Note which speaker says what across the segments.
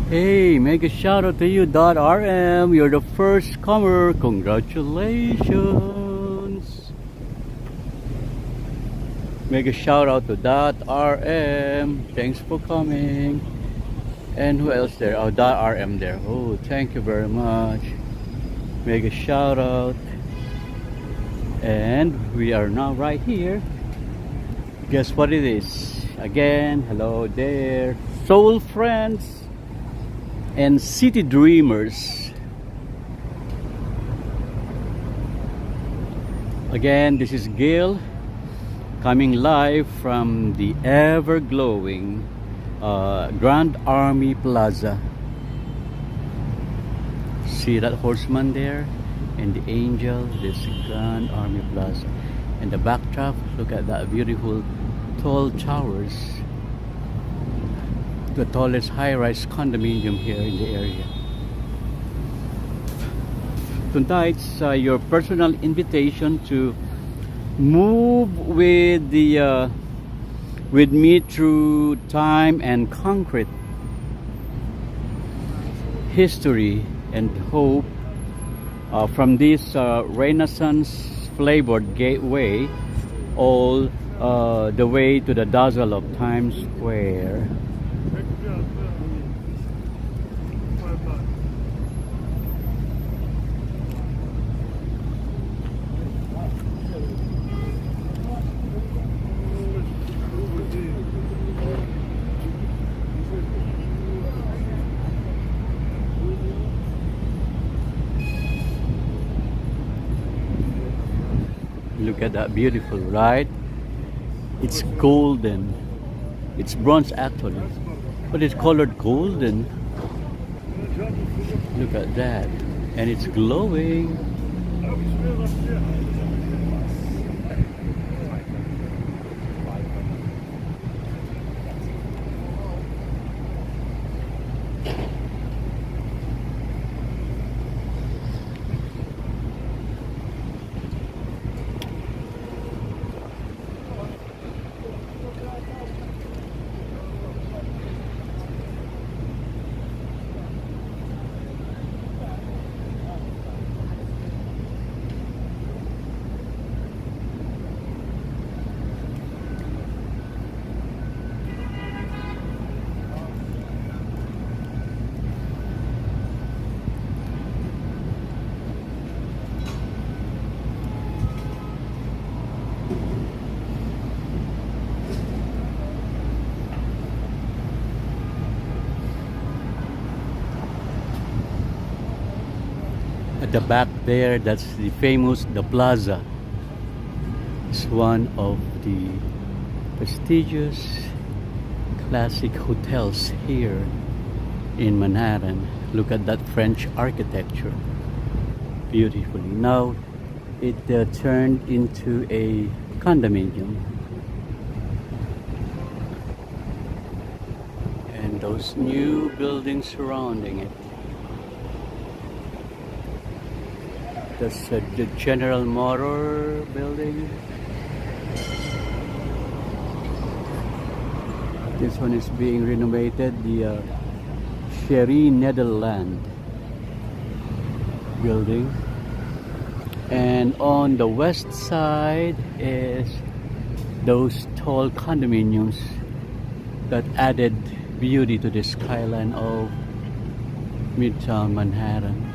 Speaker 1: Hey, mega shout out to you, .rm. You're the first comer. Congratulations. Mega shout out to .rm. Thanks for coming. And who else there? Oh, .rm there. Oh, thank you very much. Mega shout out. And we are now right here. Guess what it is? Again, hello there. Soul friends and city dreamers. Again, this is Gil coming live from the ever glowing Grand Army Plaza. See that horseman there and the angel? This is Grand Army Plaza. And the backdrop, look at that beautiful tall towers. The tallest high-rise condominium here in the area. Tonight's your personal invitation to move with the with me through time and concrete history and hope from this Renaissance flavored gateway all the way to the dazzle of Times Square. Look at that beautiful, right? It's golden. It's bronze actually, but it's colored golden. Look at that. And it's glowing. At the back there, that's the famous The Plaza. It's one of the prestigious classic hotels here in Manhattan. Look at that French architecture. Beautifully. Now it turned into a condominium. And those new buildings surrounding it. That's the General Motor building. This one is being renovated, the Sherry Netherland building. And on the west side is those tall condominiums that added beauty to the skyline of Midtown Manhattan.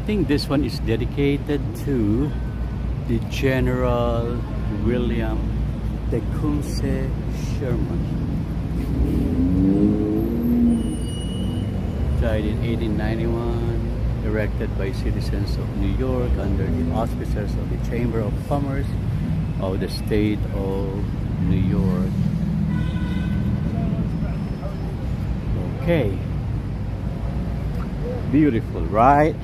Speaker 1: think this one is dedicated to the General William Tecumseh Sherman. Died in 1891, erected by citizens of New York under the auspices of the Chamber of Commerce of the state of New York. Okay. Beautiful, right?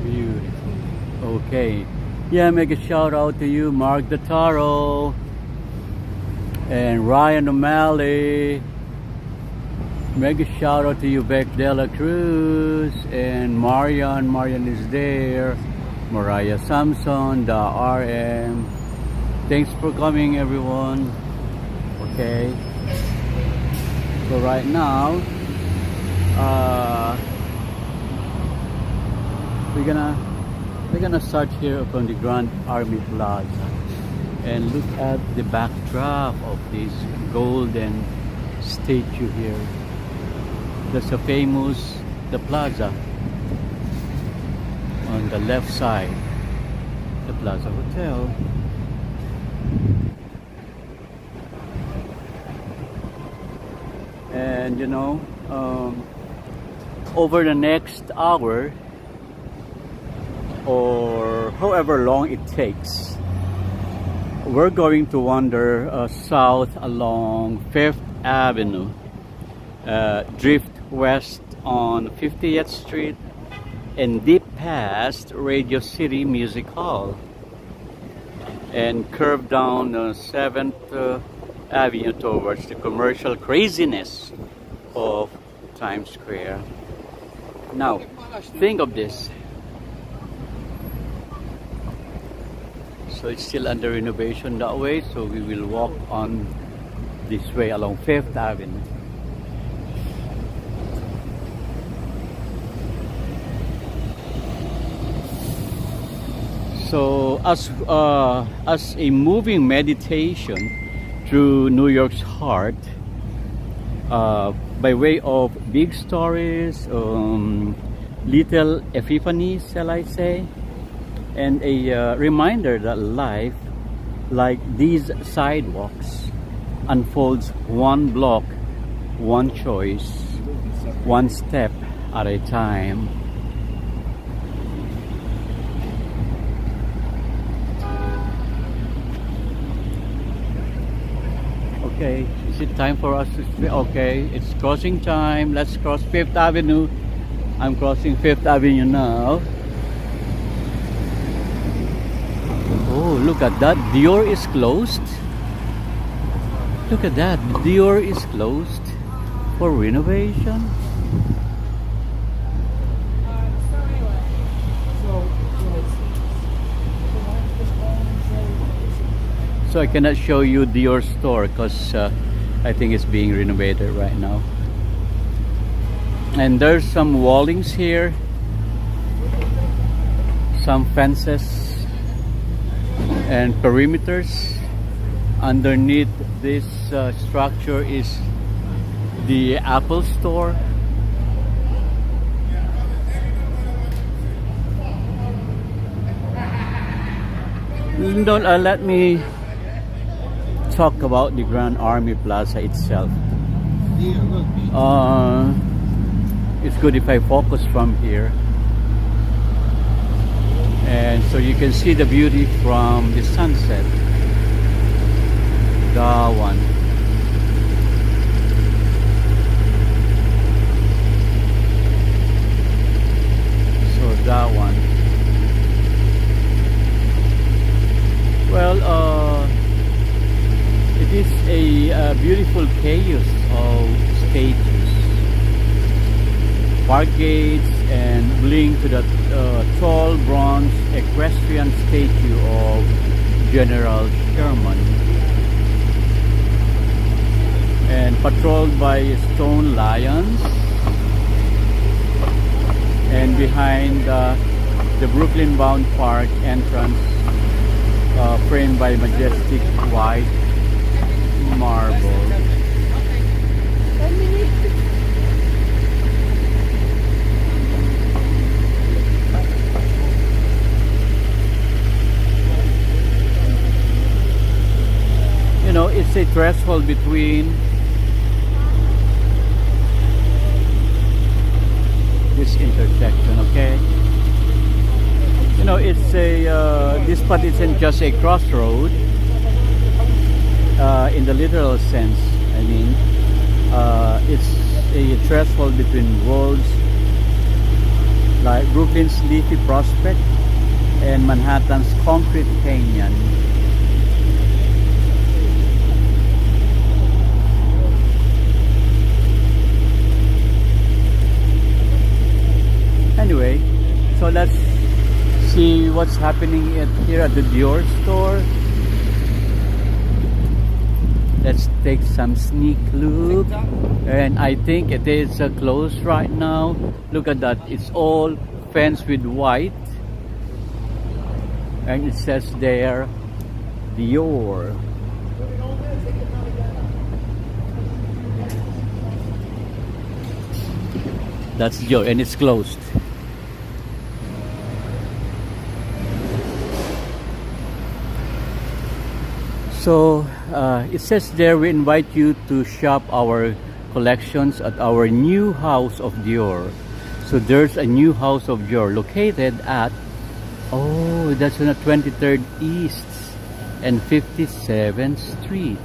Speaker 1: Beautiful. Okay. Yeah, make a shout out to you, Mark the Taro and Ryan O'Malley. Make a shout out to you, Beck Dela Cruz and Marian. Marian is there. Mariah Samson, the RM. Thanks for coming, everyone. Okay. So right now, we're gonna start here from the Grand Army Plaza and look at the backdrop of this golden statue here. That's a famous the plaza on the left side, the Plaza Hotel. And you know, over the next hour or however long it takes, we're going to wander south along 5th Avenue, drift west on 50th Street, and deep past Radio City Music Hall, and curve down 7th Avenue towards the commercial craziness of Times Square. Now, think of this. So it's still under renovation that way, so we will walk on this way along 5th Avenue. So as a moving meditation through New York's heart, by way of big stories, little epiphanies, shall I say, and a reminder that life, like these sidewalks, unfolds one block, one choice, one step at a time. Okay, is it time for us to... Okay, it's crossing time. Let's cross 5th Avenue. I'm crossing 5th Avenue now. Oh, look at that. Dior is closed. Look at that. Dior is closed for renovation. So I cannot show you Dior store because I think it's being renovated right now. And there's some wallings here, some fences and perimeters. Underneath this structure is the Apple store. Don't let me talk about the Grand Army Plaza itself. It's good if I focus from here, and so you can see the beauty from the sunset. That one. So that one. Well, it is a beautiful chaos of statues, park gates, and link to the tall bronze equestrian statue of General Sherman, and patrolled by stone lions, and behind the Brooklyn-bound park entrance, framed by majestic white marble. a threshold between this intersection, okay? You know, it's a this spot isn't just a crossroad in the literal sense. I mean, it's a threshold between worlds, like Brooklyn's leafy prospect and Manhattan's concrete canyon. Anyway, so let's see what's happening here at the Dior store. Let's take some sneak look. And I think it is closed right now. Look at that. It's all fenced with white. And it says there, Dior. That's Dior, and it's closed. So it says there, we invite you to shop our collections at our new house of Dior. So there's a new house of Dior located at, oh, that's on the 23rd East and 57th Street.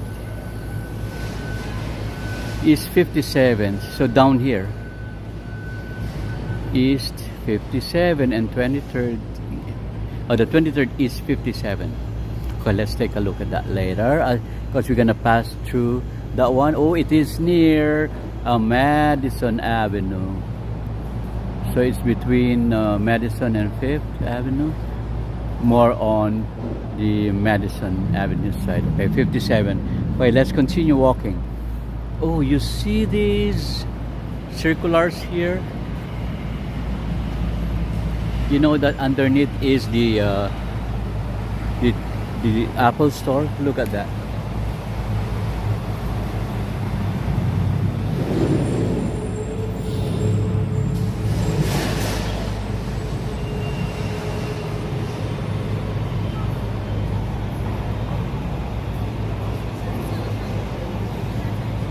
Speaker 1: East 57th, so down here. East 57 and 23rd, the 23rd East 57. Okay, let's take a look at that later, because we're gonna pass through that one. Oh, it is near Madison Avenue. So it's between Madison and 5th Avenue. More on the Madison Avenue side. Okay, 57. Okay, let's continue walking. Oh, you see these circulars here? You know that underneath is the Apple store. Look at that.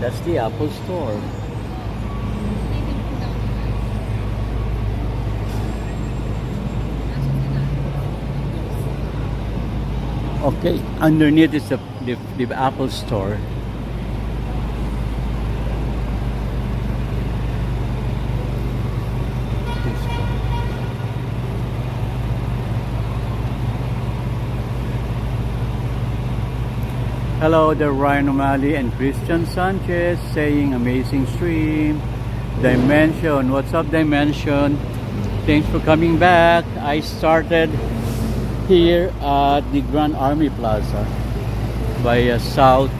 Speaker 1: That's the Apple store. Okay, underneath is the Apple store. Hello, the Ryan O'Malley and Christian Sanchez saying amazing stream. Dimension, what's up Dimension? Thanks for coming back. I started here at the Grand Army Plaza by South,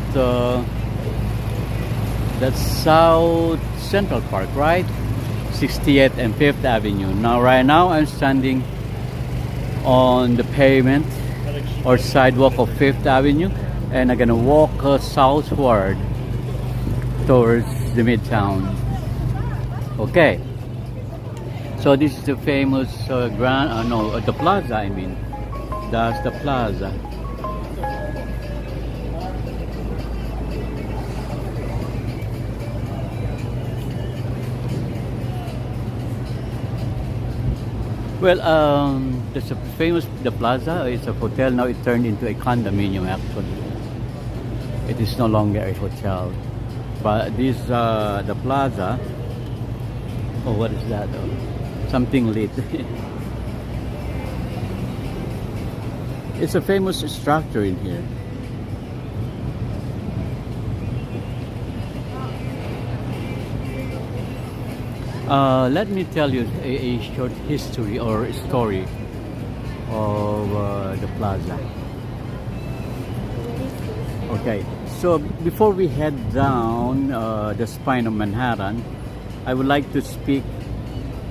Speaker 1: that's South Central Park, right? 60th and 5th Avenue. Now, right now, I'm standing on the pavement or sidewalk of 5th Avenue, and I'm gonna walk southward towards the Midtown. Okay. So this is the famous the plaza, I mean. That's the plaza. Well, there's a famous, the plaza is a hotel. Now it turned into a condominium actually. It is no longer a hotel. But this, the plaza, oh, what is that though? Something lit. It's a famous structure in here. Let me tell you a short history or story of the plaza. Okay, so before we head down the spine of Manhattan, I would like to speak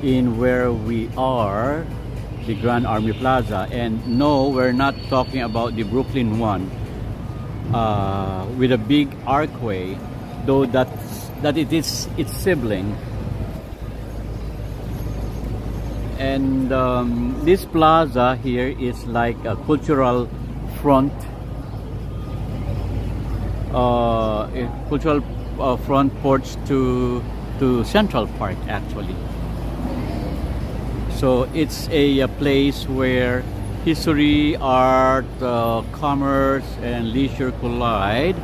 Speaker 1: in where we are, the Grand Army Plaza. And no, we're not talking about the Brooklyn one with a big archway, though that it is its sibling. And this plaza here is like a cultural front cultural front porch to Central Park actually. So it's a place where history, art, commerce, and leisure collide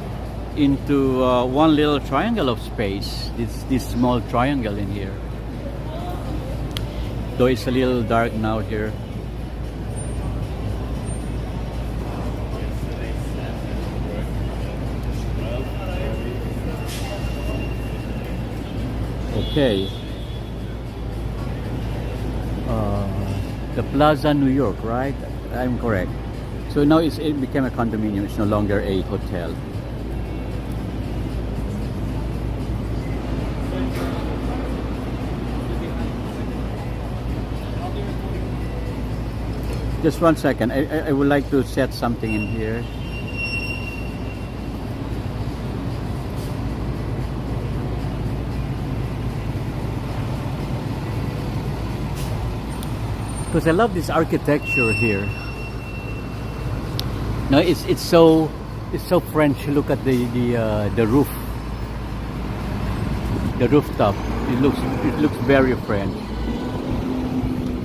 Speaker 1: into one little triangle of space. It's this small triangle in here. Though it's a little dark now here. Okay. The Plaza, New York, right? I'm correct. So now it became a condominium. It's no longer a hotel. Just 1 second. I would like to set something in here. Because I love this architecture here. No, it's so French. Look at the roof, the rooftop. It looks very French.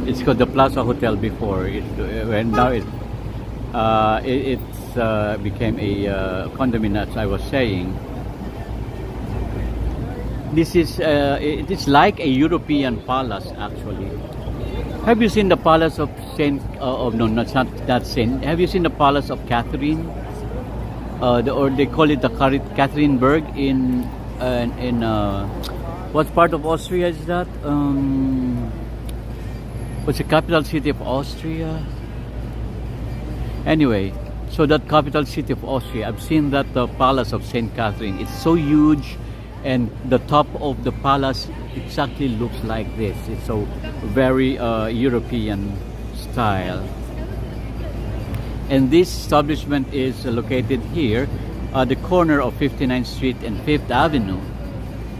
Speaker 1: It's called the Plaza Hotel before. And now it became a condominium, as I was saying. This is it is like a European palace actually. Have you seen the palace of Saint? No, not Saint. Have you seen the palace of Catherine? Or they call it the Catherineburg in what part of Austria is that? What's the capital city of Austria? Anyway, so that capital city of Austria, I've seen that the palace of Saint Catherine. It's so huge, and the top of the palace exactly looks like this. It's so very European style. And this establishment is located here at the corner of 59th Street and 5th Avenue.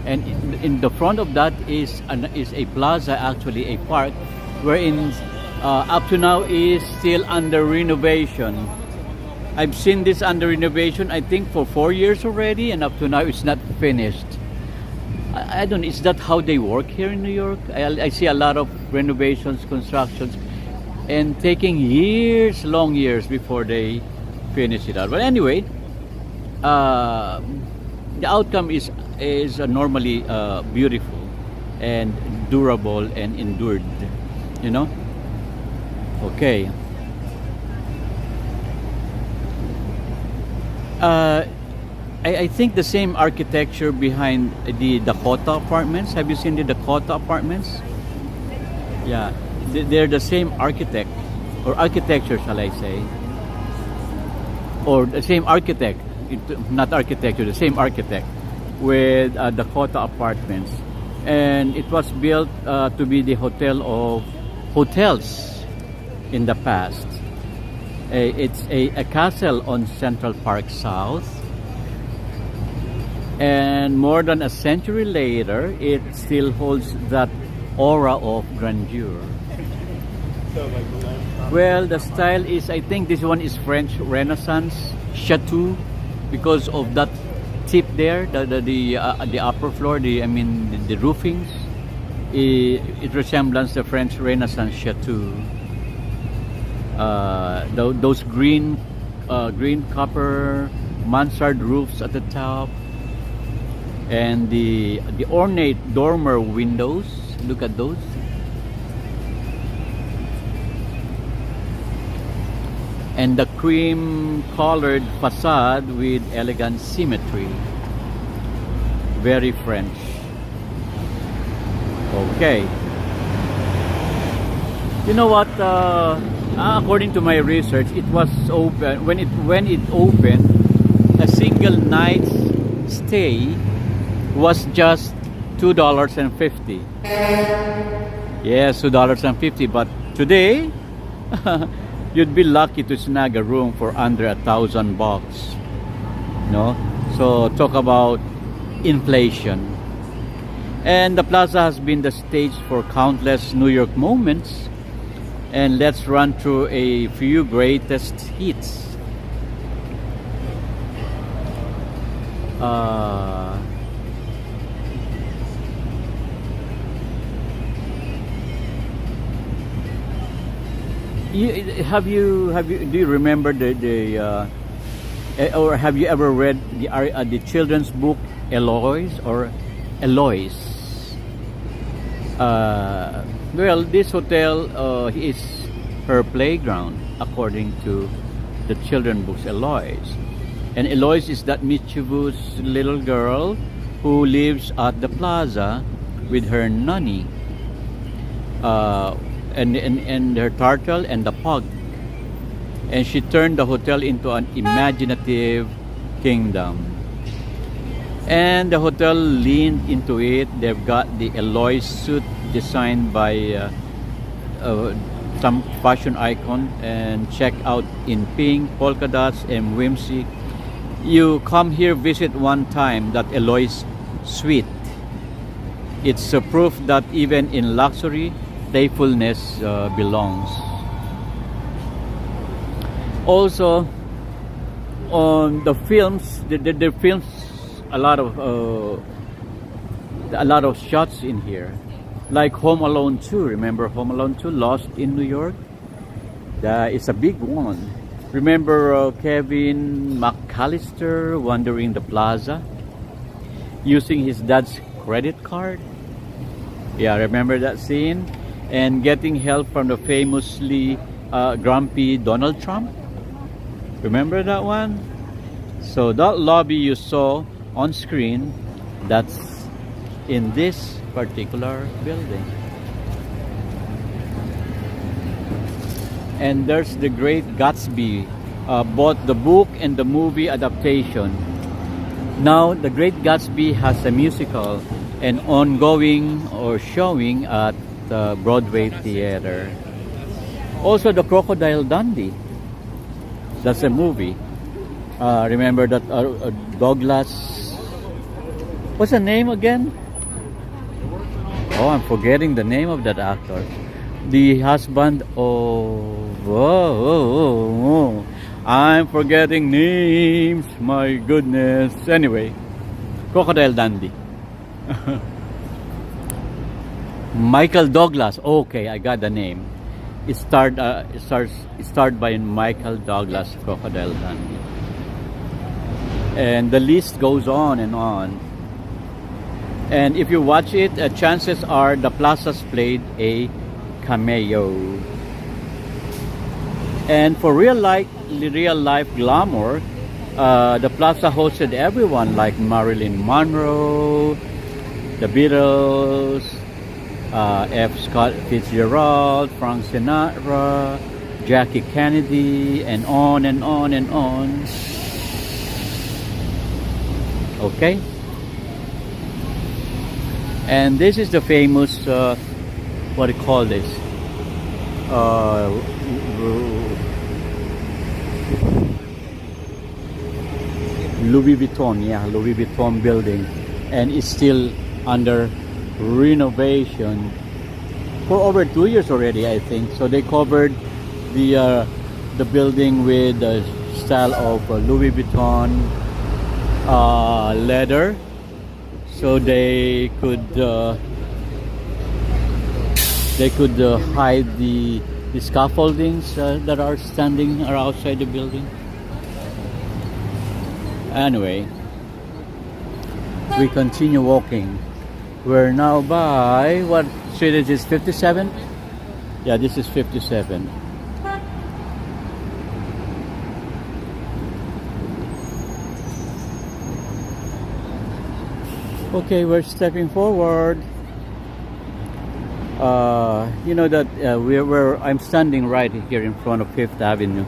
Speaker 1: And in the front of that is a plaza, actually a park, wherein up to now is still under renovation. I've seen this under renovation, I think, for 4 years already, and up to now it's not finished. I don't know, is that how they work here in New York? I see a lot of renovations, constructions, and taking years, long years before they finish it out. But anyway, the outcome is normally beautiful and durable and endured, you know? Okay. I think the same architecture behind the Dakota apartments. Have you seen the Dakota apartments? Yeah, they're the same architect, or architecture, shall I say, or the same architect, not architecture, the same architect with Dakota apartments, and it was built to be the hotel of hotels in the past. It's a castle on Central Park South. And more than a century later, it still holds that aura of grandeur. Well, the style is, I think this one is French Renaissance chateau, because of that tip there, the upper floor, the roofings. It resembles the French Renaissance chateau. Those green copper mansard roofs at the top. And the ornate dormer windows, look at those. And the cream colored facade with elegant symmetry. Very French. Okay. You know what? According to my research, it was open when it opened. A single night's stay was just $2.50. Yes, $2.50. But today, you'd be lucky to snag a room for under $1,000. No, so talk about inflation. And the plaza has been the stage for countless New York moments. And let's run through a few greatest hits. Uh, do you remember or have you ever read the children's book Eloise or Eloise? Well, this hotel is her playground according to the children's books Eloise. And Eloise is that mischievous little girl who lives at the plaza with her nanny, and her turtle and the pug. And she turned the hotel into an imaginative kingdom. And the hotel leaned into it. They've got the Eloise suit designed by some fashion icon, and check out in pink, polka dots, and whimsy. You come here, visit one time that Eloise suite. It's a proof that even in luxury, playfulness belongs. Also, on the films, the films a lot of shots in here, like Home Alone 2. Remember Home Alone 2, Lost in New York? It's a big one. Remember Kevin McAllister wandering the plaza using his dad's credit card? Yeah, remember that scene? And getting help from the famously grumpy Donald Trump? Remember that one? So that lobby you saw on screen, that's in this particular building. And there's The Great Gatsby, both the book and the movie adaptation. Now, The Great Gatsby has a musical and ongoing or showing at the Broadway Theater. Also, The Crocodile Dundee. That's a movie. Remember that Douglas... What's the name again? Oh, I'm forgetting the name of that actor. The husband of... Whoa. I'm forgetting names. My goodness. Anyway, Crocodile Dundee. Michael Douglas. Okay, I got the name. It starred by Michael Douglas, Crocodile Dundee. And the list goes on and on. And if you watch it, chances are the plazas played a cameo. And for real life glamour, the plaza hosted everyone like Marilyn Monroe, the Beatles, F. Scott Fitzgerald, Frank Sinatra, Jackie Kennedy, and on and on and on. Okay? And this is the famous, what do you call this? Louis Vuitton building, and it's still under renovation for over 2 years already, I think. So they covered the building with the style of Louis Vuitton leather, so they could hide the scaffoldings that are standing outside the building. Anyway, we continue walking. We're now by, what street is this, 57? Yeah, this is 57. Okay, we're stepping forward. You know that I'm standing right here in front of Fifth Avenue.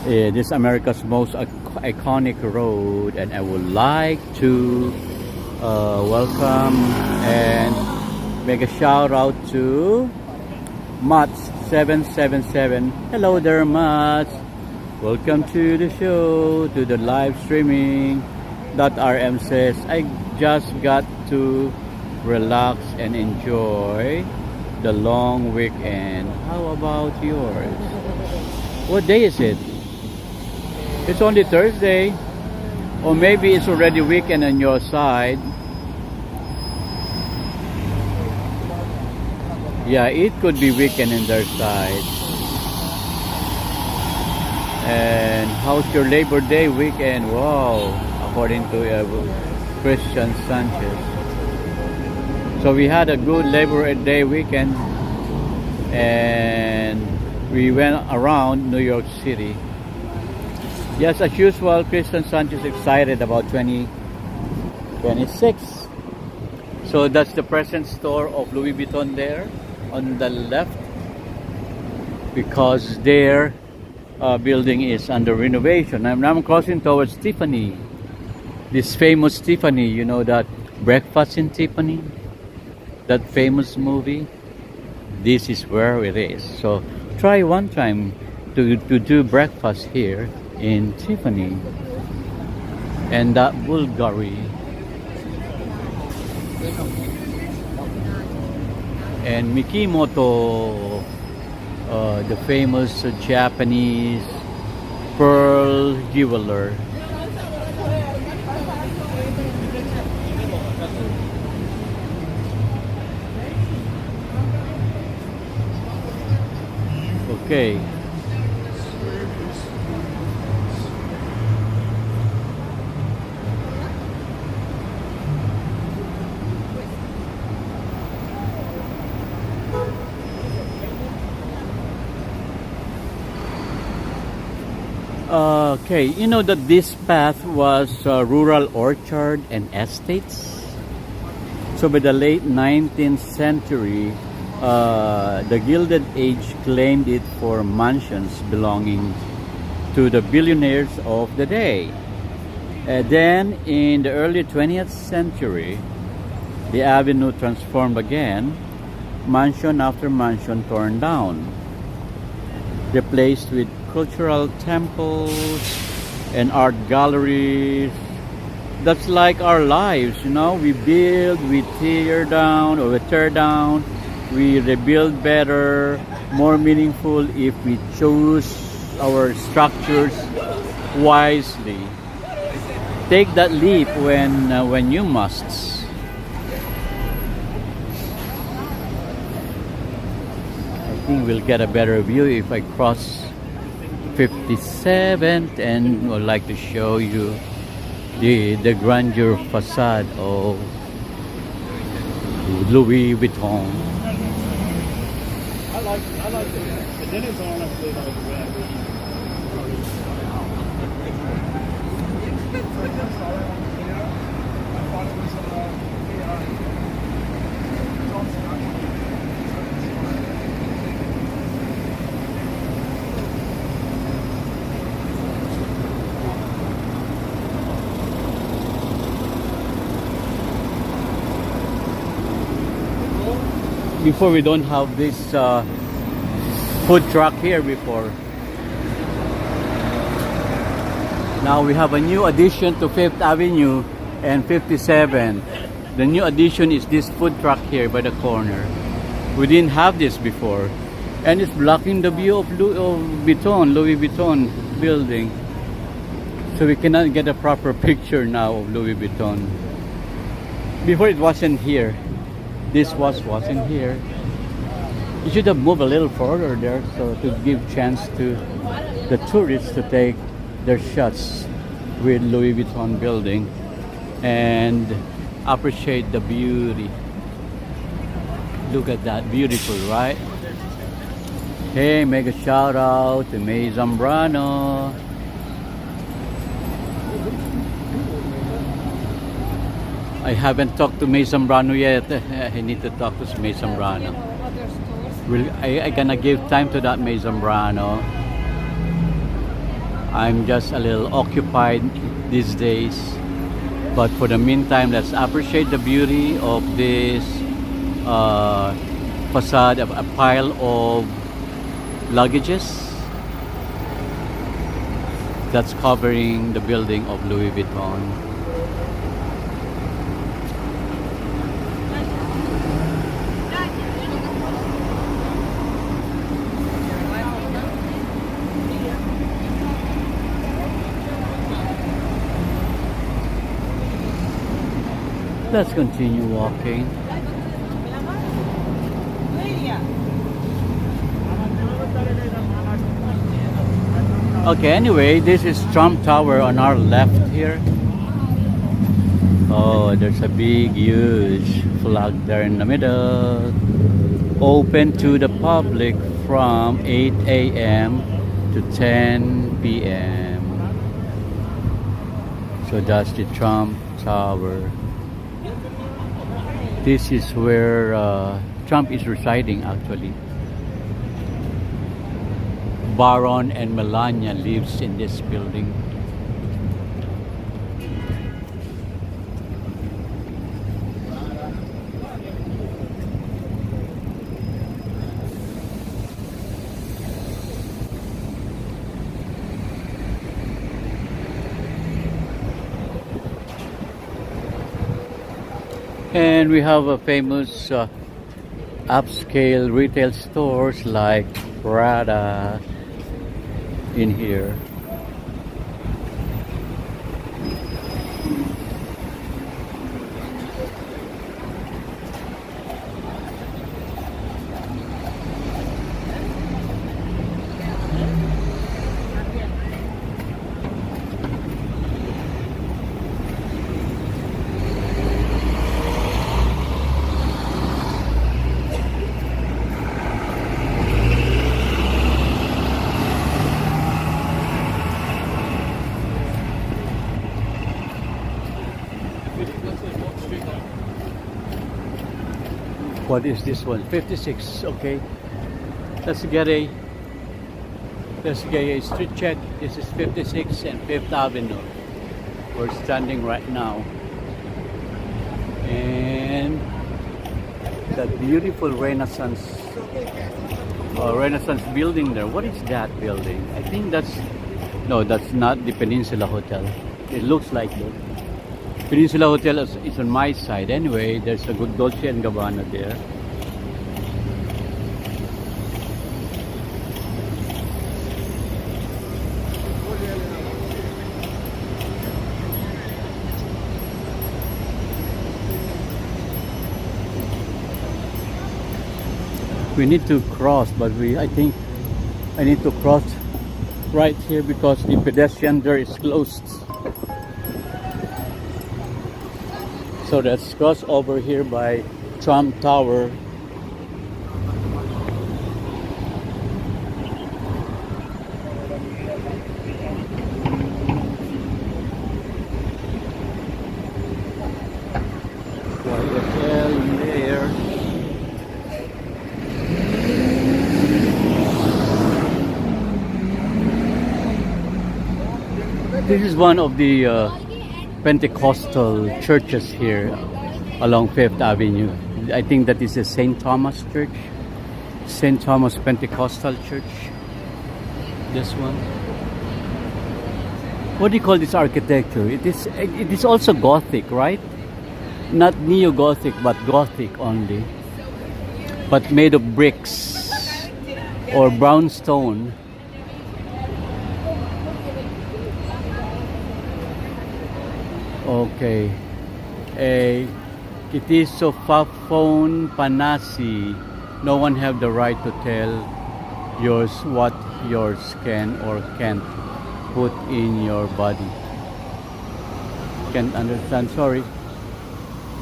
Speaker 1: This is America's most iconic road, and I would like to welcome and make a shout out to Mats777. Hello there, Mats. Welcome to the show, to the live streaming. .rm says, I just got to relax and enjoy the long weekend. How about yours? What day is it? It's only Thursday. Or maybe it's already weekend on your side. Yeah, it could be weekend in their side. And how's your Labor Day weekend? Wow, according to Christian Sanchez. So we had a good Labor Day weekend, and we went around New York City. Yes, as usual, Christian Sanchez excited about 2026. So that's the present store of Louis Vuitton there on the left, because their building is under renovation. I'm crossing towards Tiffany, this famous Tiffany, you know, that Breakfast in Tiffany, that famous movie. This is where it is. So try one time to do breakfast here in Tiffany. And that Bulgari and Mikimoto, the famous Japanese pearl jeweler. Okay. Okay, you know that this path was rural orchard and estates. So by the late 19th century, the Gilded Age claimed it for mansions belonging to the billionaires of the day. Then in the early 20th century, the avenue transformed again, mansion after mansion torn down, replaced with cultural temples and art galleries. That's like our lives, you know. We build, we tear down, or we tear down, we rebuild better, more meaningful if we choose our structures wisely. Take that leap when you must. I think we'll get a better view if I cross 57th, and I'd like to show you the grandeur facade of Louis Vuitton.
Speaker 2: I like it. The dinner's on up there like that.
Speaker 1: Before, we don't have this food truck here before. Now we have a new addition to 5th Avenue and 57th. The new addition is this food truck here by the corner. We didn't have this before, and it's blocking the view of Louis Vuitton building. So we cannot get a proper picture now of Louis Vuitton. Before, it wasn't here. This wasn't here. You should have moved a little further there, so to give chance to the tourists to take their shots with Louis Vuitton building and appreciate the beauty. Look at that, beautiful, right? Hey, make a shout out to May Zambrano. I haven't talked to May Zambrano yet. I need to talk to May Zambrano. I gonna give time to that May Zambrano. I'm just a little occupied these days. But for the meantime, let's appreciate the beauty of this facade of a pile of luggages that's covering the building of Louis Vuitton. Let's continue walking. Okay, anyway, this is Trump Tower on our left here. Oh, there's a big, huge flag there in the middle. Open to the public from 8 a.m. to 10 p.m. So that's the Trump Tower. This is where Trump is residing actually. Baron and Melania lives in this building. And we have a famous upscale retail stores like Prada in here. What is this one? 56. Okay. Let's get a street check. This is 56 and 5th Avenue. We're standing right now. And that beautiful Renaissance building there. What is that building? I think that's not the Peninsula Hotel. It looks like it. Peninsula Hotel is on my side. Anyway, there's a good Dolce & Gabbana there. We need to cross, but I think I need to cross right here because the pedestrian there is closed. So let's cross over here by Trump Tower. YSL in there. This is one of the Pentecostal churches here along 5th Avenue. I think that is the St. Thomas Church. St. Thomas Pentecostal Church. This one. What do you call this architecture? It is also Gothic, right? Not neo-Gothic, but Gothic only. But made of bricks or brown stone. Okay. It is so phone panasi. No one have the right to tell yours what yours can or can't put in your body. Can't understand, sorry.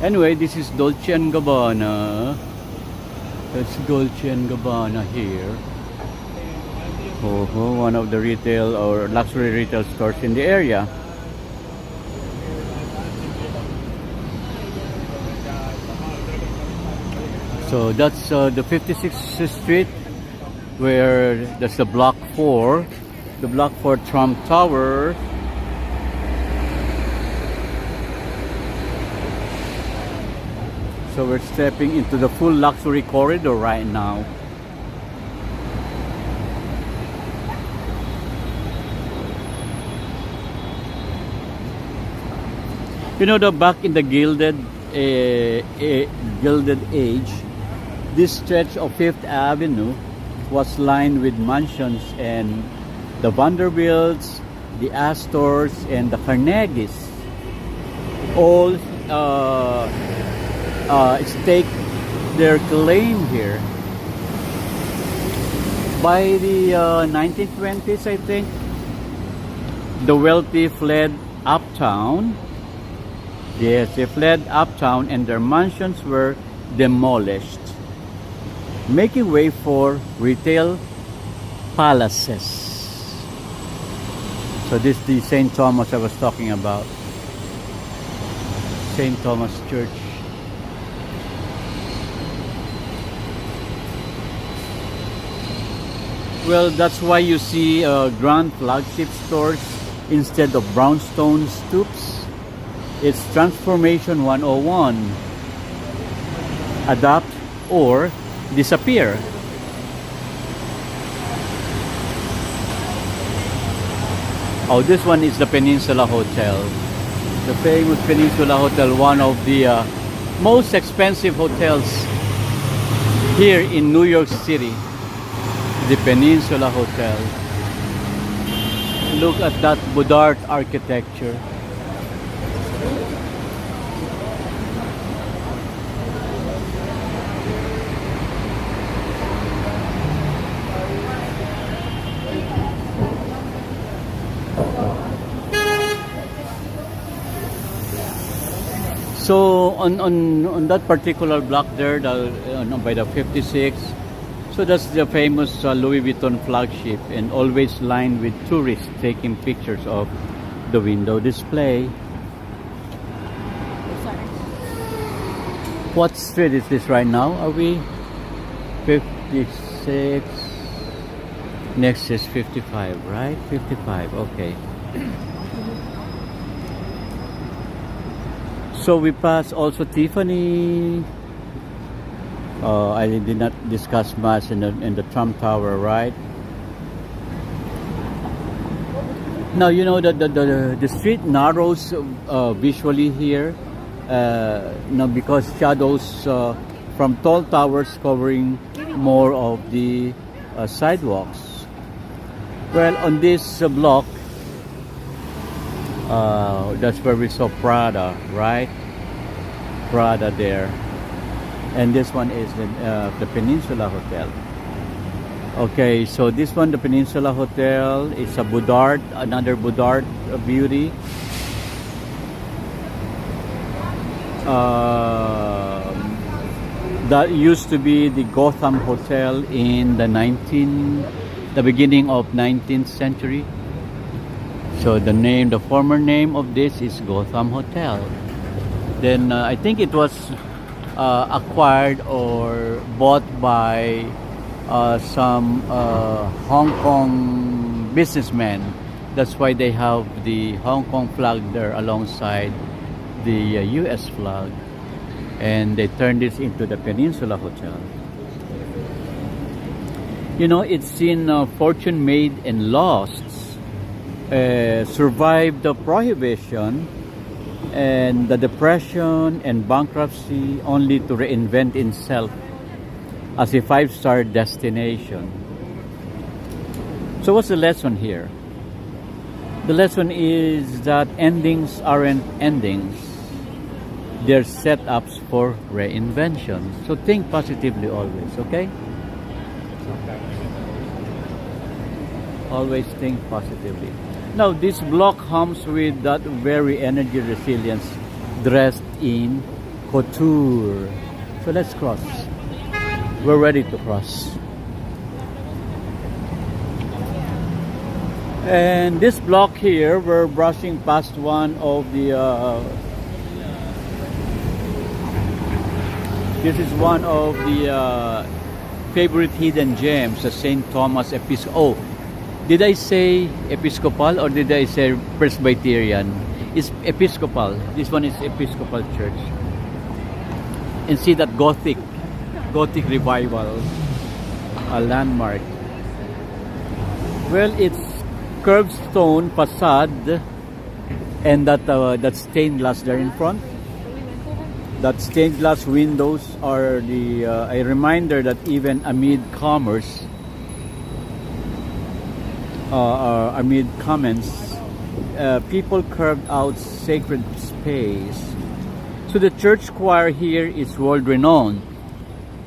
Speaker 1: Anyway, this is Dolce & Gabbana. That's Dolce & Gabbana here. One of the retail or luxury retail stores in the area. So that's the 56th Street, where that's the Block 4, the Block 4 Trump Tower. So we're stepping into the full luxury corridor right now. You know, back in the Gilded Age, this stretch of 5th Avenue was lined with mansions, and the Vanderbilts, the Astors, and the Carnegies all stake their claim here. By the 1920s, I think, the wealthy fled uptown. Yes, they fled uptown and their mansions were demolished, making way for retail palaces. So this is the St. Thomas I was talking about. St. Thomas Church. Well, that's why you see grand flagship stores instead of brownstone stoops. It's Transformation 101. Adapt or disappear. Oh, this one is the Peninsula Hotel. The famous Peninsula Hotel, one of the most expensive hotels here in New York City. The Peninsula Hotel. Look at that Boudard architecture. So on that particular block there, by the 56, so that's the famous Louis Vuitton flagship, and always lined with tourists taking pictures of the window display. What street is this right now? Are we 56? Next is 55, right? 55, okay. So we pass also Tiffany. I did not discuss much in the Trump Tower, right? Now you know that the street narrows visually here, because shadows from tall towers covering more of the sidewalks. Well, on this block, that's where we saw Prada, right? Prada there. And this one is the Peninsula Hotel. Okay, so this one, the Peninsula Hotel, is a Boudard, another Boudard beauty. That used to be the Gotham Hotel in the beginning of 19th century. So the former name of this is Gotham Hotel. Then I think it was acquired or bought by some Hong Kong businessmen. That's why they have the Hong Kong flag there alongside the US flag, and they turned this into the Peninsula Hotel. You know, it's seen fortune made and lost, survived the prohibition and the depression and bankruptcy, only to reinvent itself as a 5-star destination. So what's the lesson here? The lesson is that endings aren't endings. They're setups for reinvention. So think positively always, okay? Always think positively. Now, this block hums with that very energy resilience dressed in couture. So let's cross. We're ready to cross. And this block here, we're brushing past one of the this is one of the favorite hidden gems, the St. Thomas Episcopal. Oh, did I say Episcopal or did I say Presbyterian? It's Episcopal. This one is Episcopal Church. And see that Gothic revival, a landmark. Well, it's curved stone facade, and that stained glass there in front. That stained glass windows are a reminder that even amid commerce, amid comments, people carved out sacred space So the church choir here is world renowned.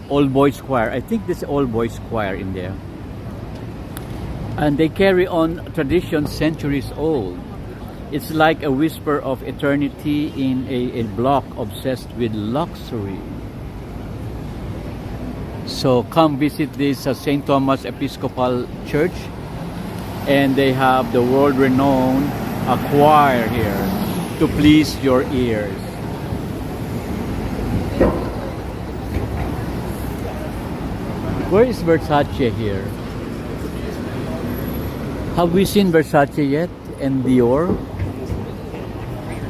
Speaker 1: All boys choir. I think this is all boys choir in there. And they carry on tradition centuries old. It's like a whisper of eternity in a block obsessed with luxury. So come visit this St. Thomas Episcopal Church, and they have the world-renowned choir here to please your ears. Where is Versace here? Have we seen Versace yet? And Dior?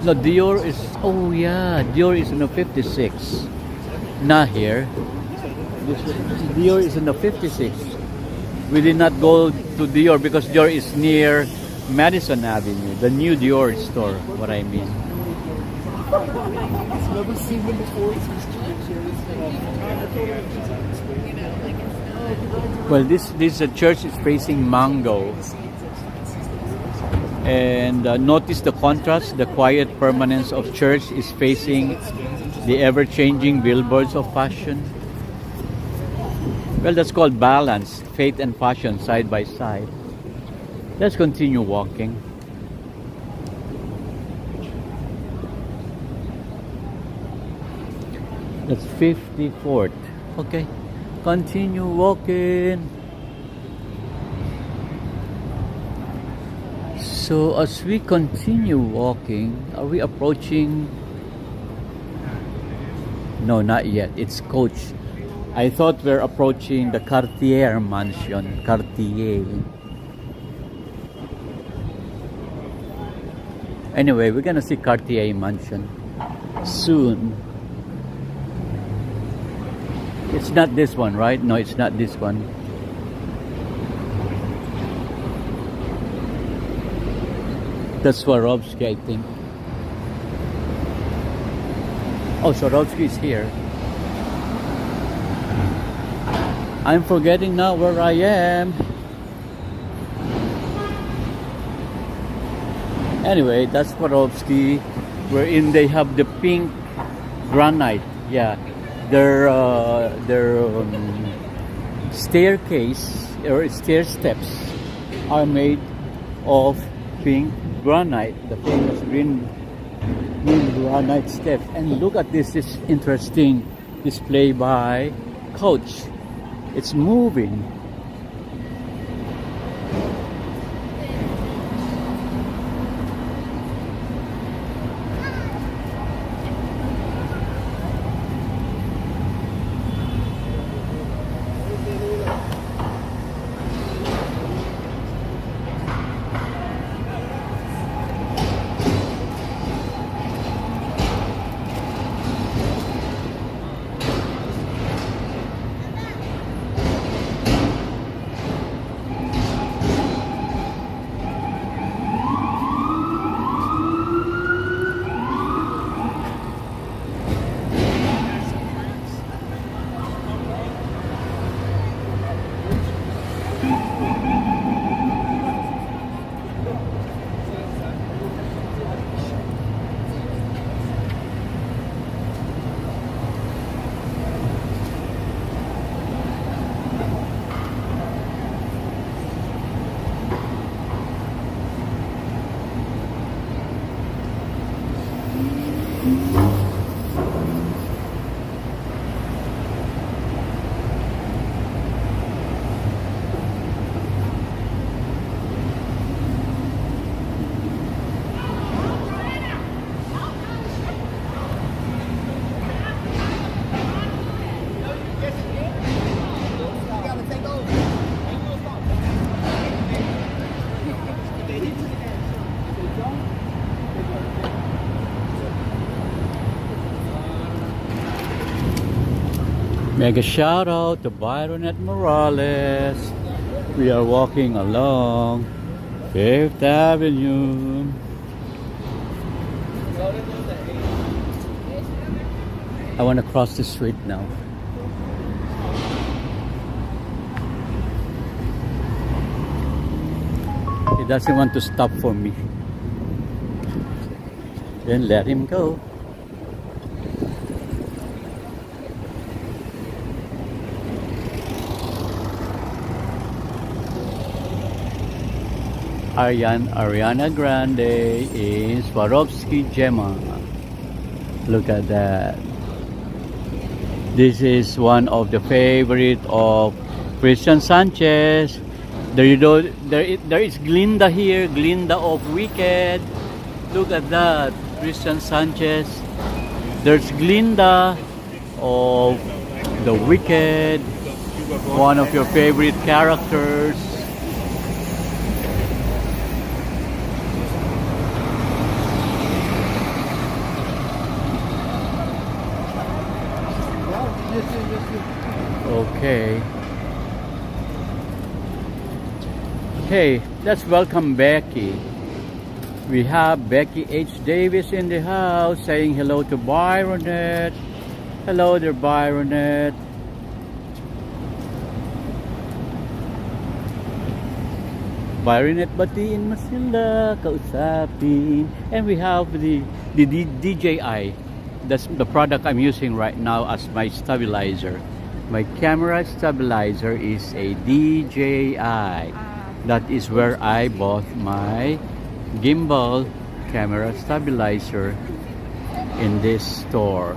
Speaker 1: No, Dior is, oh yeah, Dior is in the 56. Not here. Dior is in the 56. We did not go to Dior because Dior is near Madison Avenue, the new Dior store, what I mean. Well, this church is facing Mango. And notice the contrast. The quiet permanence of church is facing the ever-changing billboards of fashion. Well, that's called balance, faith and fashion side by side. Let's continue walking. That's 54th. Okay, continue walking. So as we continue walking, are we approaching? No, not yet. It's Coach. I thought we're approaching the Cartier mansion. Cartier. Anyway, we're gonna see Cartier mansion soon. It's not this one, right? No, it's not this one. That's Swarovski, I think. Oh, Swarovski is here. I'm forgetting now where I am. Anyway, that's Swarovski, wherein they have the pink granite. Yeah, their staircase or stair steps are made of pink granite, the famous green granite steps. And look at this interesting display by Coach. It's moving. Mega shout out to Byron at Morales. We are walking along Fifth Avenue. I want to cross the street now. He doesn't want to stop for me. Then let him go. Ariana Grande in Swarovski Gemma. Look at that. This is one of the favorite of Christian Sanchez. There is Glinda here, Glinda of Wicked. Look at that, Christian Sanchez. There's Glinda of the Wicked, one of your favorite characters. Okay. Okay, let's welcome Becky. We have Becky H. Davis in the house saying hello to Byronet. Hello there, Byronet. Byronet batiin mo sila, kausapin. And we have the DJI. That's the product I'm using right now as my stabilizer. My camera stabilizer is a DJI. That is where I bought my gimbal camera stabilizer, in this store.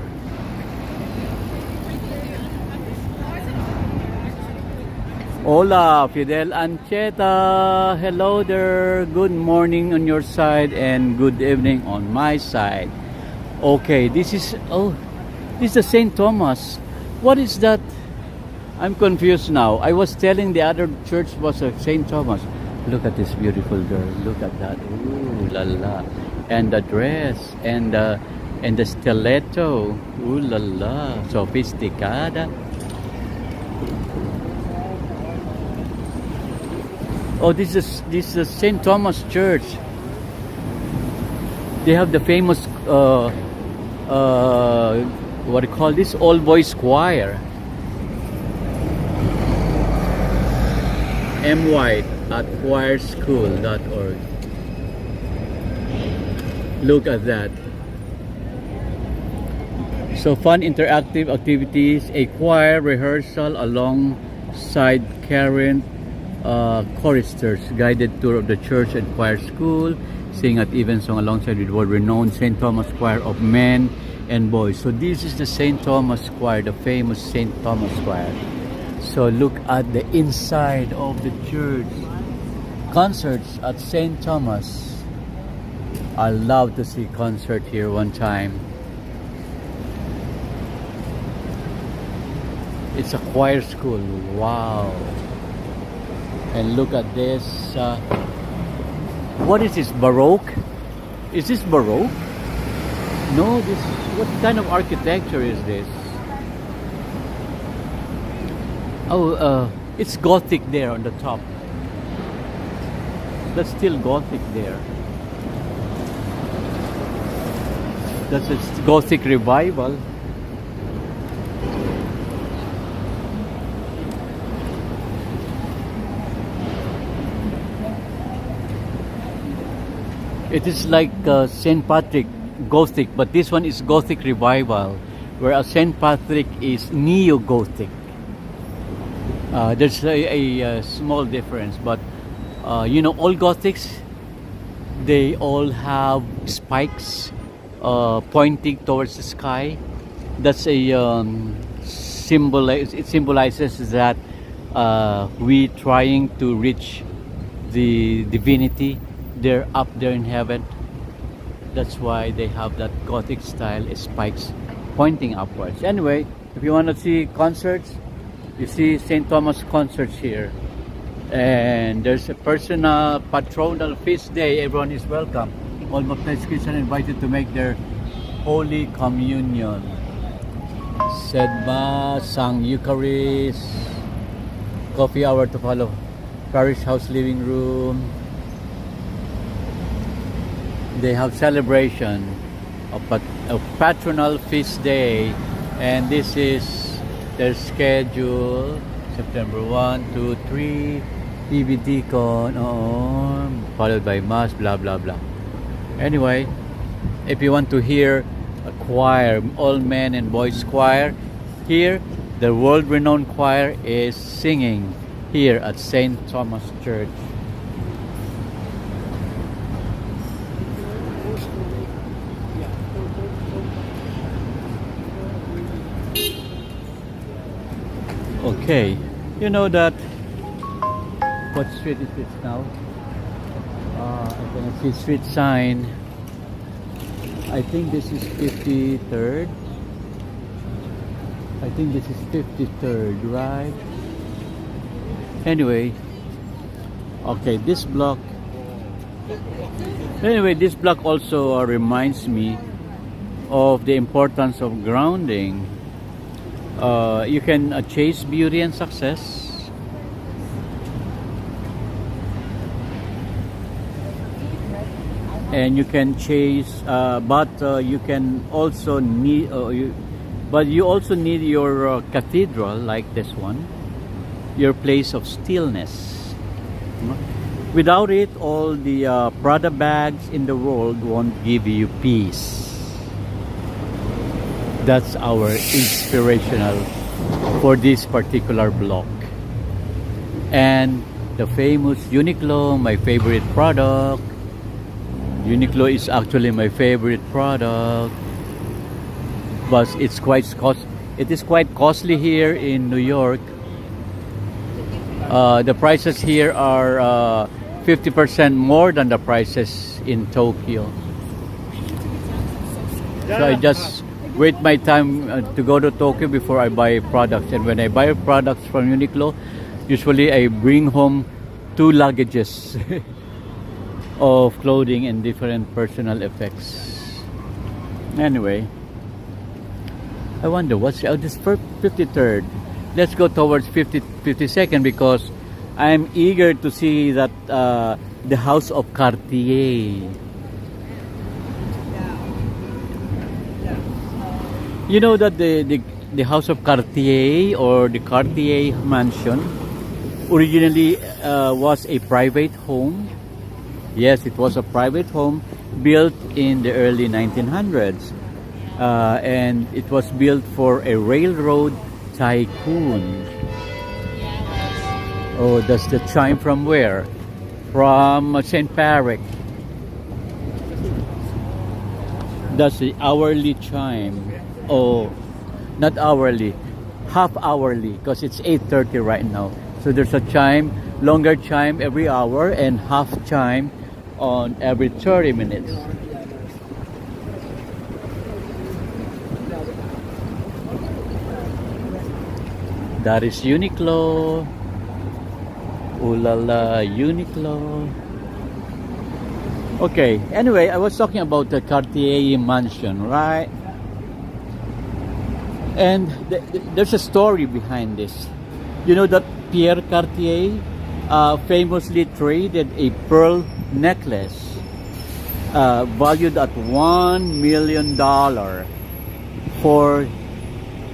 Speaker 1: Hola, Fidel Ancheta. Hello there. Good morning on your side and good evening on my side. Okay, this is the St. Thomas. What is that? I'm confused now. I was telling the other church was a St. Thomas. Look at this beautiful girl. Look at that. Ooh la la. And the dress and the stiletto. Ooh la la. Sofisticada. Oh, this is St. Thomas Church. They have the famous what do you call this? All boys choir. MY at choirschool.org. Look at that. So fun interactive activities, a choir rehearsal alongside current choristers, guided tour of the church and choir school, sing at events alongside with world-renowned St. Thomas Choir of men and boys. So this is the St. Thomas Choir, the famous St. Thomas Choir. So look at the inside of the church. Concerts at St. Thomas. I love to see concert here one time. It's a choir school. Wow. And look at this. What is this? Baroque? Is this Baroque? No, this. What kind of architecture is this? Oh, it's Gothic there on the top. That's still Gothic there. That's a Gothic revival. It is like St. Patrick Gothic, but this one is Gothic revival, whereas St. Patrick is neo-Gothic. There's a small difference, but you know, all Gothics, they all have spikes pointing towards the sky. That's a symbol. It symbolizes that we trying to reach the divinity. They're up there in heaven. That's why they have that Gothic style spikes pointing upwards. Anyway, if you want to see concerts, you see St. Thomas concerts here. And there's a personal patronal feast day. Everyone is welcome. All baptized Christians are invited to make their Holy Communion. Said Mass, sang Eucharist, coffee hour to follow, parish house living room. They have celebration of patronal feast day, and this is their schedule. September 1, 2, 3, PBT con, followed by Mass, blah blah blah. Anyway, if you want to hear a choir, all men and boys choir, here the world-renowned choir is singing here at St. Thomas Church. Okay, you know that what street is this now? I cannot see street sign. I think this is 53rd. I think this is 53rd, right? Anyway, okay, this block. Anyway, this block also reminds me of the importance of grounding. You can chase beauty and success, and you can chase, but you can also need, but you also need your cathedral, like this one, your place of stillness. Without it, all the Prada bags in the world won't give you peace. That's our inspirational for this particular block. And the famous Uniqlo, my favorite product. Uniqlo is actually my favorite product, but it is quite costly here in New York. The prices here are 50% more than the prices in Tokyo. So I just wait my time to go to Tokyo before I buy products. And when I buy products from Uniqlo, usually I bring home 2 luggages of clothing and different personal effects. Anyway, I wonder what's this for 53rd. Let's go towards 52nd because I'm eager to see that the house of Cartier. You know that the house of Cartier, or the Cartier mansion, originally was a private home. Yes, it was a private home built in the early 1900s. And it was built for a railroad tycoon. Oh, that's the chime from where? From St. Patrick. That's the hourly chime. Oh, not hourly, half hourly, because it's 8:30 right now. So there's a chime, longer chime every hour, and half chime on every 30 minutes. That is Uniqlo. Ooh la la, Uniqlo. Okay, anyway, I was talking about the Cartier mansion, right? And there's a story behind this. You know that Pierre Cartier famously traded a pearl necklace valued at $1 million for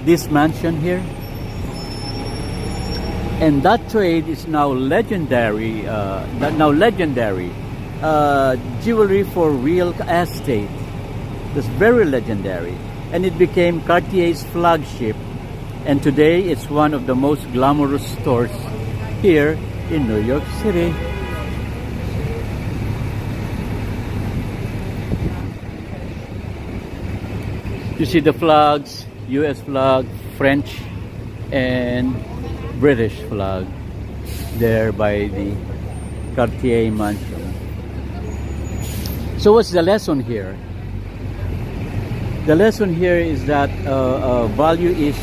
Speaker 1: this mansion here. And that trade is now legendary. Jewelry for real estate. That's very legendary. And it became Cartier's flagship. And today it's one of the most glamorous stores here in New York City. You see the flags, US flag, French, and British flag there by the Cartier mansion. So what's the lesson here? The lesson here is that value is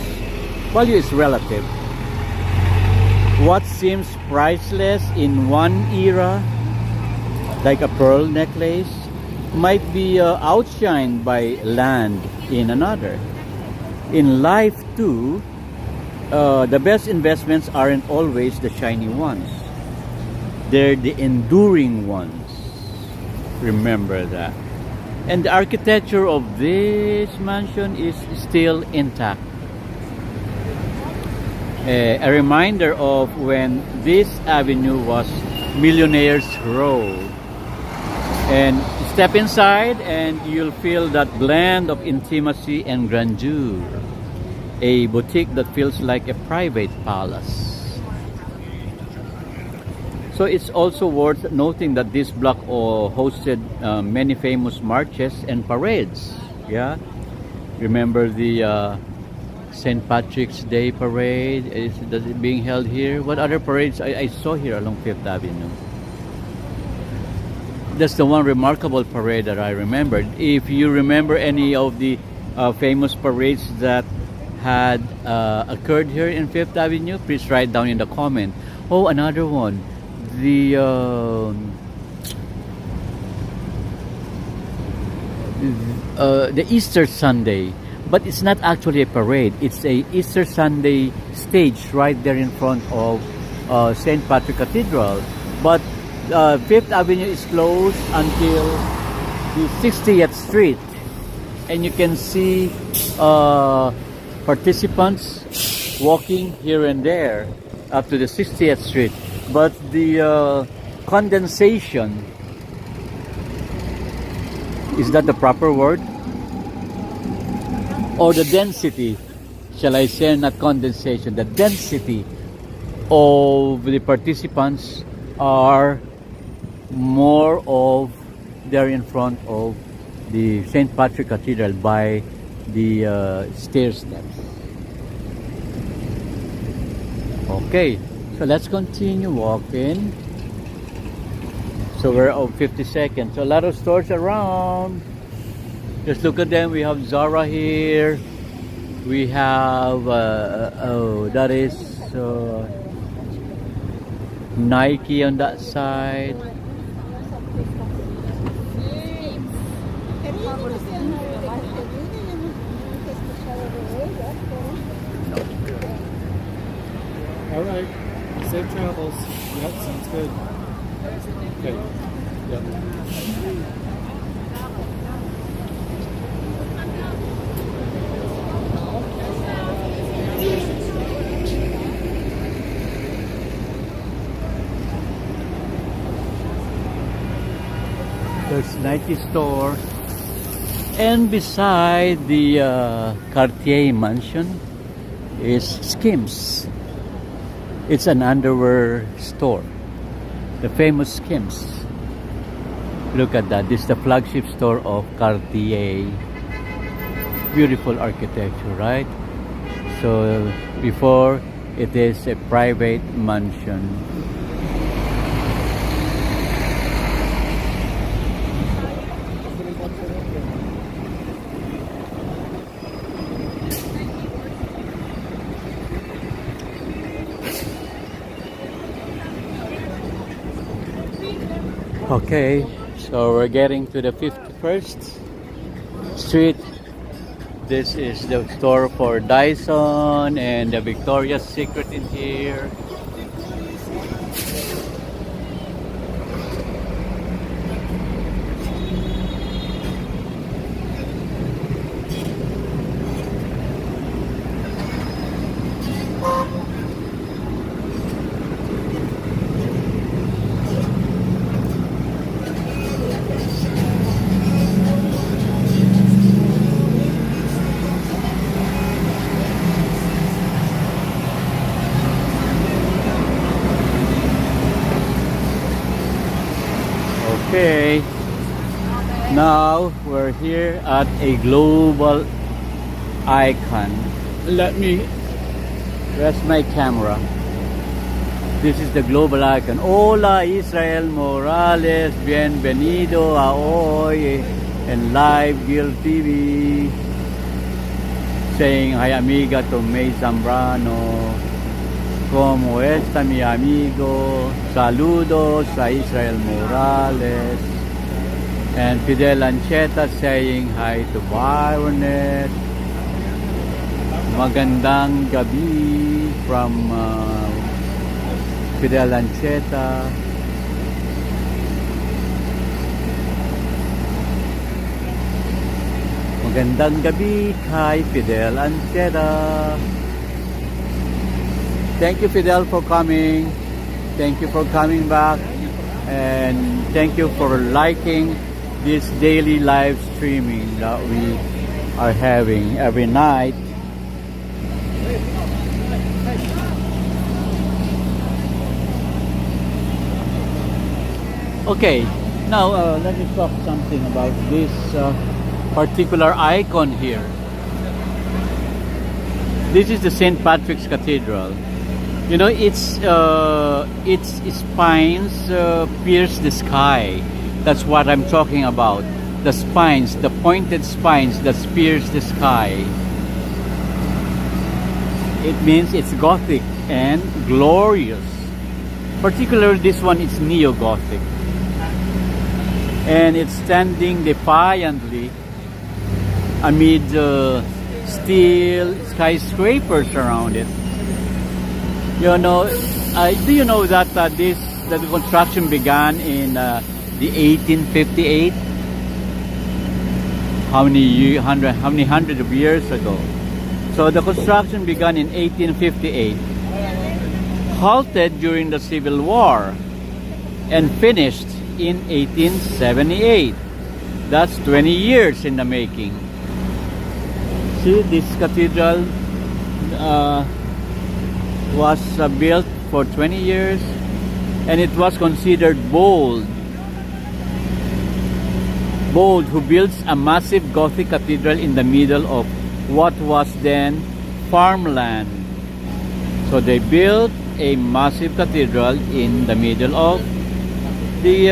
Speaker 1: relative. What seems priceless in one era, like a pearl necklace, might be outshined by land in another. In life too, the best investments aren't always the shiny ones. They're the enduring ones. Remember that. And the architecture of this mansion is still intact. A reminder of when this avenue was Millionaires Row. And step inside and you'll feel that blend of intimacy and grandeur. A boutique that feels like a private palace. So it's also worth noting that this block hosted many famous marches and parades. Yeah, remember the St. Patrick's Day parade is being held here. What other parades I saw here along Fifth Avenue? That's the one remarkable parade that I remembered. If you remember any of the famous parades that had occurred here in Fifth Avenue, please write down in the comment. Oh, another one. The Easter Sunday, but it's not actually a parade. It's a Easter Sunday stage right there in front of St. Patrick Cathedral. But Fifth Avenue is closed until the 60th Street, and you can see participants walking here and there up to the 60th Street. But the condensation, is that the proper word? Or the density, shall I say, not condensation, the density of the participants are more of, they're in front of the St. Patrick Cathedral by the stair steps. Okay, so let's continue walking. So we're on 52nd. So a lot of stores around. Just look at them. We have Zara here. We have that is Nike on that side.
Speaker 2: All right. Safe travels. Yep, sounds good. Okay. Yep.
Speaker 1: There's Nike store, and beside the Cartier mansion is Skims. It's an underwear store, the famous Skims. Look at that. This is the flagship store of Cartier. Beautiful architecture, right? So before, it is a private mansion. Okay, so we're getting to the 51st Street. This is the store for Dyson and the Victoria's Secret in here. Okay, now we're here at a global icon. Let me rest my camera. This is the global icon. Hola Israel Morales, bienvenido a hoy en live Guild TV. Saying hi amiga to May Zambrano. ¿Cómo está mi amigo? Saludos a Israel Morales. And Fidel Ancheta saying hi to Byronet. Magandang gabi from Fidel Ancheta. Magandang gabi kay Fidel Ancheta. Thank you, Fidel, for coming. Thank you for coming back. And thank you for liking this daily live streaming that we are having every night. Okay, now let me talk something about this particular icon here. This is the St. Patrick's Cathedral. You know, its spines pierce the sky. That's what I'm talking about. The spines, the pointed spines that pierce the sky. It means it's Gothic and glorious. Particularly this one is Neo-Gothic. And it's standing defiantly amid steel skyscrapers around it. You know, do you know that that the construction began in the 1858? How many hundred of years ago? So the construction began in 1858, halted during the Civil War, and finished in 1878. That's 20 years in the making. See, this cathedral was built for 20 years, and it was considered bold. Bold, who builds a massive Gothic cathedral in the middle of what was then farmland. So they built a massive cathedral in the middle of the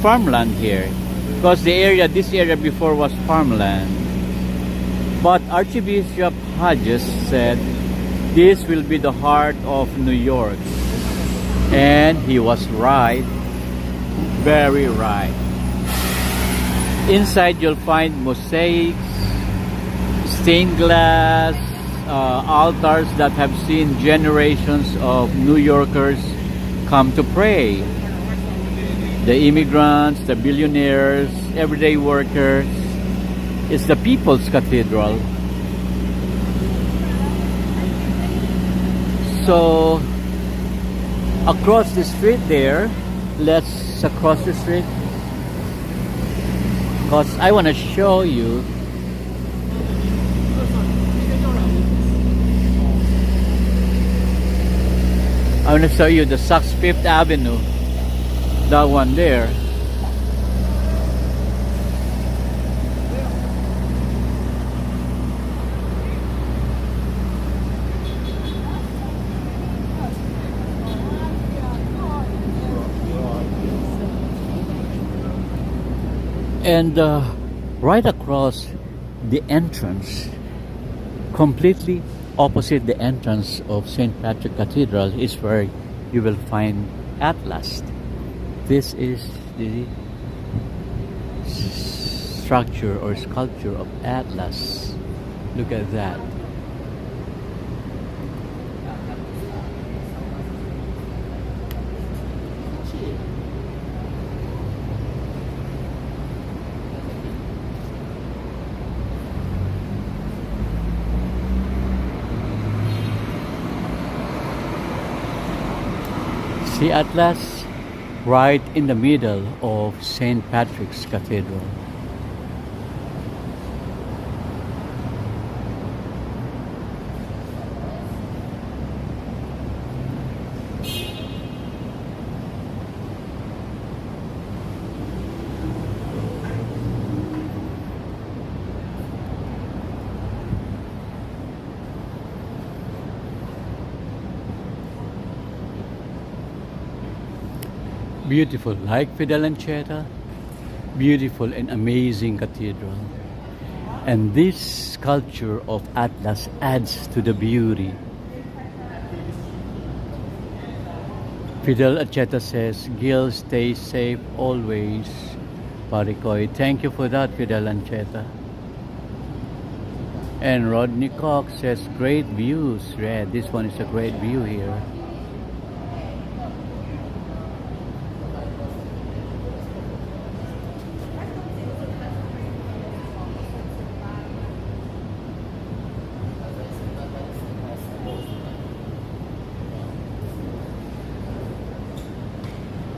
Speaker 1: farmland here, because this area before was farmland. But Archbishop Hodges said this will be the heart of New York, and he was right, very right. Inside you'll find mosaics, stained glass, altars that have seen generations of New Yorkers come to pray. The immigrants, the billionaires, everyday workers. It's the People's Cathedral. So across the street there, let's across the street, because I want to show you the Saks Fifth Avenue, that one there. And right across the entrance, completely opposite the entrance of St. Patrick Cathedral, is where you will find Atlas. This is the structure or sculpture of Atlas. Look at that. See Atlas right in the middle of St. Patrick's Cathedral. Beautiful, like Fidel Ancheta, beautiful and amazing cathedral. And this sculpture of Atlas adds to the beauty. Fidel Ancheta says, Gil, stay safe always. Paricoy, thank you for that, Fidel Ancheta. And Rodney Cox says, great views, Red. This one is a great view here.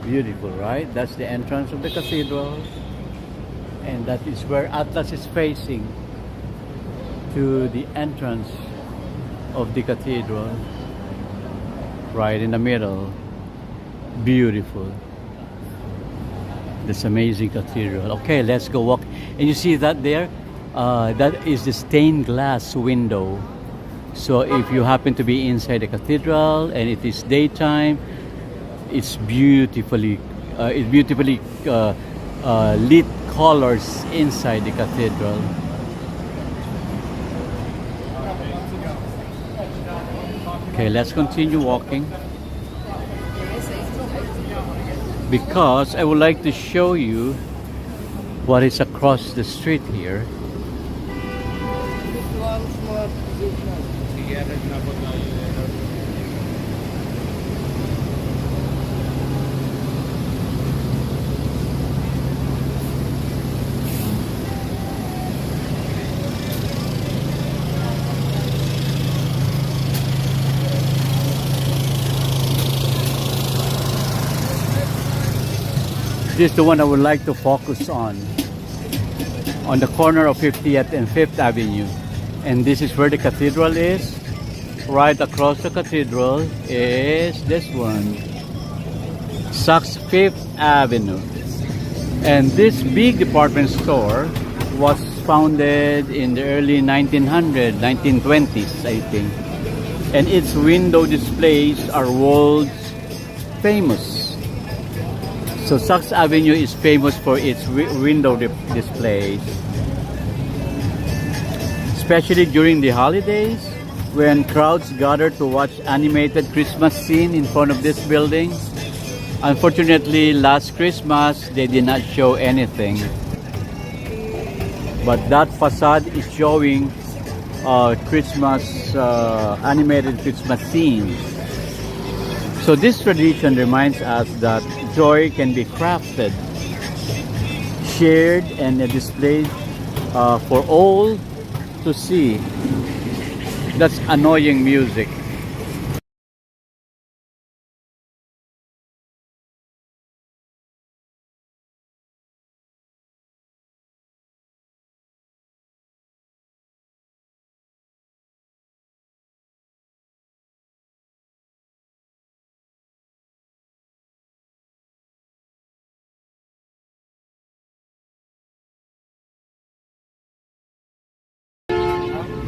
Speaker 1: Beautiful, right? That's the entrance of the cathedral, and that is where Atlas is facing, to the entrance of the cathedral, right in the middle. Beautiful, this amazing cathedral. Okay, let's go walk. And you see that there, That is the stained glass window. So if you happen to be inside the cathedral and it is daytime, it's beautifully lit colors inside the cathedral. Okay, let's continue walking because I would like to show you what is across the street here. This is the one I would like to focus on the corner of 50th and 5th Avenue. And this is where the cathedral is. Right across the cathedral is this one, Saks 5th Avenue. And this big department store was founded in the early 1920s, I think. And its window displays are world famous. So Saks Avenue is famous for its window displays, especially during the holidays when crowds gather to watch animated Christmas scene in front of this building. Unfortunately, last Christmas they did not show anything, but that facade is showing Christmas animated Christmas scenes. So this tradition reminds us that joy can be crafted, shared, and displayed for all to see. That's annoying music.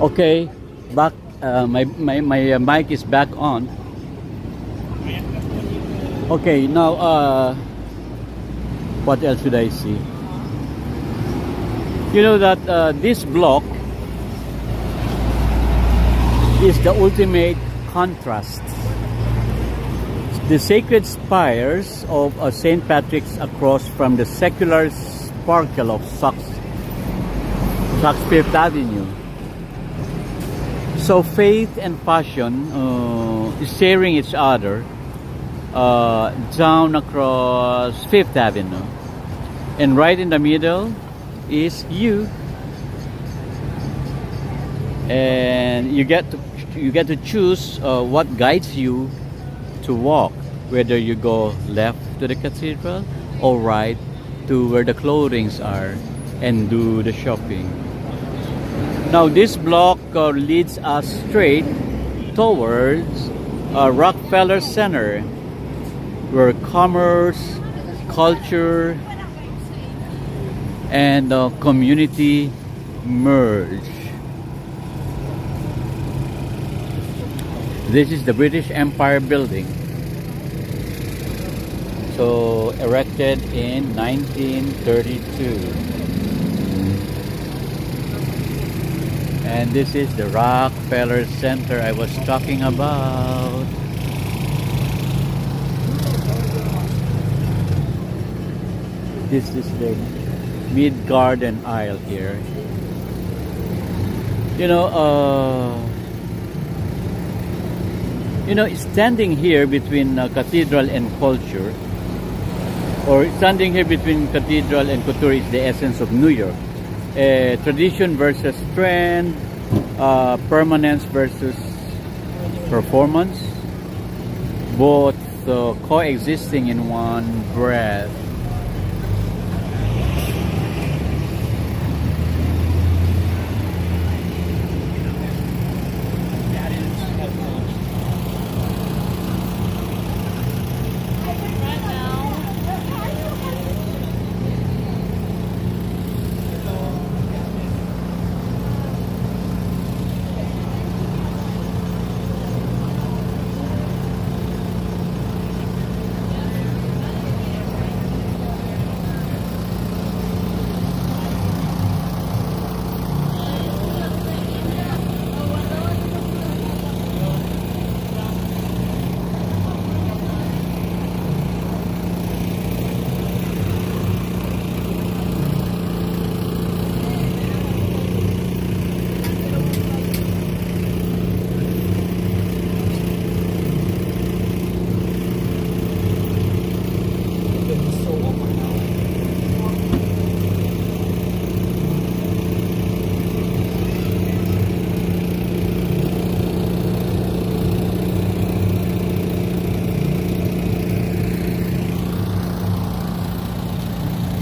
Speaker 1: Okay, back. My mic is back on. Okay, now what else should I see? You know that this block is the ultimate contrast. The sacred spires of St. Patrick's across from the secular sparkle of Saks 5th Avenue. So faith and passion sharing each other down across 5th Avenue. And right in the middle is you. And you get to choose what guides you to walk, whether you go left to the cathedral or right to where the clothings are and do the shopping. Now this block leads us straight towards Rockefeller Center, where commerce, culture, and community merge. This is the British Empire building. So erected in 1932. And this is the Rockefeller Center I was talking about. This is the mid-garden aisle here. Standing here between cathedral and culture, or standing here between cathedral and couture, is the essence of New York. Tradition versus trend, permanence versus performance, both coexisting in one breath.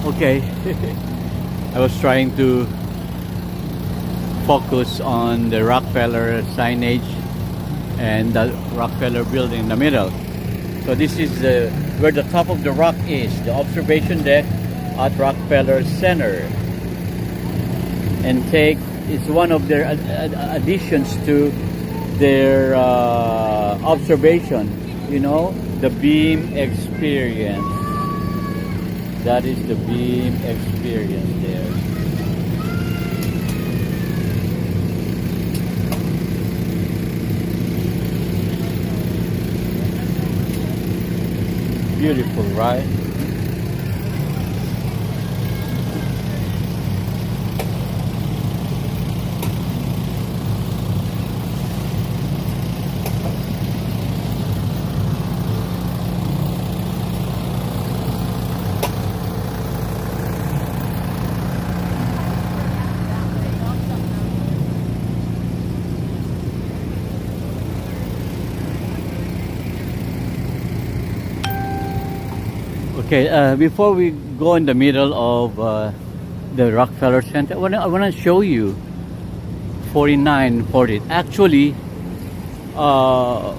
Speaker 1: Okay, I was trying to focus on the Rockefeller signage and the Rockefeller building in the middle. So this is where the top of the rock is, the observation deck at Rockefeller Center. And take it's one of their additions to their observation. You know, the beam experience. That is the beam experience there. Beautiful, right? Okay, before we go in the middle of the Rockefeller Center, I wanna show you 4940. Actually, uh,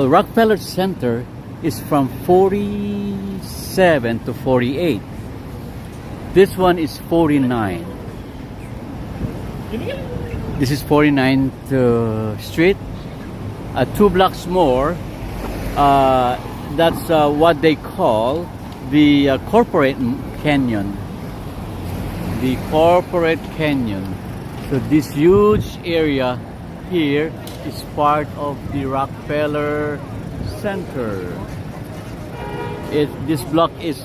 Speaker 1: Rockefeller Center is from 47 to 48. This one is 49. This is 49th Street. 2 blocks more. That's what they call the corporate canyon. The corporate canyon. So this huge area here is part of the Rockefeller Center. This block is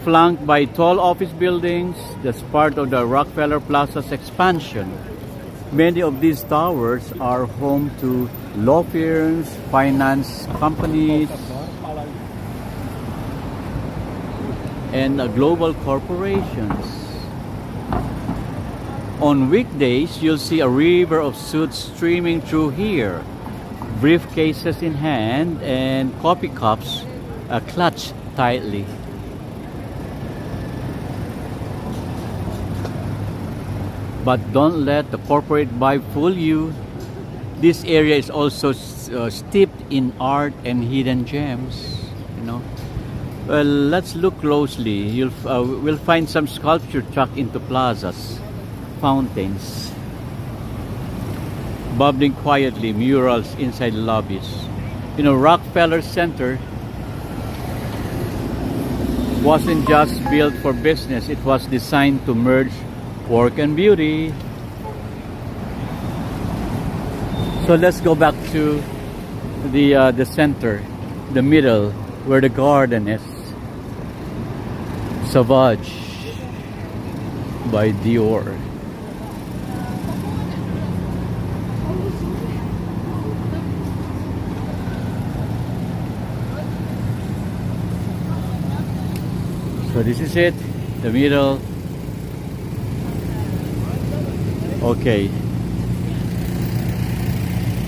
Speaker 1: flanked by tall office buildings. That's part of the Rockefeller Plaza's expansion. Many of these towers are home to law firms, finance companies, and global corporations. On weekdays, you'll see a river of suits streaming through here, briefcases in hand and coffee cups clutched tightly. But don't let the corporate vibe fool you. This area is also steeped in art and hidden gems, you know. Well, let's look closely. We'll find some sculpture tucked into plazas, fountains, bubbling quietly, murals inside lobbies. You know, Rockefeller Center wasn't just built for business. It was designed to merge work and beauty. So let's go back to the center, the middle, where the garden is. Savage by Dior. So this is it, the middle. Okay.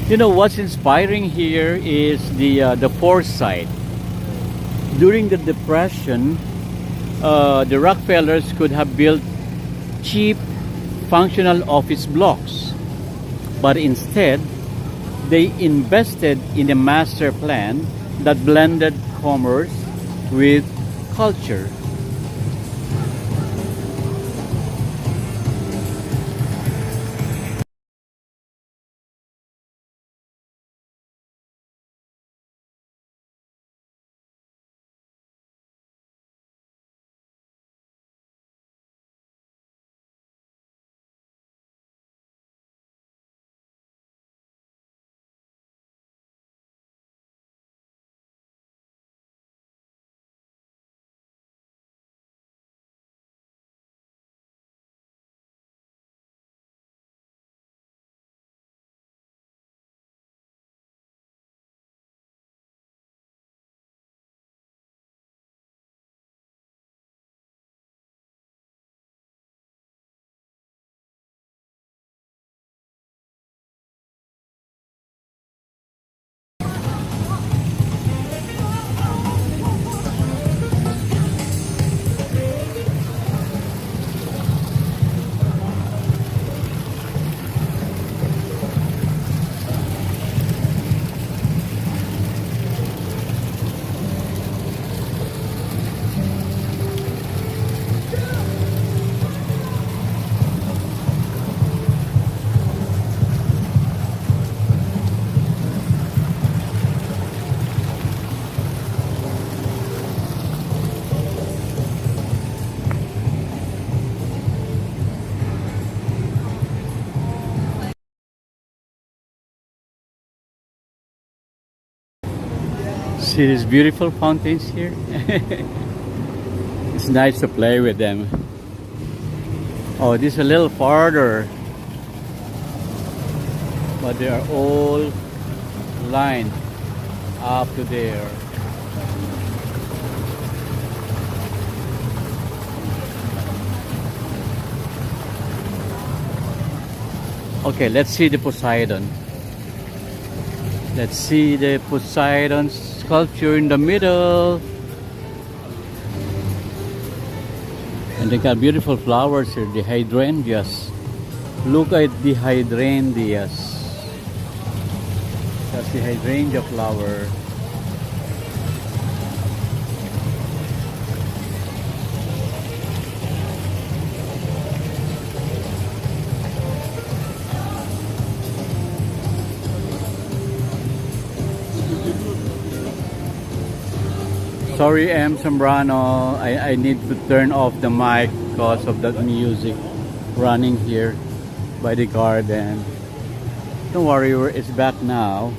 Speaker 1: You know what's inspiring here is the foresight. During the Depression, the Rockefellers could have built cheap, functional office blocks, but instead, they invested in a master plan that blended commerce with culture. See these beautiful fountains here? It's nice to play with them. Oh, this is a little farther. But they are all lined up to there. Okay, let's see the Poseidon. Let's see the Poseidon sculpture in the middle. And they got beautiful flowers here, the hydrangeas. Look at the hydrangeas. That's the hydrangea flower. Sorry, M. Zambrano. I need to turn off the mic because of that music running here by the garden. Don't worry, it's back now.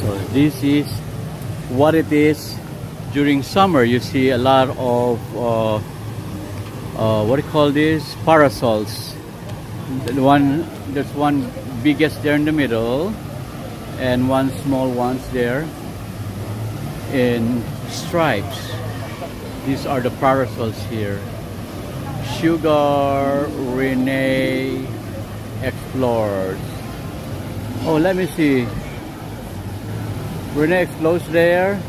Speaker 1: So this is what it is during summer. You see a lot of what do you call this? Parasols. There's one biggest there in the middle, and one small ones there in stripes. These are the parasols here. Sugar Renee Explores. Oh, let me see. Renee Explores there.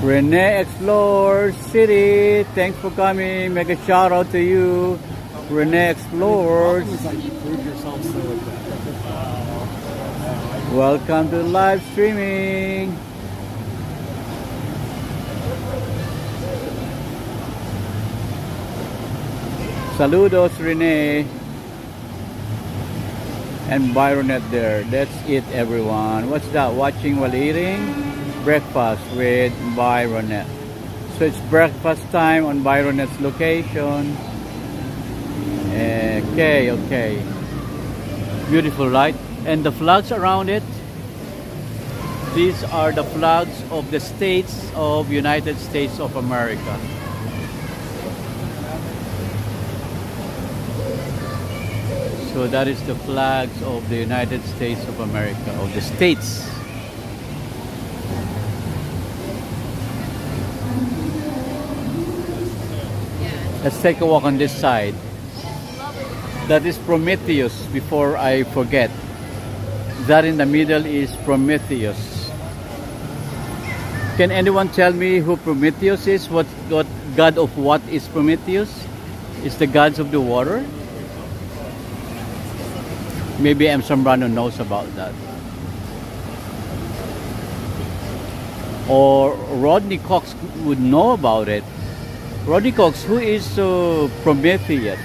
Speaker 1: Renee Explores City. Thanks for coming. Make a shout out to you. Renee Explores. Welcome to live streaming. Saludos, Renee. And Byronet there. That's it, everyone. What's that? Watching while eating? Breakfast with Byronet. So it's breakfast time on Byronet's location. Okay. Beautiful, right? And the flags around it. These are the flags of the states of United States of America. So that is the flags of the United States of America, of the states. Let's take a walk on this side. That is Prometheus, before I forget. That in the middle is Prometheus. Can anyone tell me who Prometheus is? What god of what is Prometheus? Is the gods of the water? Maybe M. Zambrano knows about that. Or Rodney Cox would know about it. Rodney Cox, who is Prometheus?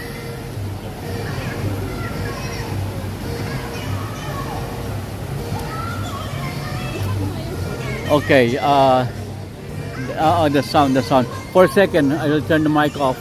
Speaker 1: Okay, the sound. For a second, I will turn the mic off.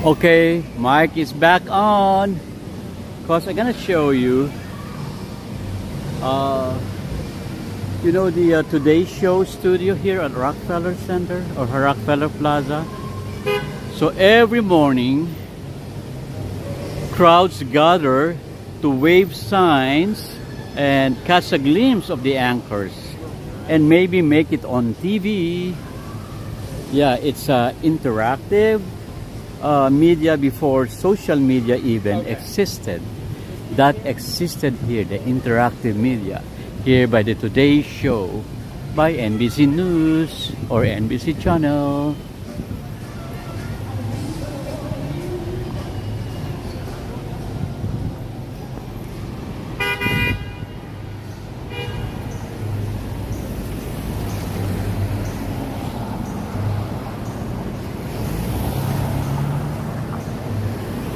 Speaker 1: Okay, mic is back on. Cause I'm gonna show you. You know the Today Show studio here at Rockefeller Center or Rockefeller Plaza. So every morning, crowds gather to wave signs and catch a glimpse of the anchors, and maybe make it on TV. Yeah, it's interactive media before social media even existed. That existed here, the interactive media, here by the Today Show, by NBC News or NBC Channel.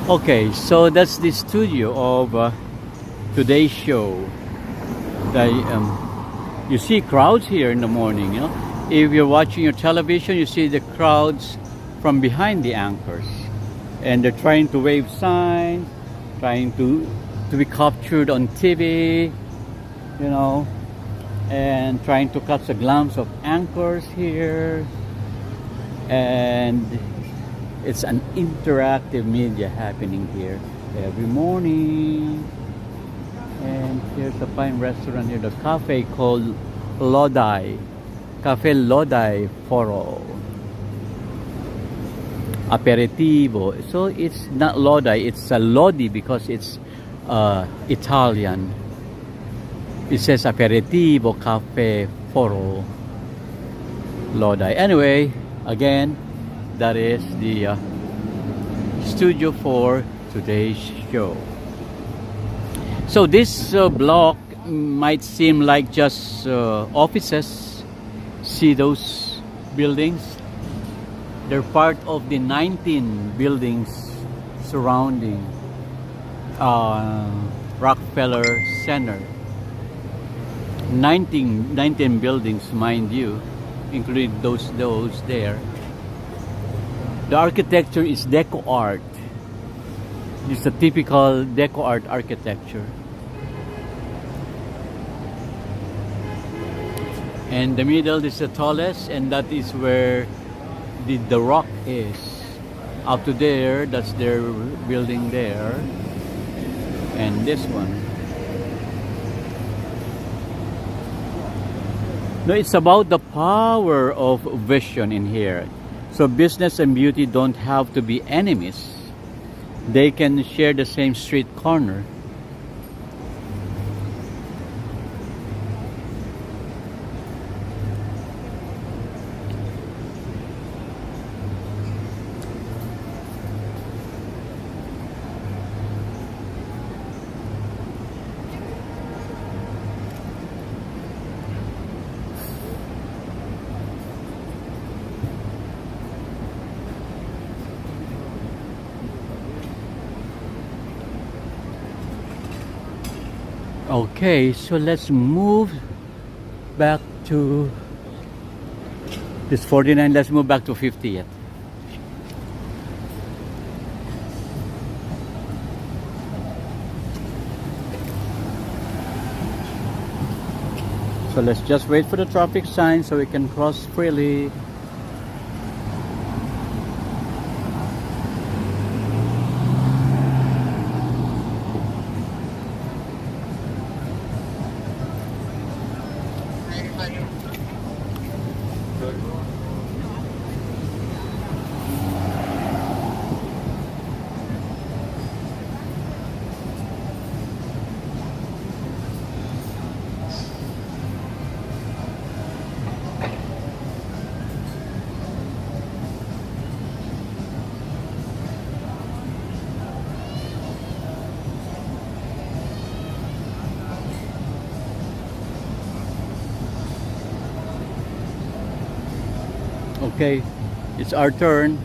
Speaker 1: Okay, so that's the studio of Today's Show. You see crowds here in the morning. You know, if you're watching your television, you see the crowds from behind the anchors, and they're trying to wave signs, trying to be captured on TV. You know, and trying to catch a glimpse of anchors here, and it's an interactive media happening here every morning. And here's a fine restaurant here, the cafe called Lodi. Cafe Lodi Foro. Aperitivo. So it's not Lodi, it's a Lodi because it's Italian. It says Aperitivo Cafe Foro Lodi. Anyway, again, that is the studio for Today's Show. So this block might seem like just offices. See those buildings? They're part of the 19 buildings surrounding Rockefeller Center. 19 buildings, mind you, including those there. The architecture is deco art. It's a typical deco art architecture. And the middle is the tallest, and that is where the rock is. Up to there, that's their building there. And this one. No, it's about the power of vision in here. So business and beauty don't have to be enemies. They can share the same street corner. Okay, so let's move back to this 49. Let's move back to 50th. So let's just wait for the traffic sign so we can cross freely. Okay, it's our turn.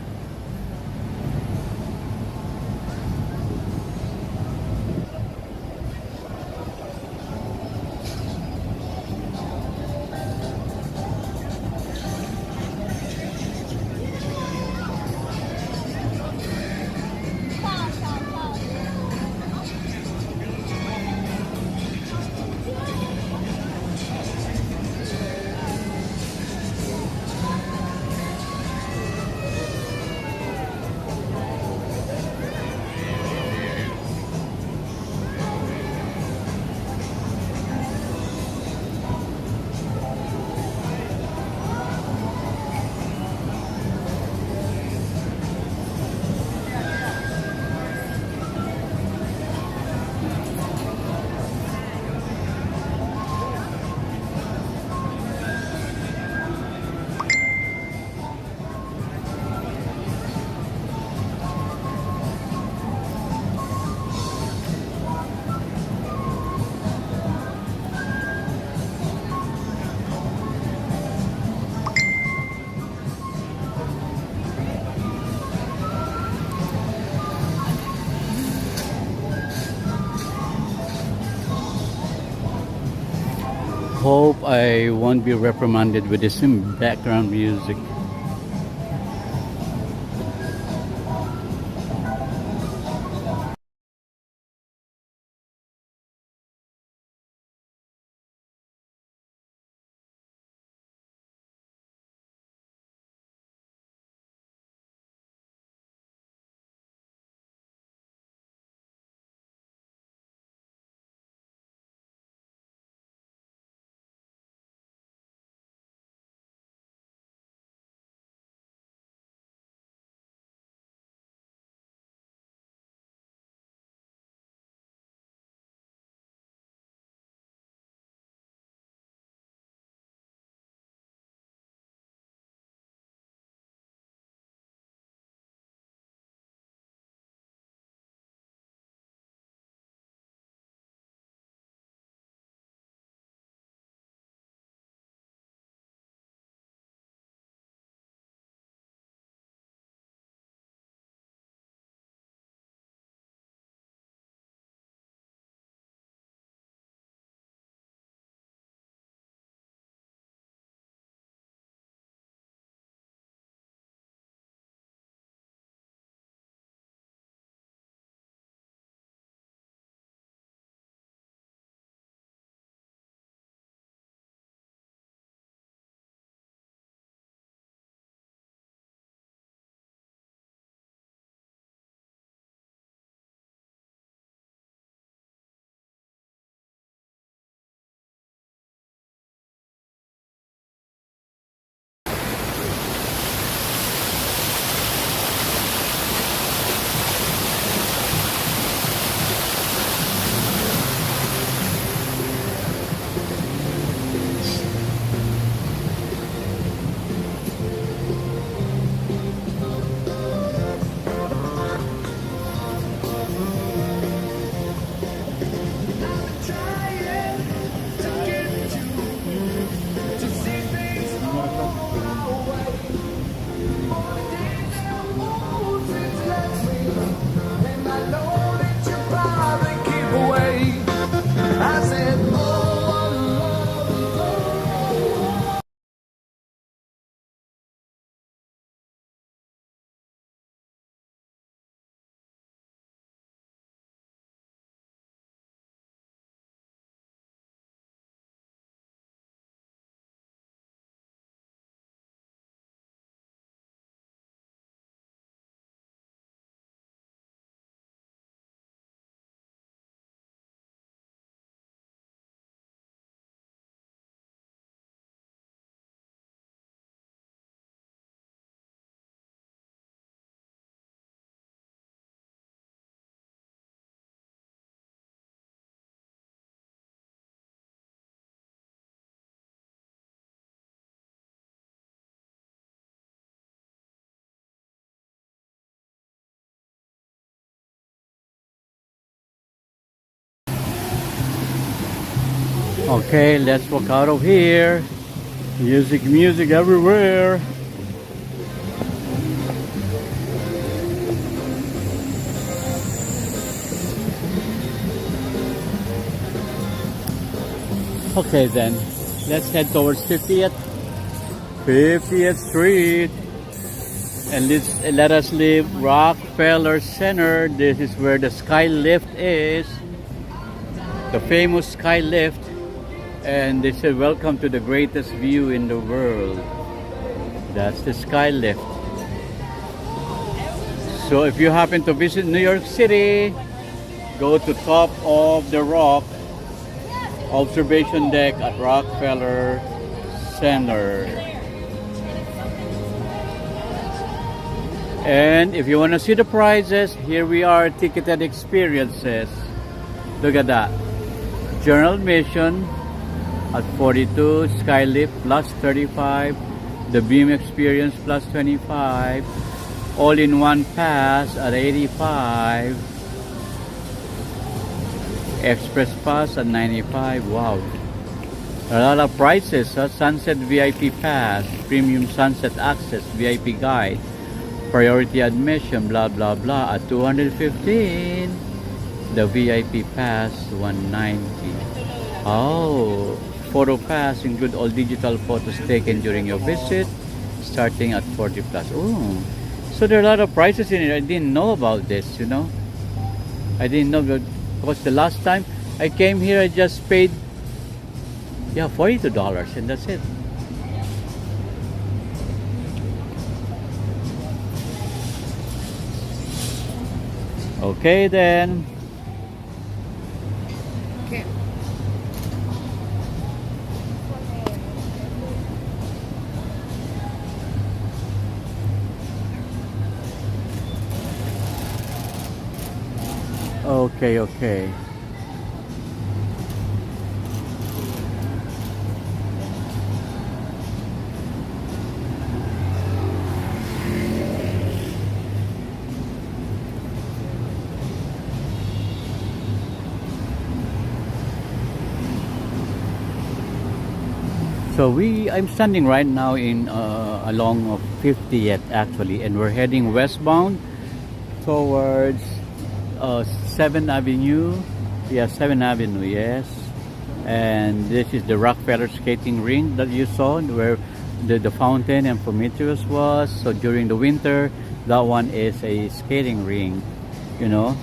Speaker 1: Hope I won't be reprimanded with this background music. Okay, let's walk out of here. Music everywhere. Okay then, let's head towards 50th Street. And let us leave Rockefeller Center. This is where the sky lift is. The famous sky lift. And they said, welcome to the greatest view in the world. That's the sky lift. So if you happen to visit New York City, go to top of the rock observation deck at Rockefeller Center. And if you want to see the prices, here we are, ticketed experiences. Look at that. General admission at 42, Skylift plus 35, the Beam Experience plus 25, all-in-one pass at 85, Express Pass at 95. Wow, a lot of prices. Sunset VIP Pass, Premium Sunset Access, VIP Guide, Priority Admission, blah blah blah at 215. The VIP Pass 190. Oh, photo pass include all digital photos taken during your visit, starting at 40 plus. Oh, so there are a lot of prices in it. I didn't know about this, you know. I didn't know because the last time I came here, I just paid, yeah, $42, and that's it. Okay then.
Speaker 3: Okay.
Speaker 1: Okay, okay. So I'm standing right now in along 50th actually, and we're heading westbound towards 7th Avenue. Yeah, 7th Avenue, yes. And this is the Rockefeller skating rink that you saw, where the fountain and Prometheus was. So during the winter, that one is a skating rink, you know.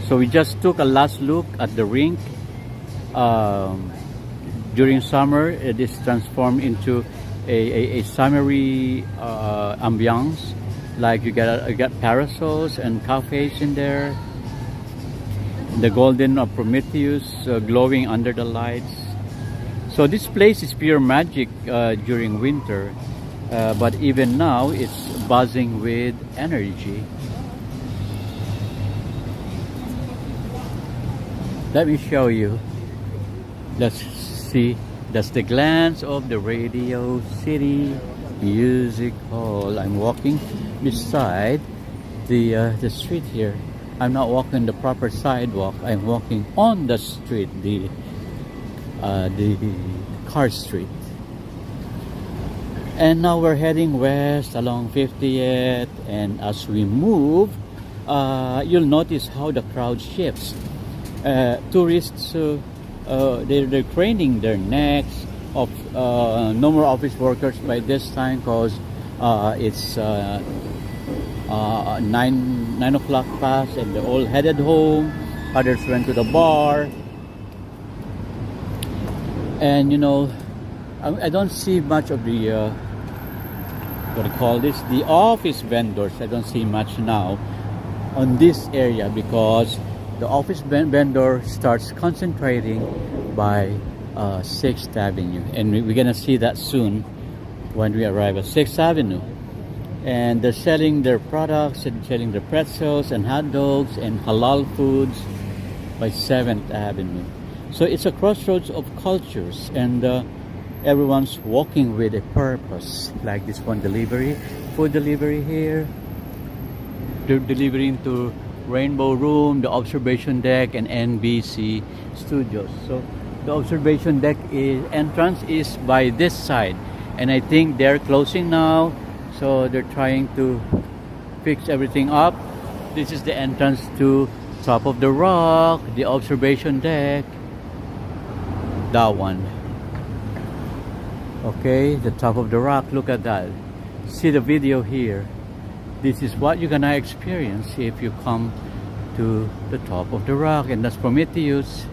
Speaker 1: So we just took a last look at the rink. During summer, it is transformed into a summery ambiance. Like you got parasols and cafes in there. The golden Prometheus glowing under the lights. So this place is pure magic during winter, but even now it's buzzing with energy. Let me show you. Let's see. That's the glance of the Radio City Music Hall. I'm walking beside the street here. I'm not walking the proper sidewalk. I'm walking on the street, the car street. And now we're heading west along 50th, and as we move, you'll notice how the crowd shifts. Tourists, they're craning their necks. Of no more office workers by this time, because it's 9 o'clock past, and they're all headed home. Others went to the bar, and you know, I don't see much of the what do you call this, the office vendors. I don't see much now on this area, because the office vendor starts concentrating by 6th Avenue, and we're gonna see that soon when we arrive at 6th Avenue. And they're selling their products and selling their pretzels and hot dogs and halal foods by 7th Avenue. So it's a crossroads of cultures, and everyone's walking with a purpose. Like this one, food delivery here. They're delivering to Rainbow Room, the observation deck, and NBC Studios. So the observation deck entrance is by this side, and I think they're closing now, so they're trying to fix everything up. This is the entrance to Top of the Rock, the observation deck, that one. Okay, the Top of the Rock, look at that. See the video here. This is what you're gonna experience if you come to the Top of the Rock, and that's Prometheus.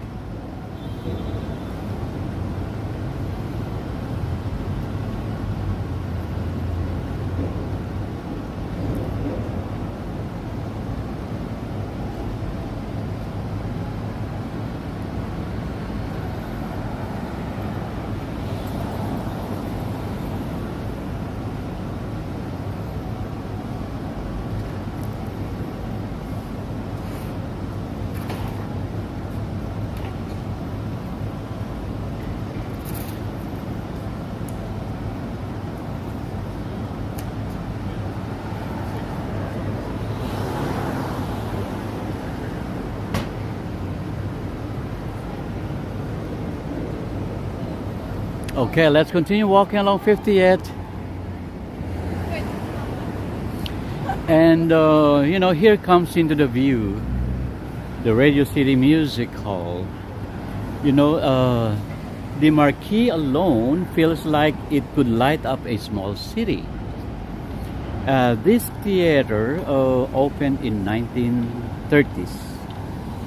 Speaker 1: Okay, let's continue walking along 50th. And you know, here comes into the view the Radio City Music Hall. You know, the marquee alone feels like it could light up a small city. This theater opened in 1930s.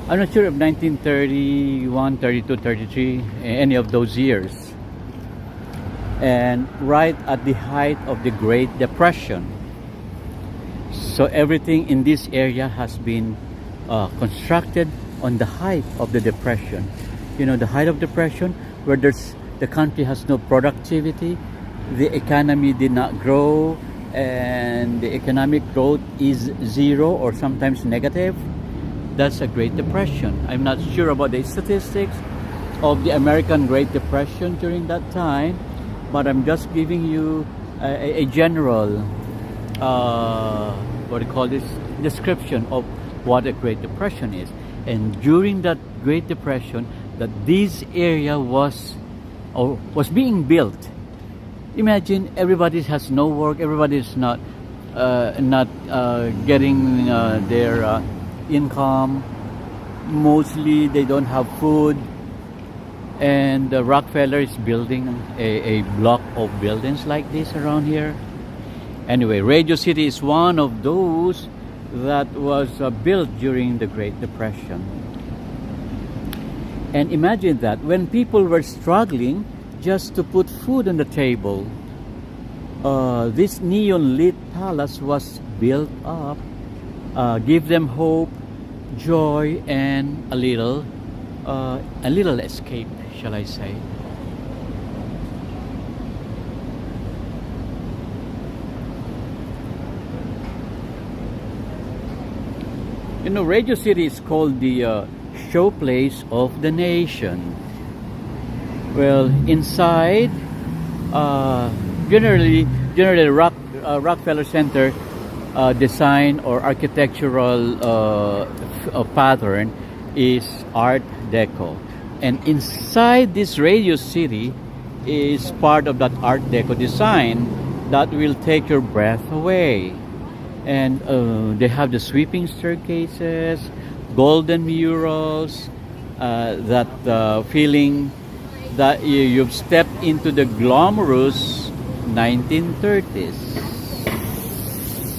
Speaker 1: I'm not sure if 1931, 32, 33, any of those years. And right at the height of the Great Depression. So everything in this area has been constructed on the height of the Depression. You know, the height of Depression, where the country has no productivity, the economy did not grow, and the economic growth is zero or sometimes negative. That's a Great Depression. I'm not sure about the statistics of the American Great Depression during that time, but I'm just giving you a general what do you call this, description of what a Great Depression is. And during that Great Depression, that this area was being built. Imagine everybody has no work, everybody is not getting their income. Mostly they don't have food, and Rockefeller is building a block of buildings like this around here. Anyway, Radio City is one of those that was built during the Great Depression. And imagine that when people were struggling just to put food on the table, this neon lit palace was built up, give them hope, joy, and a little escape, shall I say. You know, Radio City is called the showplace of the nation. Well, inside, generally Rockefeller Center design or architectural pattern is Art Deco, and inside this Radio City is part of that Art Deco design that will take your breath away. And they have the sweeping staircases, golden murals, that feeling that you've stepped into the glamorous 1930s.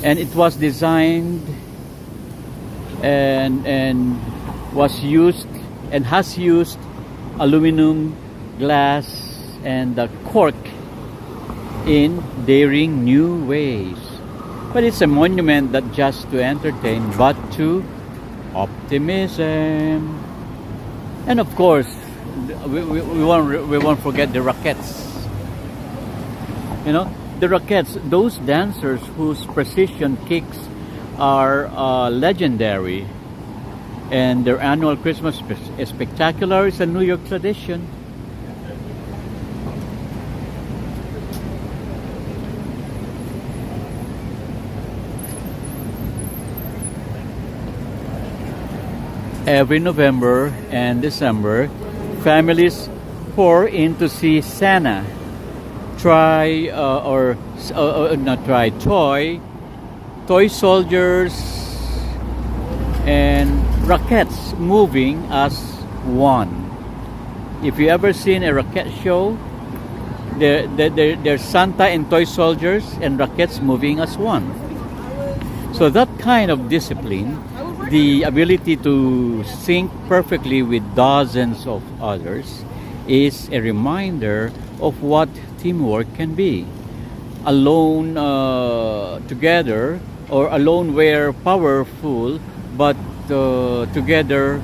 Speaker 1: And it was designed and was used and has used aluminum, glass, and cork in daring new ways. But it's a monument not just to entertain, but to optimism. And of course, we won't forget the Rockettes. You know, the Rockettes, those dancers whose precision kicks are legendary. And their annual Christmas spectacular is a New York tradition. Every November and December, families pour in to see Santa. Toy soldiers, and Rockettes moving as one. If you ever seen a Rockette show, there's Santa and toy soldiers and Rockettes moving as one. So that kind of discipline, the ability to sync perfectly with dozens of others, is a reminder of what teamwork can be. Alone together, or alone we're powerful, but together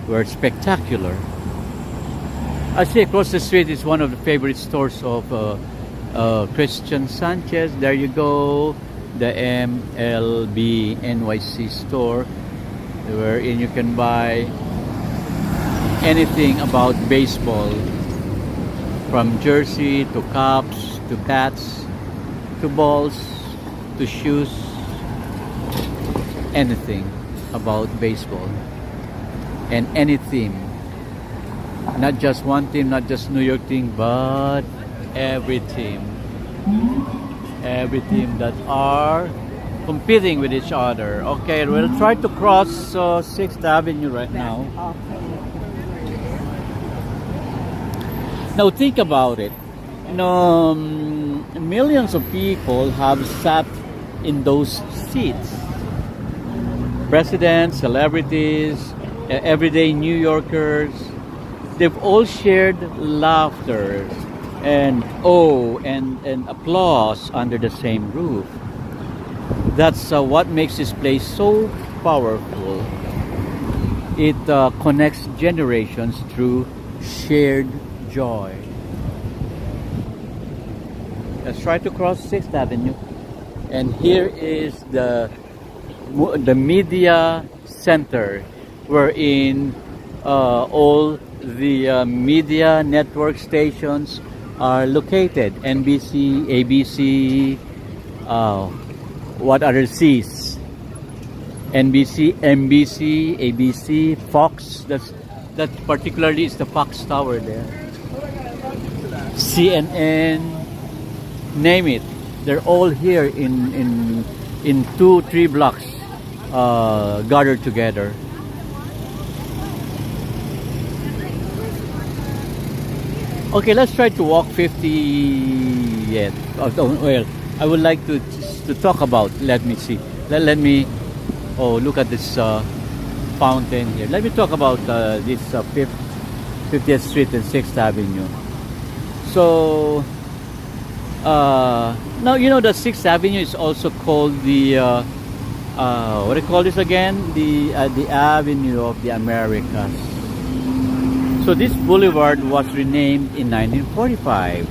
Speaker 1: we're spectacular. I see across the street is one of the favorite stores of Christian Sanchez. There you go, the MLB NYC store, wherein you can buy anything about baseball, from jersey to caps to bats to balls to shoes, anything about baseball, and any team, not just one team, not just New York team, but every team that are competing with each other. Okay, we'll try to cross 6th Avenue right now. Now think about it. Millions of people have sat in those seats. Presidents, celebrities, everyday New Yorkers, they've all shared laughter and and applause under the same roof. That's what makes this place so powerful. It connects generations through shared joy. Let's try to cross 6th Avenue. And here is the media center wherein all the media network stations are located. NBC, ABC, what other C's? NBC, ABC, Fox. That particularly is the Fox Tower there. CNN, name it. They're all here in 2-3 blocks gathered together. Okay, let's try to walk 50th. Well, I would like to talk about. Let me see. Let me. Oh, look at this fountain here. Let me talk about this 50th Street and 6th Avenue. So now you know that 6th Avenue is also called the what do you call this again? The Avenue of the Americas. So this boulevard was renamed in 1945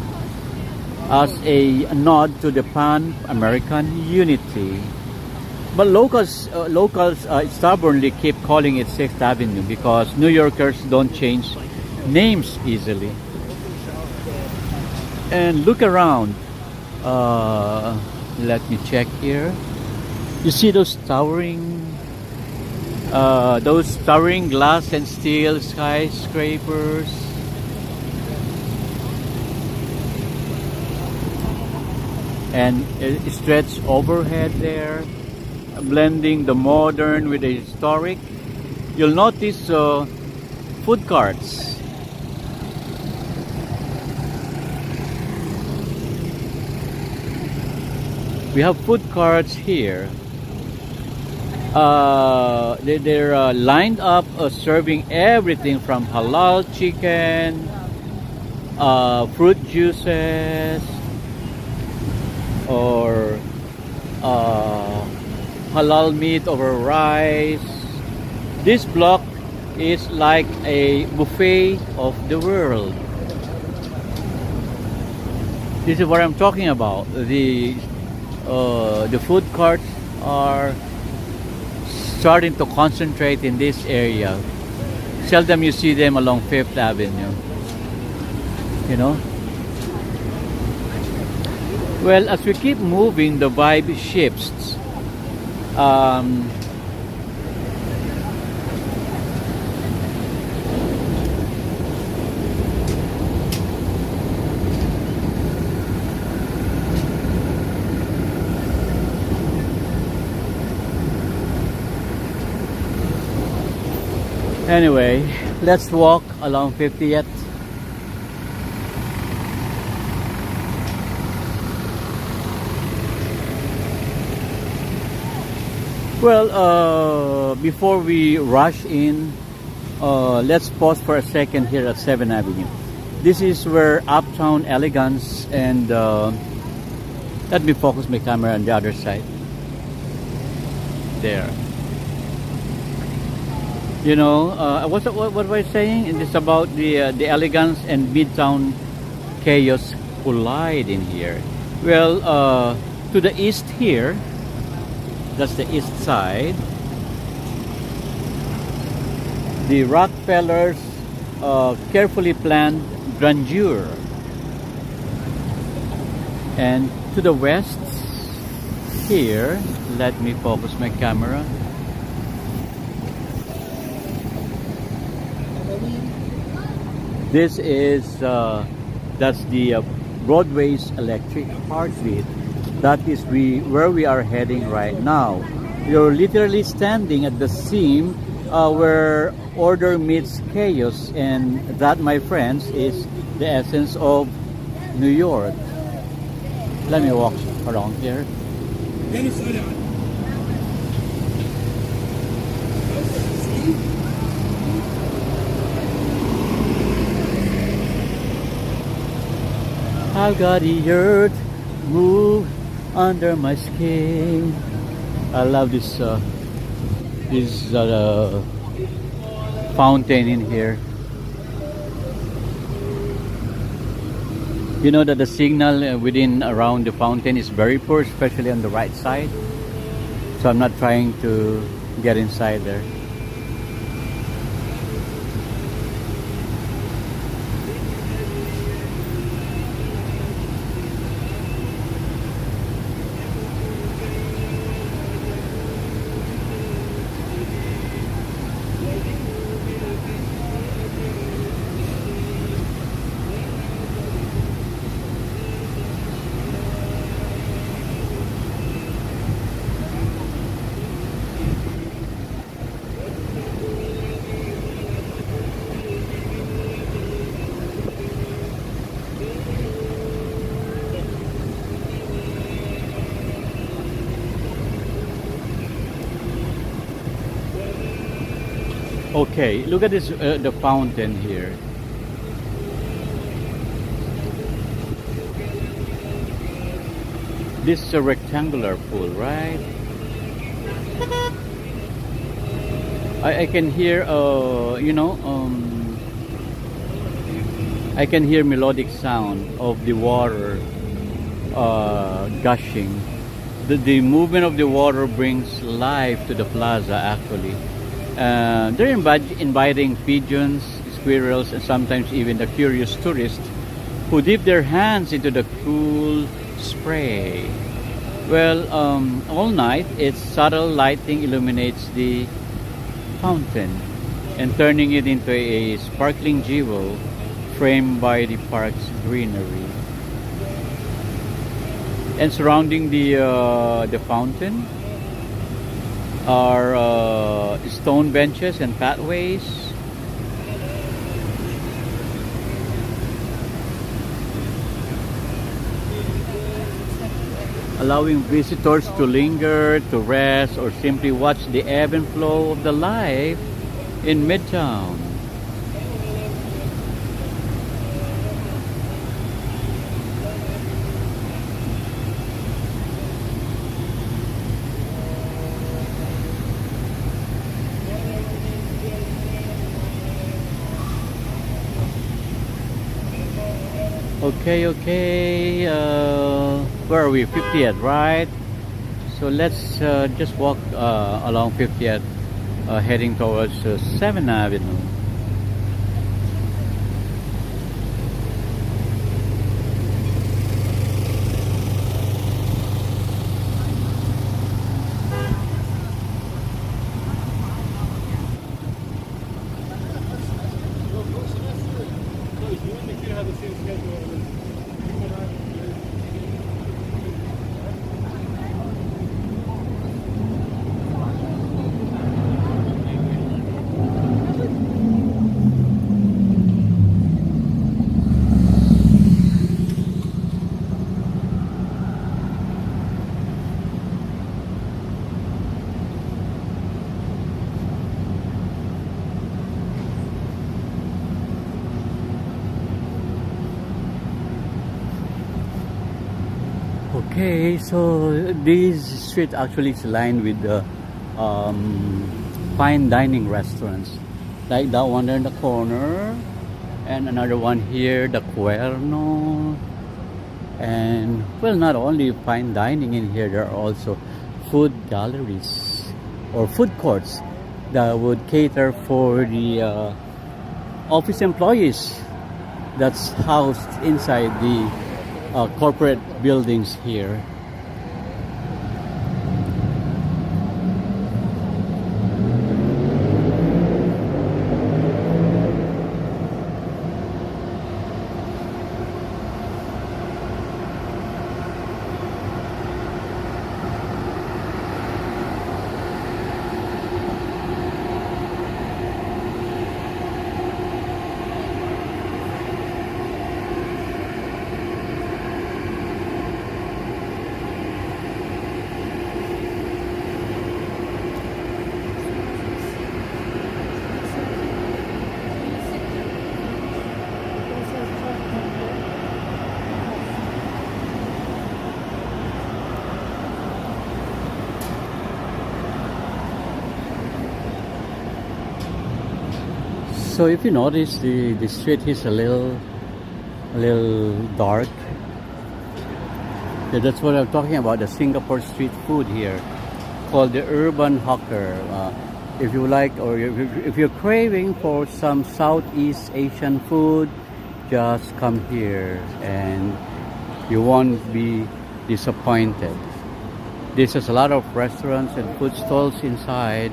Speaker 1: as a nod to the Pan-American unity. But locals stubbornly keep calling it 6th Avenue because New Yorkers don't change names easily. And look around. Let me check here. You see those towering glass and steel skyscrapers. And it stretched overhead there, blending the modern with the historic. You'll notice food carts. We have food carts here. They're lined up serving everything from halal chicken, fruit juices, or halal meat over rice. This block is like a buffet of the world. This is what I'm talking about. The food carts are starting to concentrate in this area. Seldom you see them along 5th Avenue. You know? Well, as we keep moving, the vibe shifts. Anyway, let's walk along 50th. Well, before we rush in, let's pause for a second here at 7th Avenue. This is where uptown elegance and let me focus my camera on the other side. There. You know, what was I saying? It's about the elegance and Midtown chaos collide in here. Well, to the east here, that's the east side. The Rockefeller's carefully planned grandeur. And to the west here, let me focus my camera. This is that's the Broadway's electric heartbeat. That is where we are heading right now. You're literally standing at the seam where order meets chaos, and that, my friends, is the essence of New York. Let me walk around here. I've got the earth move under my skin. I love this fountain in here. You know that the signal within around the fountain is very poor, especially on the right side. So I'm not trying to get inside there. Okay, look at this, the fountain here. This is a rectangular pool, right? I can hear, I can hear melodic sound of the water gushing. The movement of the water brings life to the plaza, actually. They're inviting pigeons, squirrels, and sometimes even the curious tourists who dip their hands into the cool spray. Well, all night, its subtle lighting illuminates the fountain and turning it into a sparkling jewel framed by the park's greenery. And surrounding the fountain are stone benches and pathways. Allowing visitors to linger, to rest, or simply watch the ebb and flow of the life in Midtown. Okay, where are we? 50th, right? So let's just walk along 50th, heading towards 7th Avenue. Okay, so this street actually is lined with fine dining restaurants, like that one there in the corner, and another one here, the Cuerno. And well, not only fine dining in here, there are also food galleries or food courts that would cater for the office employees that's housed inside the corporate buildings here. So if you notice, the street is a little dark. Yeah, that's what I'm talking about, the Singapore street food here, called the urban hawker. If you like, or if you're craving for some Southeast Asian food, just come here and you won't be disappointed. This has a lot of restaurants and food stalls inside.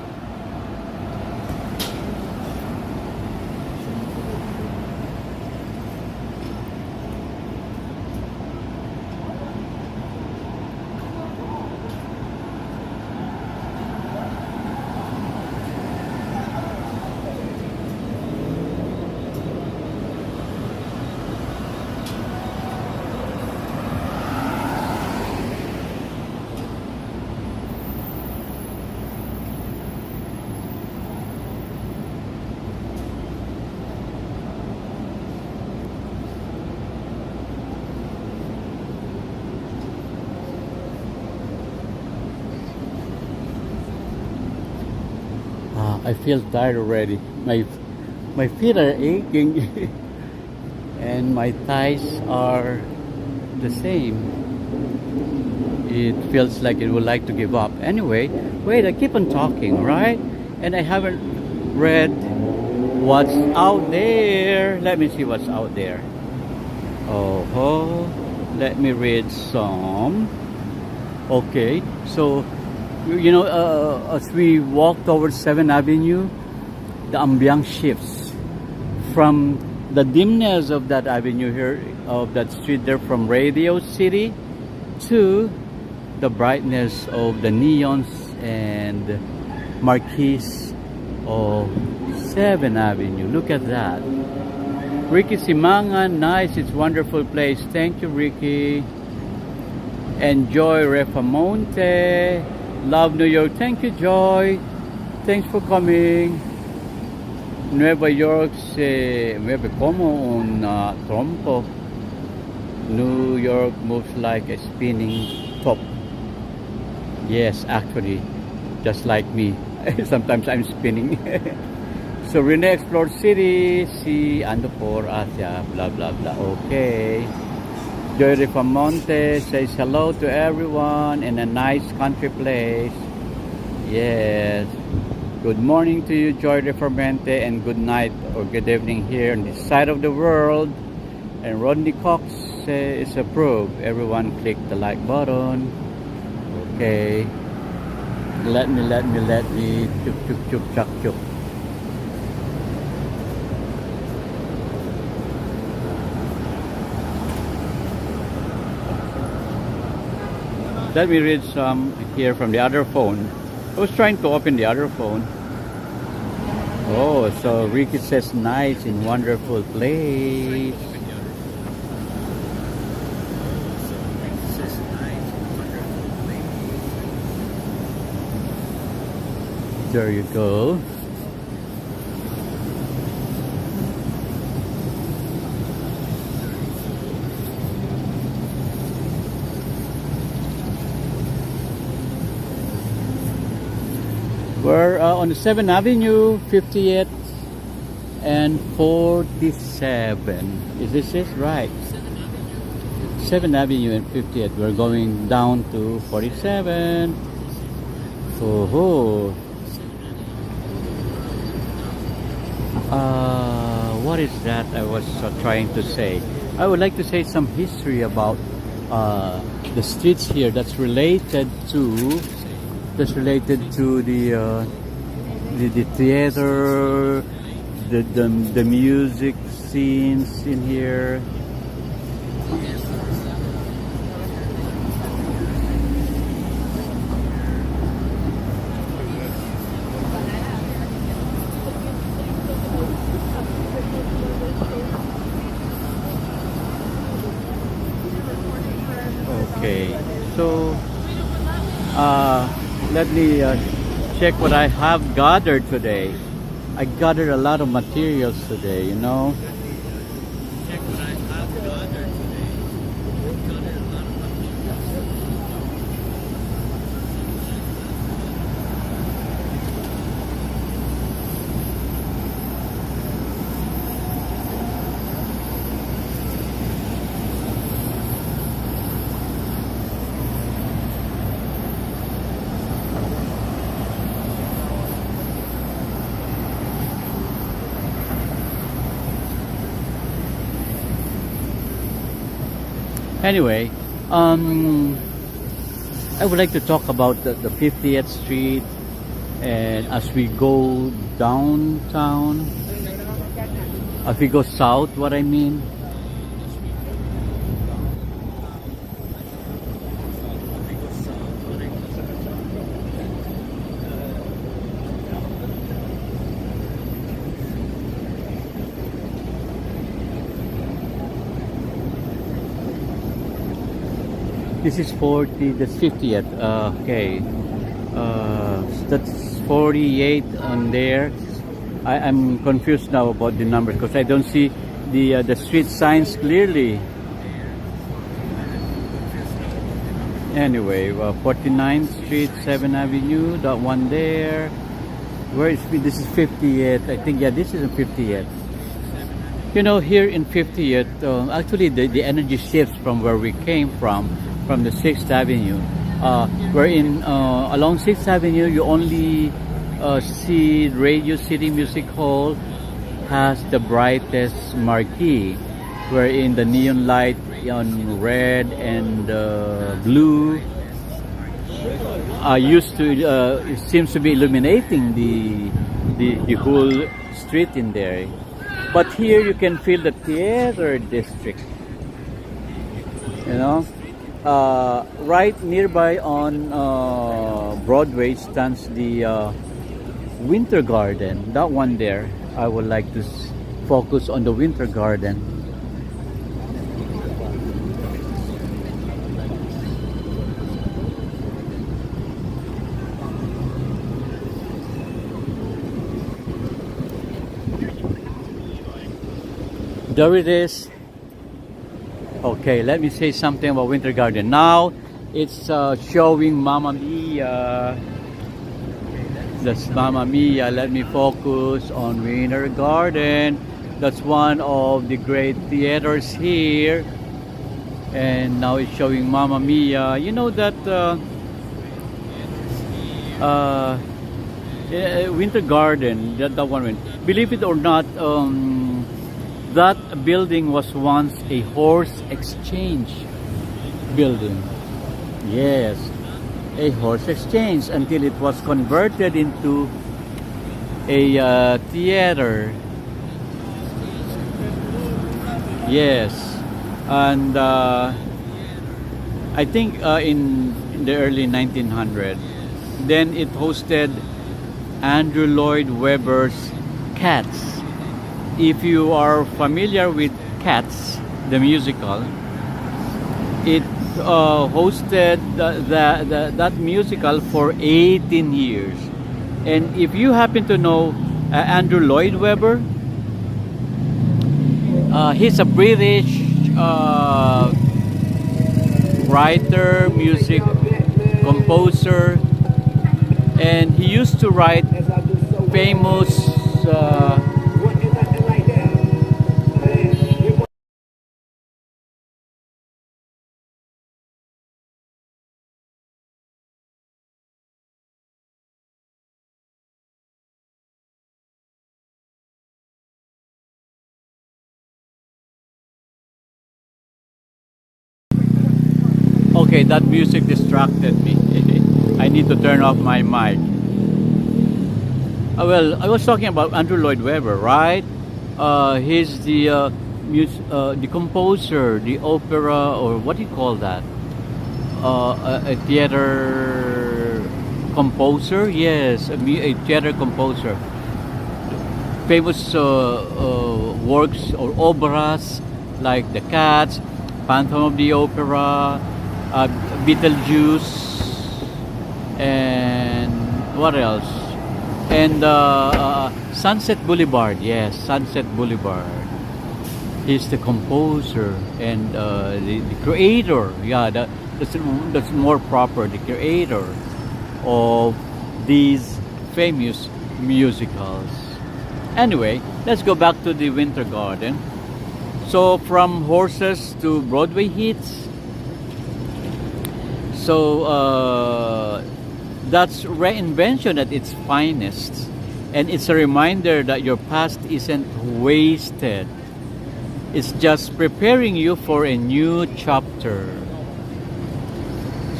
Speaker 1: I feel tired already. My feet are aching and my thighs are the same. It feels like it would like to give up. Anyway, wait, I keep on talking, right? And I haven't read what's out there. Let me see what's out there. Oh, let me read some. Okay, so you know, as we walk towards 7th Avenue, the ambiance shifts from the dimness of that avenue here, of that street there, from Radio City, to the brightness of the neons and marquees of 7th Avenue. Look at that. Ricky Simangan, nice, it's wonderful place. Thank you, Ricky. Enjoy Refamonte. Love New York. Thank you, Joy. Thanks for coming. Nueva York se mueve como un trompo. New York moves like a spinning top. Yes, actually, just like me. Sometimes I'm spinning. So Rene Explore City, si ando por Asia, blah blah blah. Okay. Joy Rifamonte says hello to everyone in a nice country place. Yes. Good morning to you, Joy Rifamonte, and good night or good evening here on this side of the world. And Rodney Cox is approved. Everyone click the like button. Okay. Let me. Chuk chuk chuk chuk chuk. Let me read some here from the other phone. I was trying to open the other phone. Oh, so Ricky says nice and wonderful place. There you go. We're on the 7th Avenue, 50th and 47. Is this it? Right. 7th Avenue and 50th. We're going down to 47. Oh. What is that I was trying to say? I would like to say some history about the streets here that's related to the theater, the music scenes in here. Okay, so let me check what I have gathered today. I gathered a lot of materials today, you know. Check what I have gathered today. Gathered a lot of materials. Anyway, um, I would like to talk about the 50th Street, and as we go downtown, as we go south, what I mean. This is 40, that's 50th. Okay. That's 48 on there. I'm confused now about the numbers because I don't see the street signs clearly. Anyway, 49th Street, 7th Avenue, that one there. Where is this? Is 50th. I think, yeah, this is 50th. You know, here in 50th, actually the energy shifts from where we came from the 6th Avenue. Wherein along 6th Avenue, you only see Radio City Music Hall has the brightest marquee, wherein the neon light on red and blue used to it seems to be illuminating the whole street in there. But here you can feel the theater district, you know. Right nearby on Broadway stands the Winter Garden. That one there, I would like to focus on the Winter Garden. There it is. Okay, let me say something about Winter Garden. Now it's showing Mamma Mia. That's Mamma Mia. Let me focus on Winter Garden. That's one of the great theaters here. And now it's showing Mamma Mia. You know that Winter Garden, that one. Believe it or not, that building was once a horse exchange building. Yes, a horse exchange until it was converted into a theater. Yes, and I think in the early 1900s, then it hosted Andrew Lloyd Webber's Cats. If you are familiar with Cats, the musical, it hosted that musical for 18 years. And if you happen to know Andrew Lloyd Webber, he's a British writer, music composer, and he used to write famous okay, that music distracted me. I need to turn off my mic. Well, I was talking about Andrew Lloyd Webber, right? He's the composer, the opera, or what do you call that? A theater composer? Yes, a theater composer. Famous works or operas like The Cats, Phantom of the Opera, Beetlejuice, and what else? And Sunset Boulevard. Yes, Sunset Boulevard. He's the composer and the creator. Yeah, that's more proper. The creator of these famous musicals. Anyway, let's go back to the Winter Garden. So from horses to Broadway hits. So that's reinvention at its finest, and it's a reminder that your past isn't wasted. It's just preparing you for a new chapter.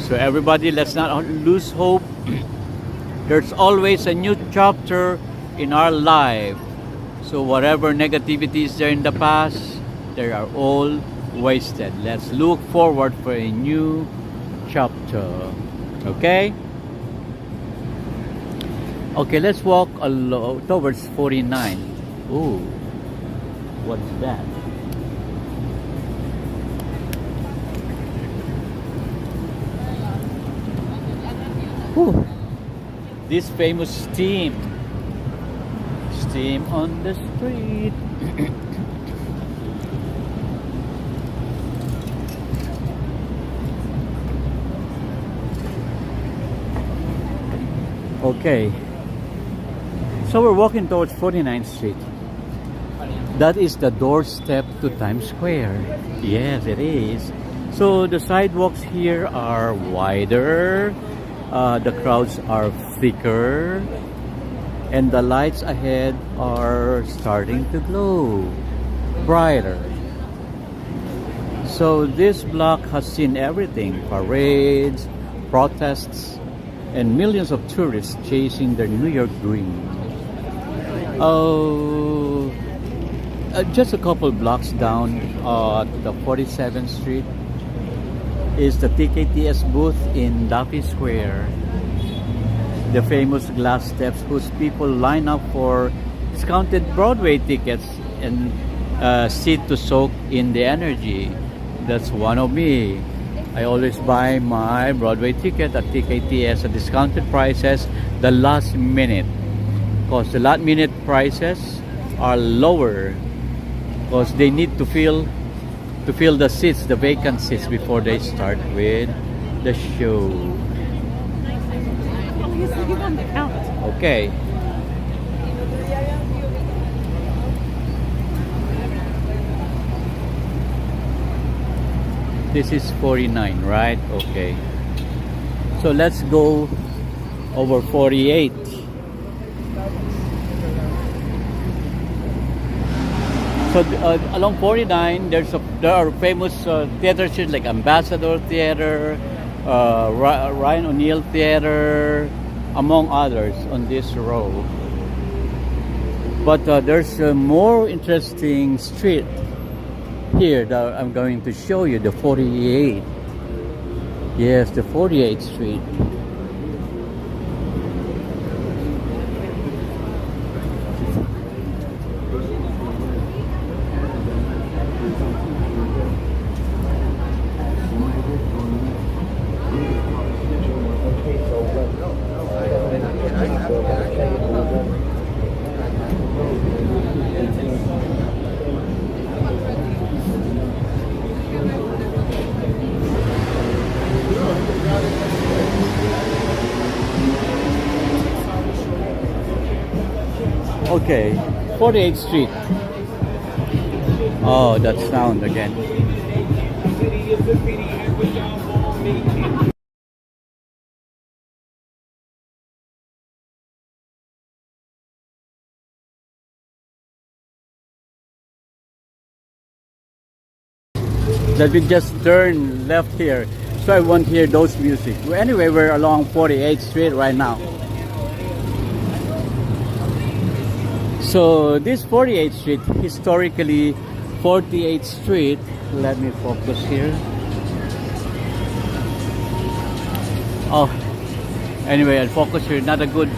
Speaker 1: So everybody, let's not lose hope. There's always a new chapter in our life. So whatever negativity is there in the past, they are all wasted. Let's look forward for a new chapter. Okay? Okay, let's walk towards 49. Ooh, what's that? Ooh, this famous steam on the street. Okay, so we're walking towards 49th Street. That is the doorstep to Times Square. Yes, it is. So the sidewalks here are wider, the crowds are thicker, and the lights ahead are starting to glow brighter. So this block has seen everything: parades, protests, and millions of tourists chasing their New York dream. Just a couple blocks down the 47th Street is the TKTS booth in Daffy Square. The famous glass steps whose people line up for discounted Broadway tickets and sit to soak in the energy. That's one of me. I always buy my Broadway ticket at TKTS at discounted prices the last minute, because the last minute prices are lower because they need to fill the seats, the vacant seats, before they start with the show. Okay. This is 49, right? Okay. So let's go over 48. So along 49, there are famous theaters here like Ambassador Theater, Ryan O'Neal Theater, among others on this row. But there's a more interesting street here that I'm going to show you, the 48. Yes, the 48th Street. Okay, 48th Street. Oh, that sound again. Let me just turn left here so I won't hear those music. Anyway, we're along 48th Street right now. So this 48th Street, historically 48th Street, let me focus here. Oh, anyway, I'll focus here, not a good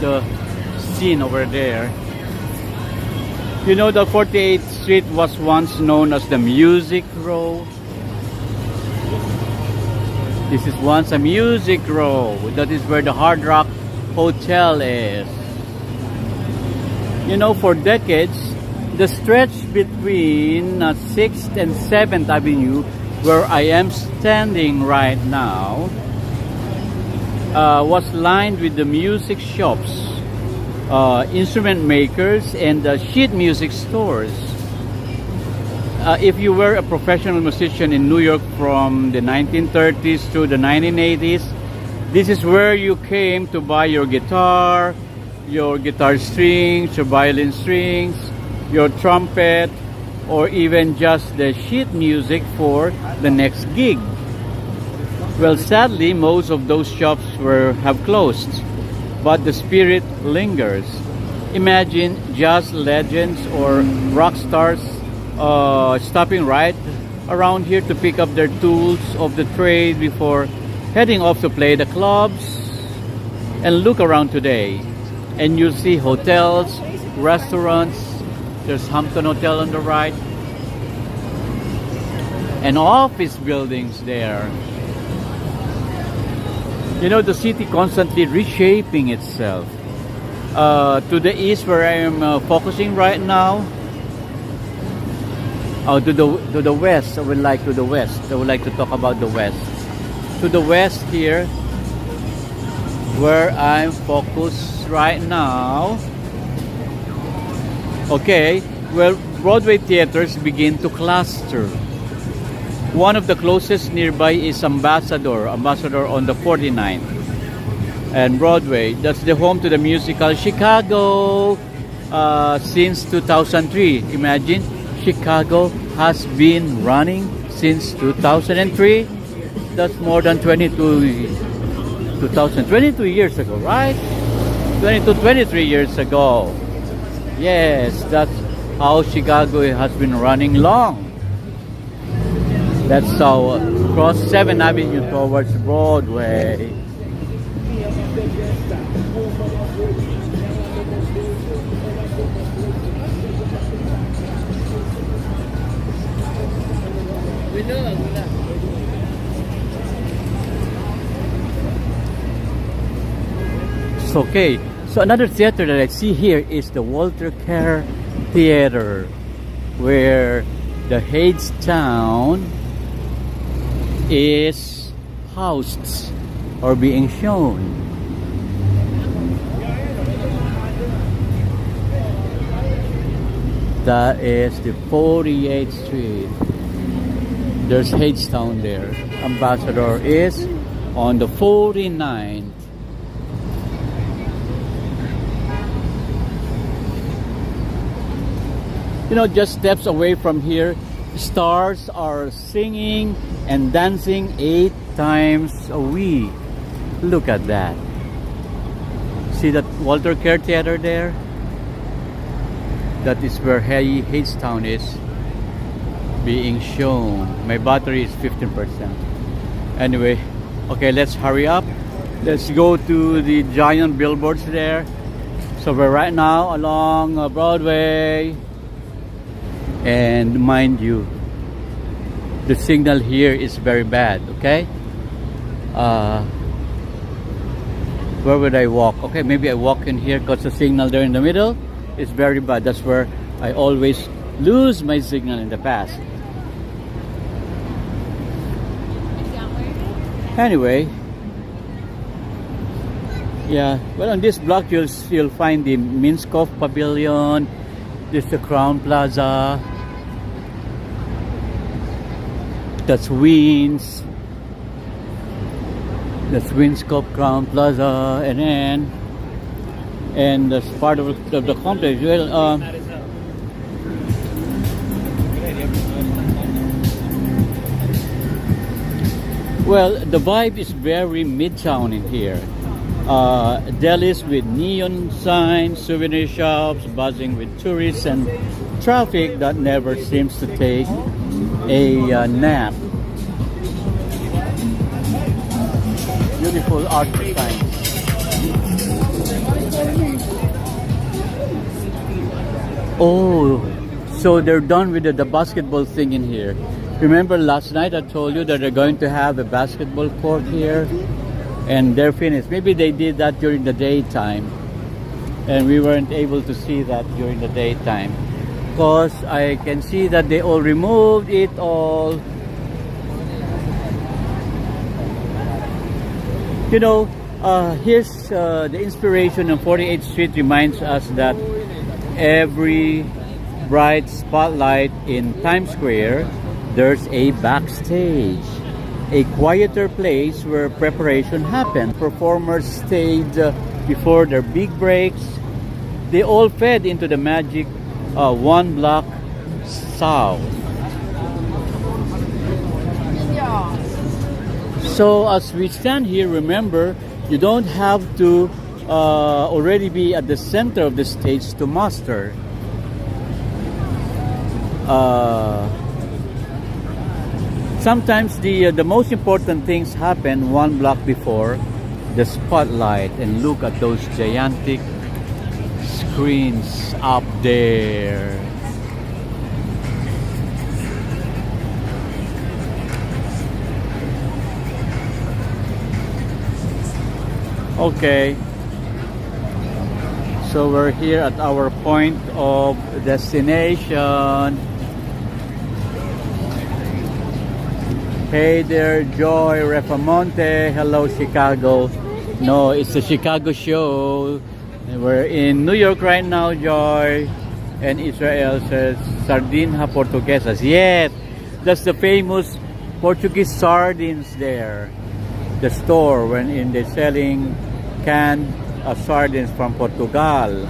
Speaker 1: scene over there. You know, the 48th Street was once known as the Music Row. This is once a music row. That is where the Hard Rock Hotel is. You know, for decades, the stretch between 6th and 7th Avenue, where I am standing right now, was lined with the music shops, instrument makers, and sheet music stores. If you were a professional musician in New York from the 1930s to the 1980s, this is where you came to buy your guitar strings, your violin strings, your trumpet, or even just the sheet music for the next gig. Well, sadly, most of those shops have closed, but the spirit lingers. Imagine jazz legends or rock stars stopping right around here to pick up their tools of the trade before heading off to play the clubs. And look around today, and you'll see hotels, restaurants. There's Hampton Hotel on the right, and office buildings there. You know, the city constantly reshaping itself. To the east, where I am focusing right now. To the west. I would like to talk about the west. To the west here, where I'm focused right now. Okay, well, Broadway theaters begin to cluster. One of the closest nearby is Ambassador on the 49th. And Broadway, that's the home to the musical Chicago since 2003. Imagine, Chicago has been running since 2003. That's more than 22 years ago, right? 23 years ago. Yes, that's how Chicago has been running long. That's how cross 7th Avenue towards Broadway. Okay, so another theater that I see here is the Walter Kerr Theater, where the Hadestown is housed or being shown. That is the 48th Street. There's Hadestown there. Ambassador is on the 49th. You know, just steps away from here, stars are singing and dancing 8 times a week. Look at that. See that Walter Kerr Theater there? That is where Hadestown is being shown. My battery is 15%. Anyway, okay, let's hurry up. Let's go to the giant billboards there. So we're right now along Broadway. And mind you, the signal here is very bad, okay? Where would I walk? Okay, maybe I walk in here because the signal there in the middle is very bad. That's where I always lose my signal in the past. Anyway, yeah, well, on this block you'll find the Minskoff Pavilion. This is the Crown Plaza. That's Wins. That's Winskoff Crown Plaza, and that's part of the complex. Well, the vibe is very Midtown in here. Delis with neon signs, souvenir shops, buzzing with tourists, and traffic that never seems to take a nap. Beautiful art signs. Oh, so they're done with the basketball thing in here. Remember last night I told you that they're going to have a basketball court here, and they're finished. Maybe they did that during the daytime, and we weren't able to see that during the daytime, because I can see that they all removed it all. You know, here's the inspiration on 48th Street reminds us that every bright spotlight in Times Square, there's a backstage, a quieter place where preparation happened. Performers stayed before their big breaks. They all fed into the magic one block south. So as we stand here, remember, you don't have to already be at the center of the stage to master. Sometimes the most important things happen one block before the spotlight, and look at those gigantic screens up there. Okay, so we're here at our point of destination. Hey there, Joy Refamonte. Hello, Chicago. No, it's the Chicago show. We're in New York right now, Joy. And Israel says, Sardinha Portuguesas. Yes, that's the famous Portuguese sardines there. The store when they're selling canned sardines from Portugal.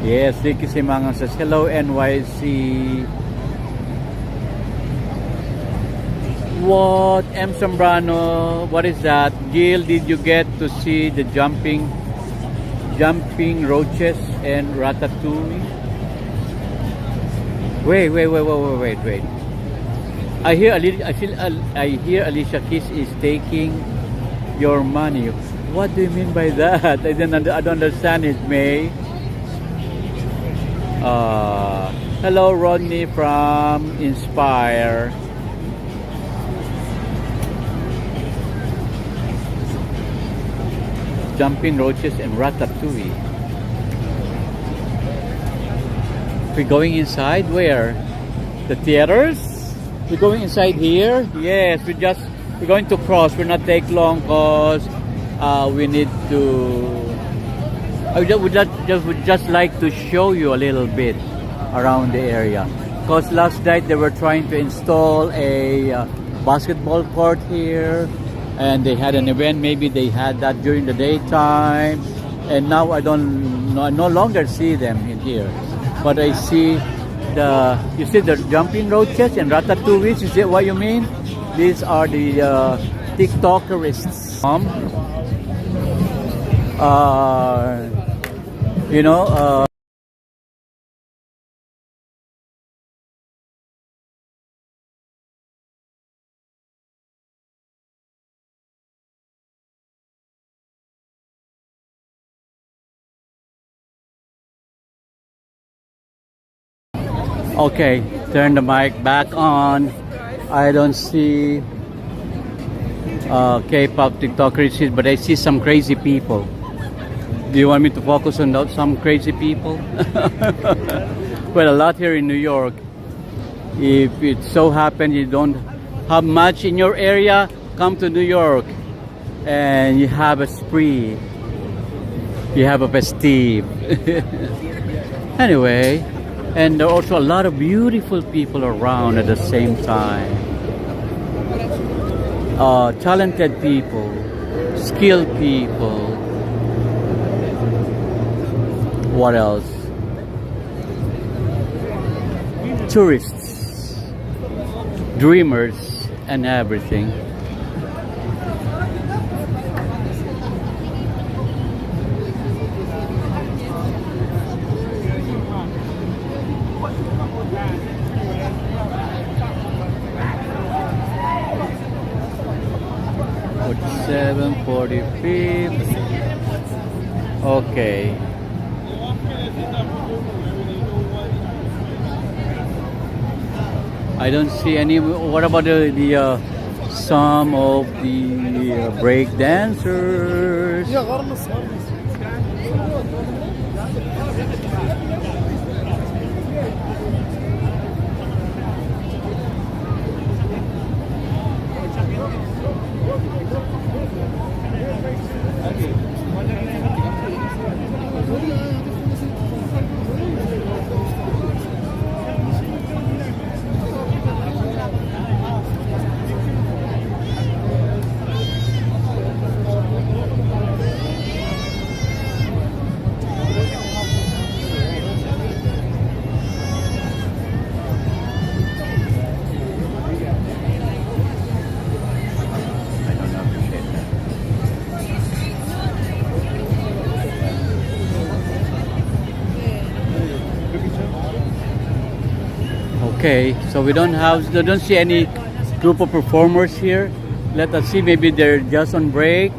Speaker 1: Yes, Ricky Simangan says, hello, NYC. What? M. Zambrano, what is that? Gil, did you get to see the jumping roaches and ratatouille? Wait. I hear Alicia Keys is taking your money. What do you mean by that? I don't understand it, May. Hello, Rodney from Inspire. Jumping roaches and ratatouille. We're going inside where? The theaters? We're going inside here? Yes, we're going to cross. We're not take long because we need to. I would just like to show you a little bit around the area. Because last night they were trying to install a basketball court here. And they had an event, maybe they had that during the daytime, and now I no longer see them in here, but I see you see the jumping roaches and ratatouilles. Is it what you mean? These are the TikTokerists. You know. Okay, turn the mic back on. I don't see K-pop TikTokers, but I see some crazy people. Do you want me to focus on some crazy people? Well, a lot here in New York. If it so happens you don't have much in your area, come to New York and you have a spree. You have a festive. Anyway. And there are also a lot of beautiful people around at the same time. Talented people, skilled people. What else? Tourists, dreamers, and everything. Okay. I don't see any. What about the some of the break dancers? Okay, so we don't see any group of performers here. Let us see, maybe they're just on break.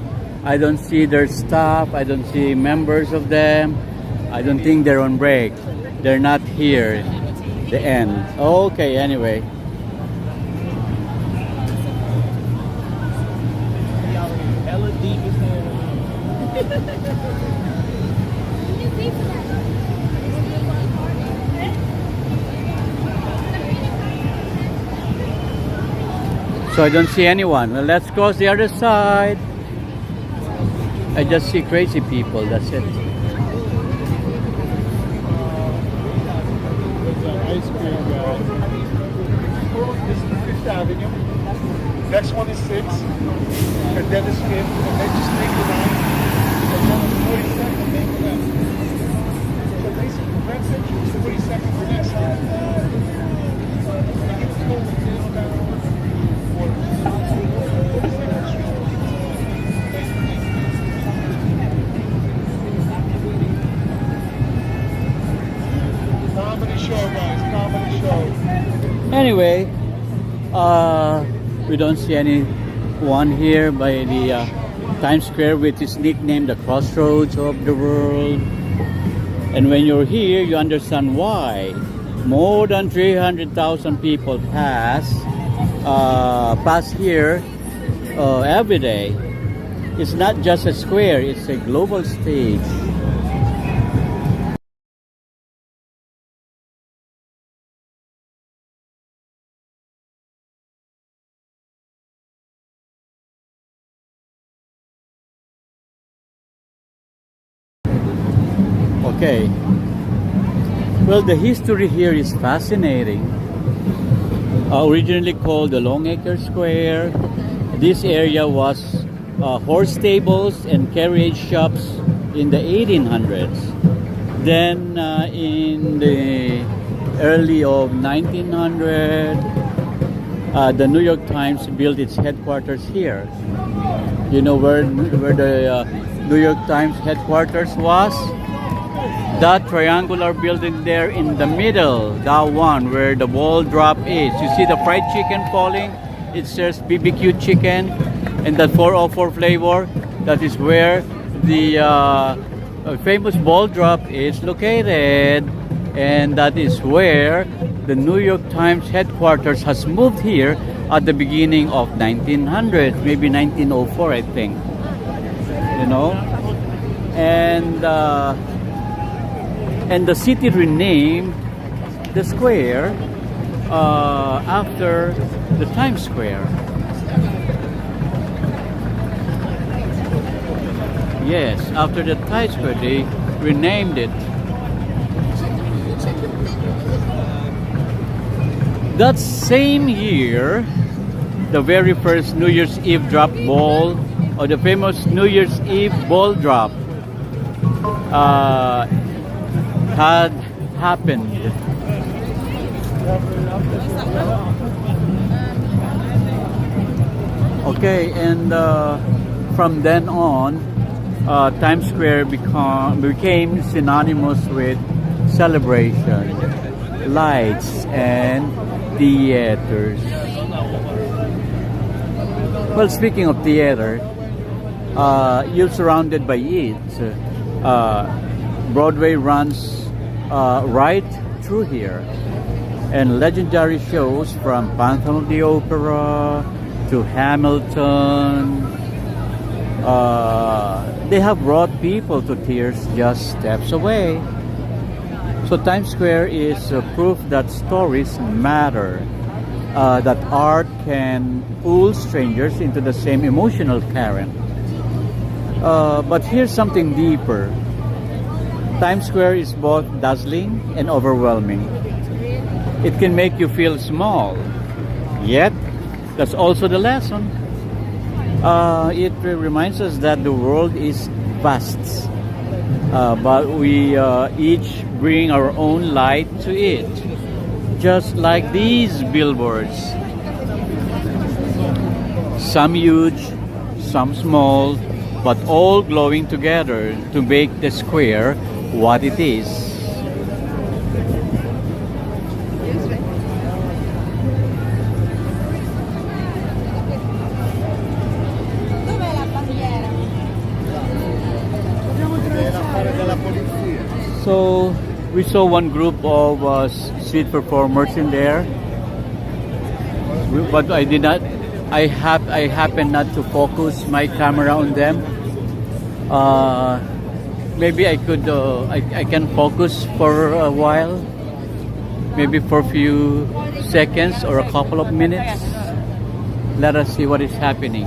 Speaker 1: I don't see their staff. I don't see members of them. I don't think they're on break. They're not here. The end. Okay, anyway. So I don't see anyone. Well, let's cross the other side. I just see crazy people. That's it.
Speaker 2: Ice cream guy. This is 5th Avenue. Next one is 6th. And then is 5th. And then just take the 9th. And then it's 42nd. Make the left. So basically, Grand Central is 42nd for next time. Comedy show, guys. Comedy show.
Speaker 1: Anyway, we don't see anyone here by the Times Square, which is nicknamed the crossroads of the world. And when you're here, you understand why. More than 300,000 people pass here every day. It's not just a square, it's a global stage. Okay. Well, the history here is fascinating. Originally called the Longacre Square, this area was horse stables and carriage shops in the 1800s. Then in the early of 1900, the New York Times built its headquarters here. You know where the New York Times headquarters was? That triangular building there in the middle, that one where the ball drop is. You see the fried chicken falling? It says BBQ chicken, and that 404 flavor. That is where the famous ball drop is located, and that is where the New York Times headquarters has moved here at the beginning of 1900, maybe 1904, I think. You know, and the city renamed the square after the Times Square. Yes, after the Times Square, they renamed it. That same year, the very first New Year's Eve drop ball, or the famous New Year's Eve ball drop, had happened. Okay, and from then on, Times Square became synonymous with celebration, lights, and theaters. Well, speaking of theater, you're surrounded by it. Broadway runs right through here, and legendary shows from Phantom of the Opera to Hamilton, they have brought people to tears just steps away. So Times Square is proof that stories matter, that art can pull strangers into the same emotional current. But here's something deeper. Times Square is both dazzling and overwhelming. It can make you feel small, yet that's also the lesson. It reminds us that the world is vast, but we each bring our own light to it, just like these billboards. Some huge, some small, but all glowing together to make the square what it is. saw one group of street performers in there, but I did not. I happened not to focus my camera on them. Maybe I could. I can focus for a while. Maybe for a few seconds or a couple of minutes. Let us see what is happening.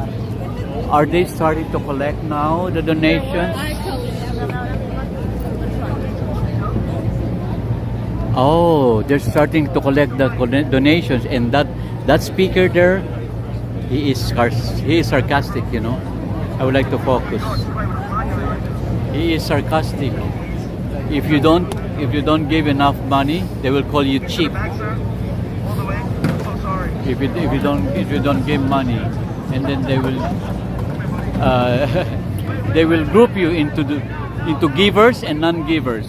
Speaker 1: Are they starting to collect now the donations? Oh, they're starting to collect the donations, and that speaker there, he is sarcastic, you know. I would like to focus. He is sarcastic. If you don't give enough money, they will call you cheap. If you don't give money, and then they will group you into givers and non-givers.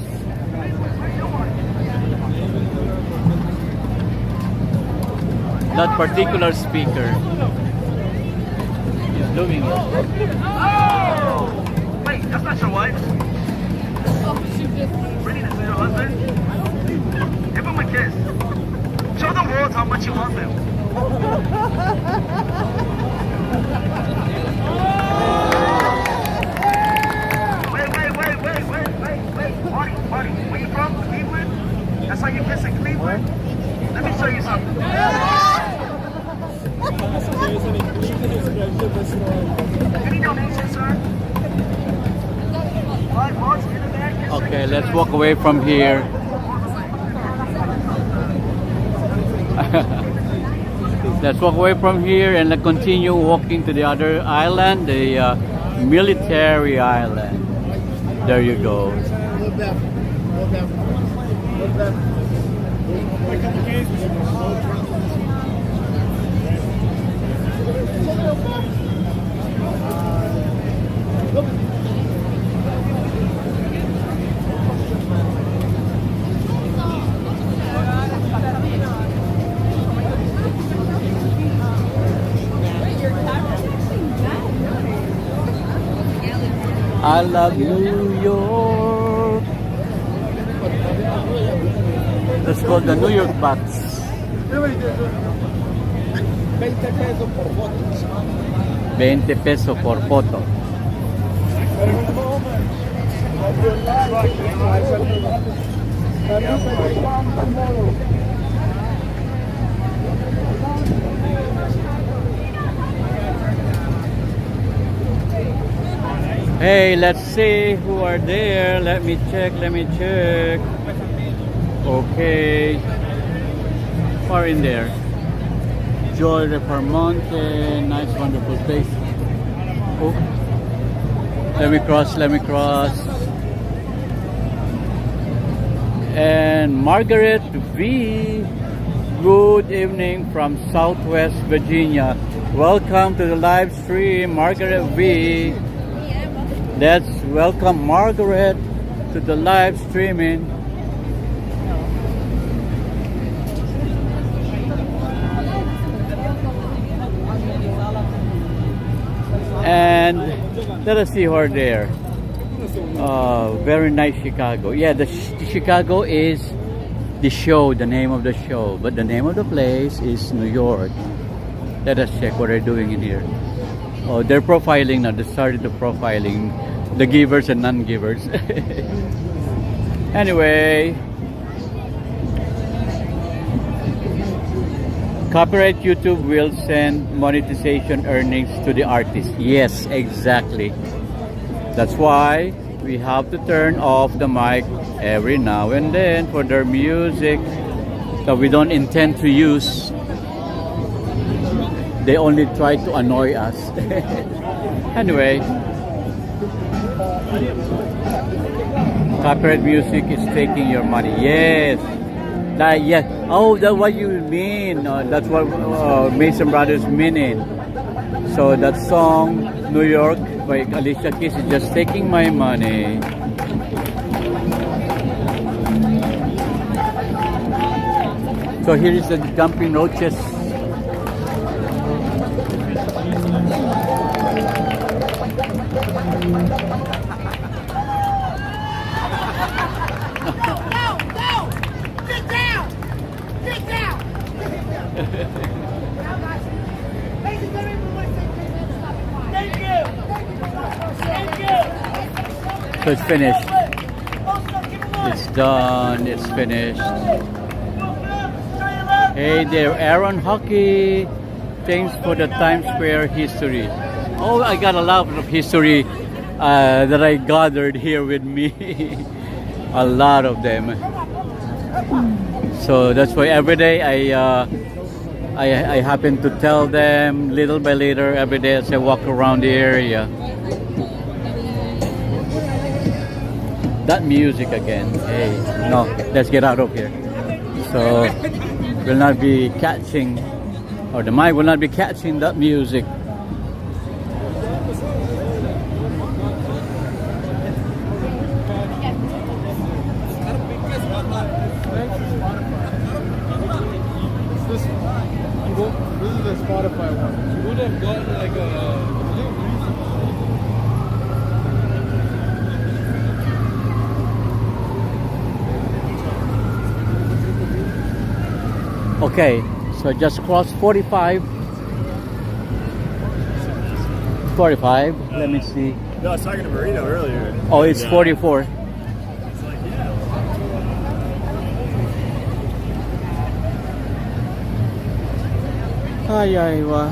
Speaker 1: That particular speaker is doing it.
Speaker 3: Oh! Wait, that's not your wife. Really, this is your husband? Give him a kiss. Show the world how much you love him. Wait. Marty, where you from? Cleveland? That's how you kiss in Cleveland? Let me show you something. Any donations, sir? $5 in the back.
Speaker 1: Okay, let's walk away from here. Let's walk away from here and let's continue walking to the other island, the military island. There you go. I love New York. That's called the New York box. 20 pesos por foto. Hey, let's see who are there. Let me check. Okay. Far in there. Joy Reformonte, nice wonderful place. Oh. Let me cross. And Margaret V. Good evening from Southwest Virginia. Welcome to the live stream, Margaret V. Let's welcome Margaret to the live streaming. And let us see who are there. Very nice Chicago. Yeah, the Chicago is the show, the name of the show. But the name of the place is New York. Let us check what they're doing in here. Oh, they're profiling now. They started the profiling. The givers and non-givers. Anyway. Copyright YouTube will send monetization earnings to the artist. Yes, exactly. That's why we have to turn off the mic every now and then for their music that we don't intend to use. They only try to annoy us. Anyway, copyright music is taking your money. Yes. Yes. Oh, that's what you mean. That's what Mason Brothers meaning. So that song, New York, by Alicia Keys, is just taking my money. So here is the jumping roaches. So it's finished. It's done. It's finished. Hey there, Aaron Hockey. Thanks for the Times Square history. Oh, I got a lot of history that I gathered here with me. A lot of them. So that's why every day I happen to tell them little by little every day as I walk around the area. That music again. Hey, no, let's get out of here. So will not be catching, or the mic will not be catching that music.
Speaker 2: This is the Spotify one. You would have gotten like a.
Speaker 1: Okay, so I just crossed 45. 45, let me see.
Speaker 4: No, I was talking to Marino earlier.
Speaker 1: Oh, it's 44. Ay, ay, wa.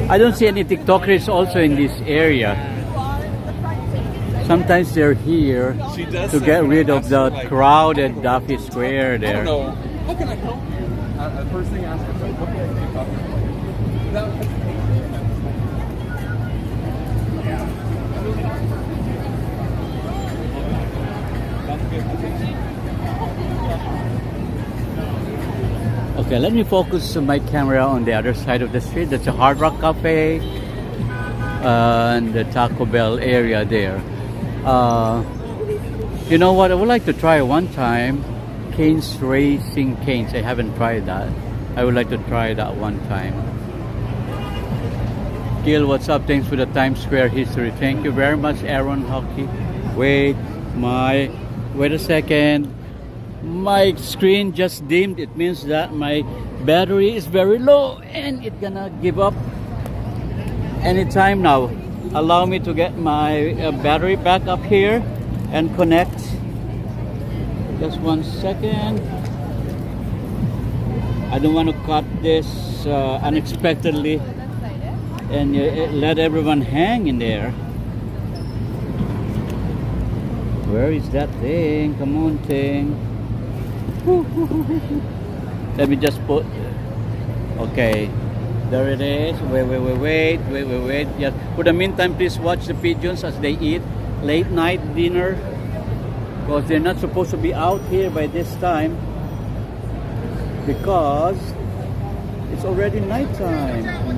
Speaker 1: I don't see any TikTokers also in this area. Sometimes they're here to get rid of the crowded Duffy Square there.
Speaker 2: I don't know. How can I help? First thing I ask myself, what can I take off?
Speaker 1: Okay, let me focus my camera on the other side of the street. That's a Hard Rock Cafe and the Taco Bell area there. You know what? I would like to try one time Canes Racing Canes. I haven't tried that. I would like to try that one time. Gil, what's up? Thanks for the Times Square history. Thank you very much, Aaron Hockey. Wait a second. My screen just dimmed. It means that my battery is very low and it's gonna give up anytime now. Allow me to get my battery back up here and connect. Just 1 second. I don't want to cut this unexpectedly and let everyone hang in there. Where is that thing? Come on, thing. Let me just put. Okay, there it is. Wait. Just for the meantime, please watch the pigeons as they eat late night dinner, because they're not supposed to be out here by this time because it's already nighttime. Hey.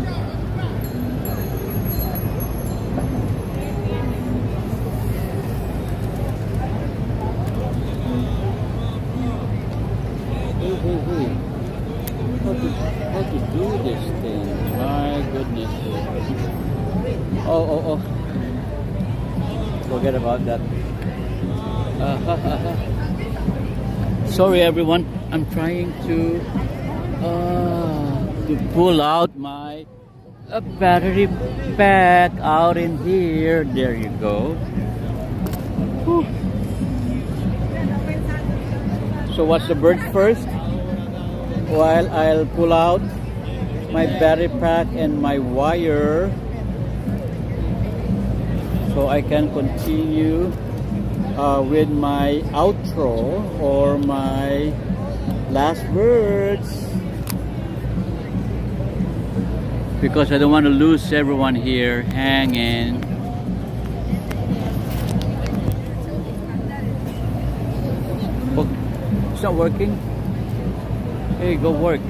Speaker 1: How to do this thing? My goodness. Oh. Forget about that. Sorry everyone. I'm trying to pull out my battery pack out in here. There you go. Whew. So watch the birds first while I'll pull out my battery pack and my wire so I can continue with my outro or my last words, because I don't want to lose everyone here hanging. It's not working. Hey, go work.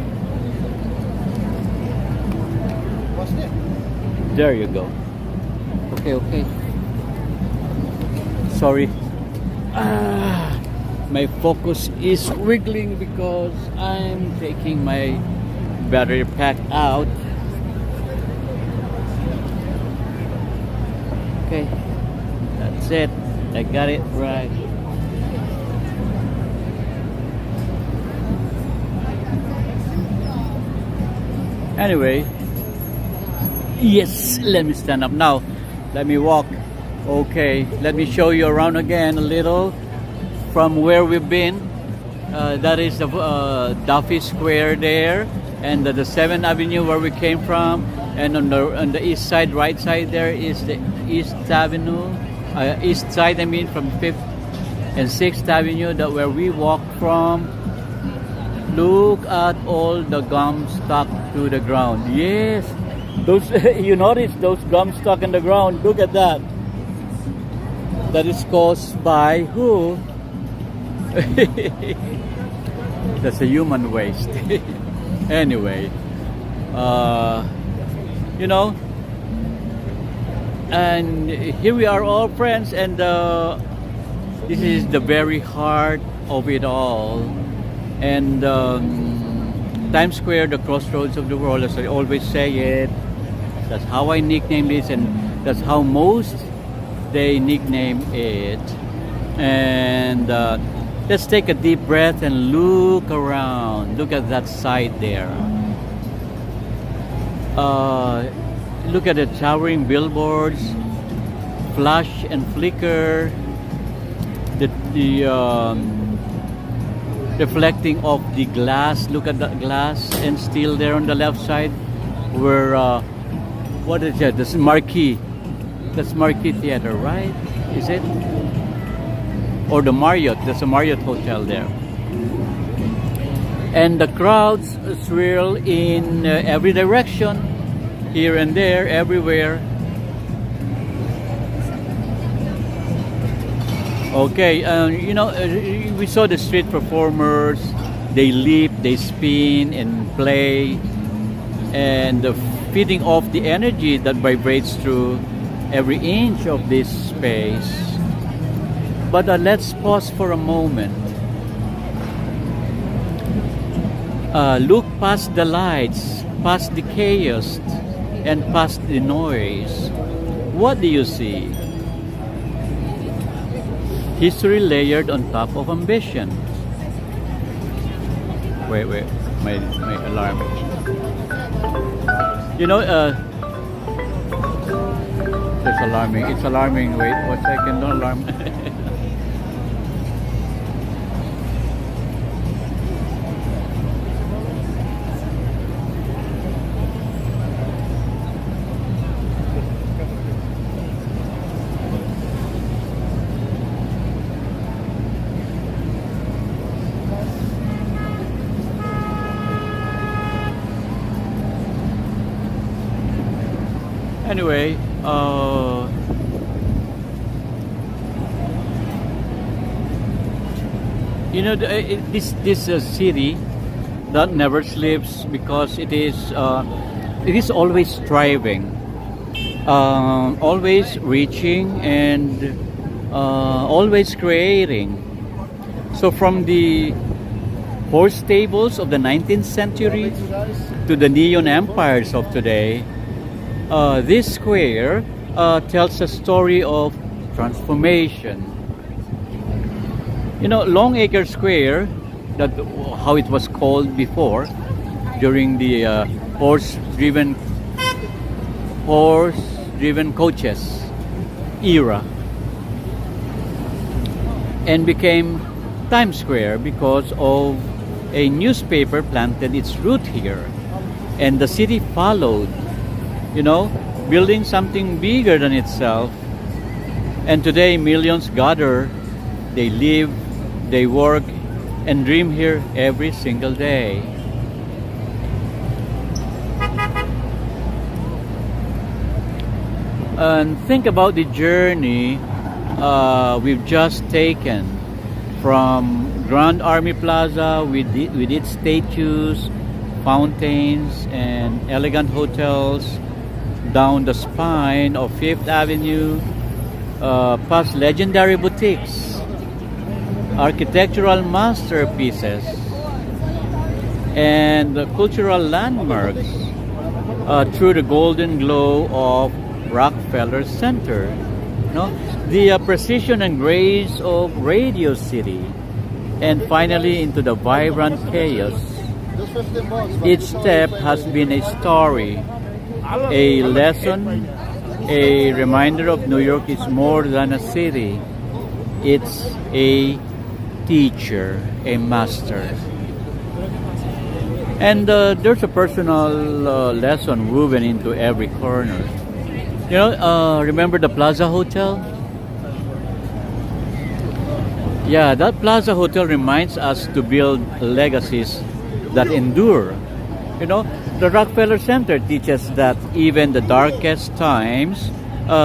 Speaker 2: What's it?
Speaker 1: There you go. Okay. Sorry. My focus is wiggling because I'm taking my battery pack out. Okay, that's it. I got it right. Anyway, yes, let me stand up now. Let me walk. Okay, let me show you around again a little from where we've been. That is the Duffy Square there, and the 7th Avenue where we came from. And on the east side, right side there is the East Avenue. East side, I mean, from 5th and 6th Avenue, that where we walked from. Look at all the gum stuck to the ground. Yes, those you notice those gum stuck in the ground. Look at that. That is caused by who? That's a human waste. Anyway, you know, and here we are all friends, and this is the very heart of it all. And Times Square, the crossroads of the world, as I always say it. That's how I nickname this, and that's how most they nickname it. And let's take a deep breath and look around. Look at that side there. Look at the towering billboards, flash and flicker. The reflecting of the glass. Look at that glass and steel there on the left side, where what is that? This is Marquee. That's Marquee Theater, right? Is it? Or the Marriott? There's a Marriott hotel there. And the crowds swirl in every direction, here and there, everywhere. Okay, you know, we saw the street performers. They leap, they spin and play, and feeding off the energy that vibrates through every inch of this space. But let's pause for a moment. Look past the lights, past the chaos, and past the noise. What do you see? History layered on top of ambition. Wait, my alarm. You know, it's alarming. It's alarming. Wait, 1 second. Don't alarm. Anyway, you know, this city that never sleeps, because it is always striving, always reaching, and always creating. So from the horse stables of the 19th century to the neon empires of today, this square tells a story of transformation. You know, Longacre Square, that how it was called before, during the horse-driven coaches era, and became Times Square because of a newspaper planted its root here, and the city followed. You know, building something bigger than itself. And today millions gather, they live, they work, and dream here every single day. And think about the journey we've just taken from Grand Army Plaza with its statues, fountains, and elegant hotels, down the spine of 5th Avenue, past legendary boutiques, architectural masterpieces, and the cultural landmarks through the golden glow of Rockefeller Center. No? The precision and grace of Radio City, and finally into the vibrant chaos. Each step has been a story, a lesson, a reminder of New York is more than a city. It's a teacher, a master. And there's a personal lesson woven into every corner. You know, remember the Plaza Hotel? Yeah, that Plaza Hotel reminds us to build legacies that endure. You know, the Rockefeller Center teaches that even the darkest times,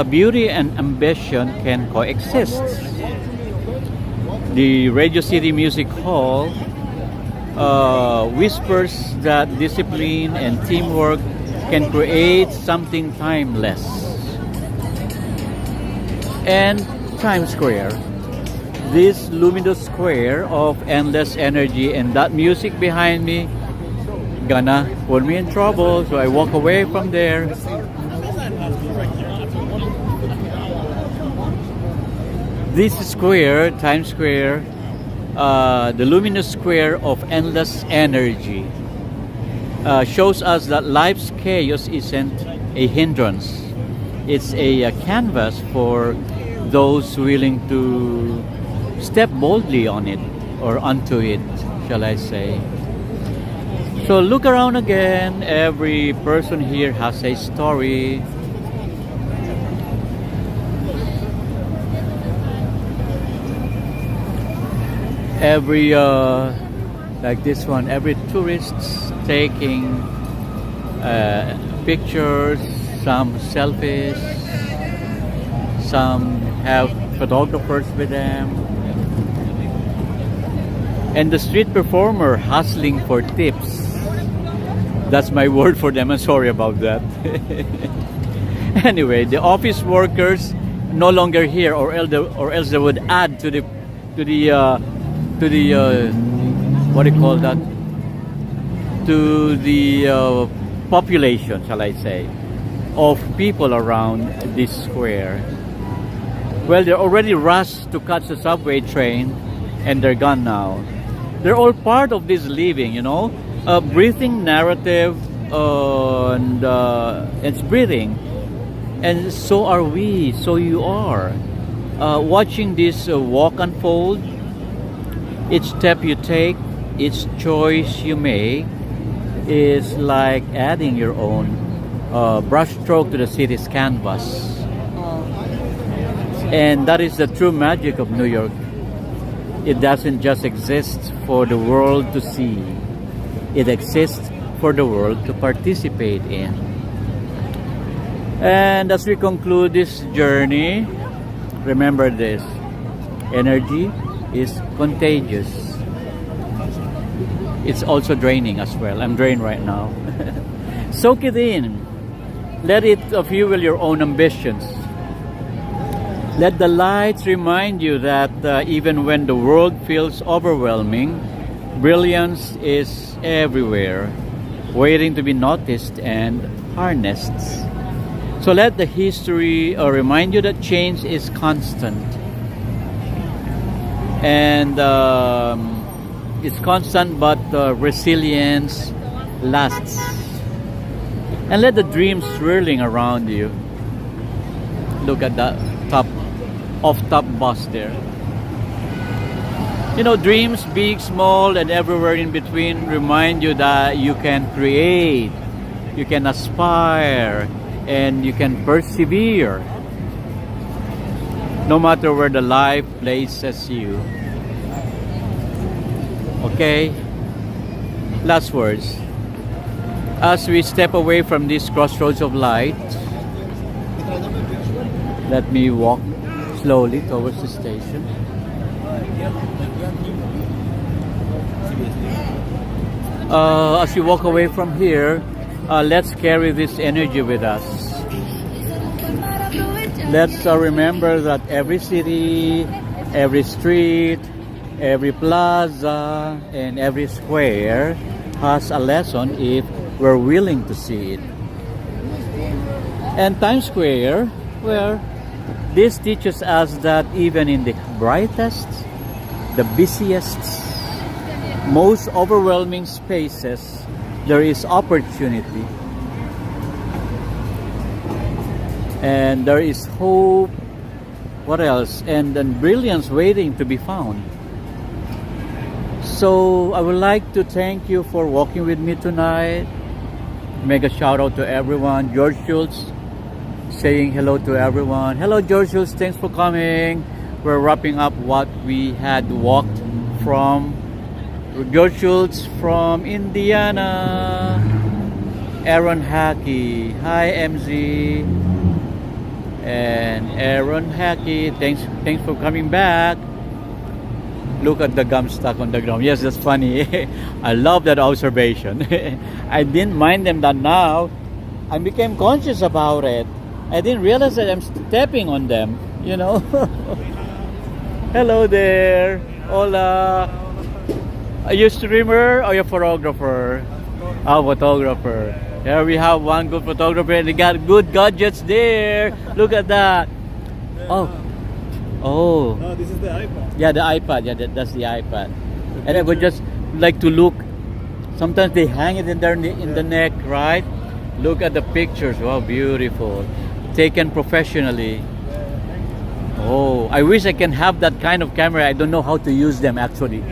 Speaker 1: beauty and ambition can coexist. The Radio City Music Hall whispers that discipline and teamwork can create something timeless. And Times Square, this luminous square of endless energy, and that music behind me gonna put me in trouble, so I walk away from there. This square, Times Square, the luminous square of endless energy, shows us that life's chaos isn't a hindrance. It's a canvas for those willing to step boldly on it, or onto it, shall I say. So look around again. Every person here has a story. Every like this one, every tourist taking pictures, some selfies, some have photographers with them, and the street performer hustling for tips. That's my word for them. I'm sorry about that. Anyway, the office workers no longer here, or else they would add to the what do you call that? To the population, shall I say, of people around this square. Well, they're already rushed to catch the subway train, and they're gone now. They're all part of this living, you know, a breathing narrative, and it's breathing. And so are we, so you are. Watching this walk unfold, each step you take, each choice you make is like adding your own brushstroke to the city's canvas. And that is the true magic of New York. It doesn't just exist for the world to see. It exists for the world to participate in. And as we conclude this journey, remember this: energy is contagious. It's also draining as well. I'm drained right now. Soak it in. Let it fuel your own ambitions. Let the lights remind you that even when the world feels overwhelming, brilliance is everywhere, waiting to be noticed and harnessed. So let the history remind you that change is constant. And it's constant, but resilience lasts. And let the dreams swirling around you. Look at that off-top bus there. You know, dreams, big, small, and everywhere in between, remind you that you can create, you can aspire, and you can persevere, no matter where the life places you. Okay? Last words. As we step away from this crossroads of light, let me walk slowly towards the station. As we walk away from here, let's carry this energy with us. Let's remember that every city, every street, every plaza, and every square us a lesson if we're willing to see it. And Times Square, where this teaches us that even in the brightest, the busiest, most overwhelming spaces, there is opportunity. And there is hope. What else? And then brilliance waiting to be found. So I would like to thank you for walking with me tonight. Mega shout out to everyone. George Schultz saying hello to everyone. Hello George Schultz, thanks for coming. We're wrapping up what we had walked from. George Schultz from Indiana. Aaron Hackey. Hi MZ. And Aaron Hackey, thanks for coming back. Look at the gum stuck on the ground. Yes, that's funny. I love that observation. I didn't mind them that now. I became conscious about it. I didn't realize that I'm stepping on them, you know. Hello there. Hola. Are you a streamer or a photographer? Oh, photographer. Here we have one good photographer and they got good gadgets there. Look at that. Oh. Oh.
Speaker 4: No, this is the iPad.
Speaker 1: Yeah, the iPad. Yeah, that's the iPad. And I would just like to look. Sometimes they hang it in the neck, right? Look at the pictures. Wow, beautiful. Taken professionally. Oh, I wish I can have that kind of camera. I don't know how to use them actually.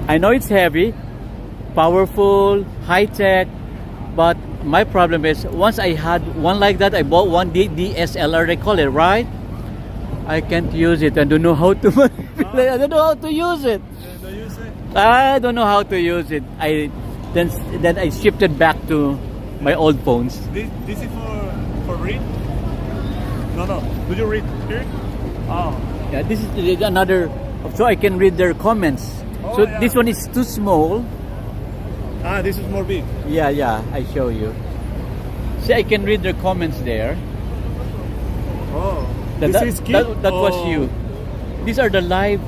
Speaker 1: I know it's heavy, powerful, high tech, but my problem is once I had one like that, I bought one DSLR, they call it, right? I can't use it. I don't know how to manipulate. I don't know how to use it. I don't know how to use it. Then I shifted back to my old phones.
Speaker 2: This is for read? No. Do you read here? Oh.
Speaker 1: Yeah, this is another, so I can read their comments.
Speaker 2: Oh,
Speaker 1: So
Speaker 2: yeah.
Speaker 1: this one is too small.
Speaker 2: Ah, this is more big.
Speaker 1: Yeah, I show you. See, I can read their comments there.
Speaker 2: Oh.
Speaker 1: That was you. These are the live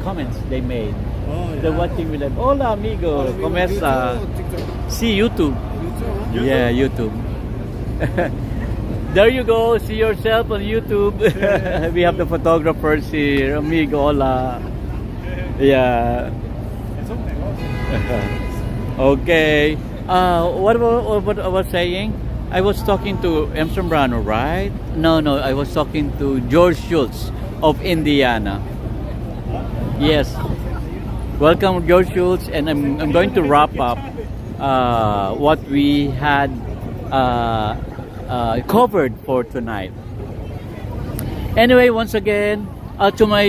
Speaker 1: comments they made.
Speaker 2: Oh,
Speaker 1: They're watching with them. Hola amigo, ¿cómo está? See YouTube. Yeah, YouTube. There you go. See yourself on YouTube. We have the photographers here. Amigo, hola. Yeah. Okay. What I was saying? I was talking to M. Sombrano, right? No, I was talking to George Schultz of Indiana. Yes. Welcome, George Schultz, and I'm going to wrap up what we had covered for tonight. Anyway, once again, to my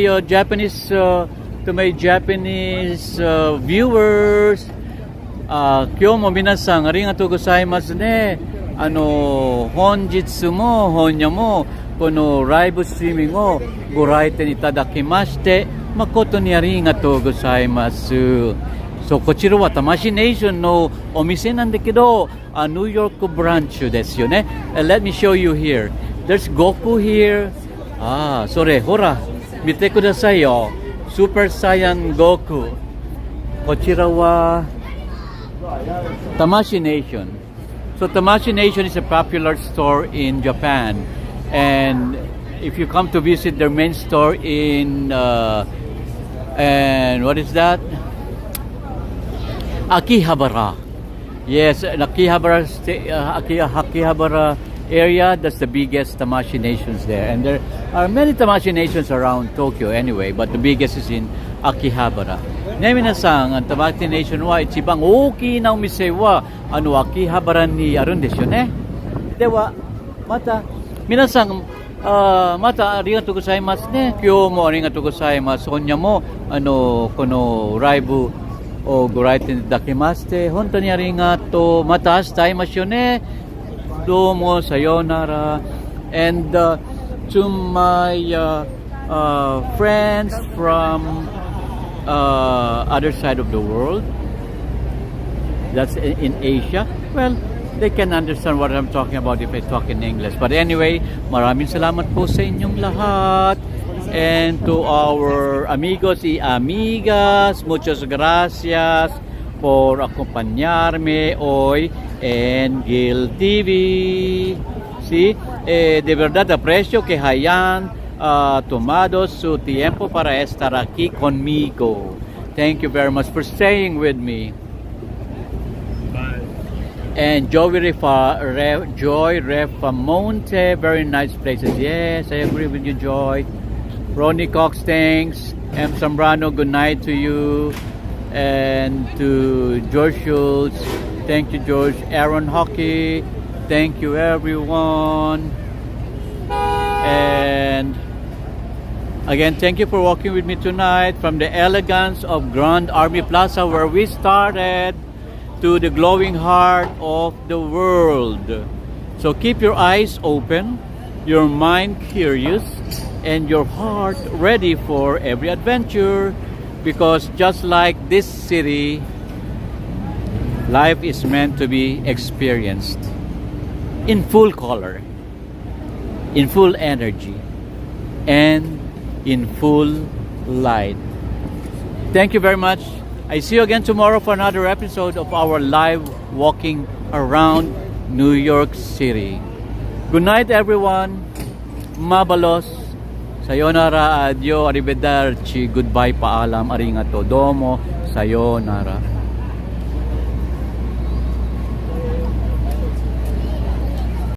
Speaker 1: Japanese viewers, 今日も皆さんありがとうございますね。本日も本夜もこのライブストリーミングをご来店いただきまして誠にありがとうございます。そう、こちらは魂ネーションのお店なんだけど、ニューヨークブランチですよね。Let me show you here. There's Goku here. それほら見てくださいよ。スーパーサイヤンゴク。こちらはTamashi Nation. So Tamashi Nation is a popular store in Japan, and if you come to visit their main store in and what is that? Akihabara. Yes, Akihabara area. That's the biggest Tamashi Nations there, and there are many Tamashi Nations around Tokyo anyway, but the biggest is in Akihabara. ね、皆さん、Tamashi Nation は一番大きなお店は秋葉原にあるんですよね。ではまた皆さんまたありがとうございますね。今日もありがとうございます。今夜もこのライブをご来店いただきまして本当にありがとう。また明日会いましょうね。どうもさようなら。And to my friends from other side of the world, that's in Asia, well, they can understand what I'm talking about if I talk in English. But anyway, maraming salamat po sa inyong lahat. And to our amigos y amigas, muchas gracias por acompañarme hoy en Guild TV. Sí, de verdad aprecio que hayan tomado su tiempo para estar aquí conmigo. Thank you very much for staying with me.
Speaker 4: Bye.
Speaker 1: And Joy Refamonte, very nice places. Yes, I agree with you, Joy. Ronnie Cox, thanks. M. Zambrano, good night to you. And to George Schultz, thank you, George. Aaron Hockey, thank you, everyone. And again, thank you for walking with me tonight from the elegance of Grand Army Plaza, where we started, to the glowing heart of the world. So keep your eyes open, your mind curious, and your heart ready for every adventure, because just like this city, life is meant to be experienced in full color, in full energy, and in full light. Thank you very much. I see you again tomorrow for another episode of our live walking around New York City. Good night, everyone. Mabalos. Sayonara, adio, arrivederci, goodbye, paalam, arigato, domo, sayonara.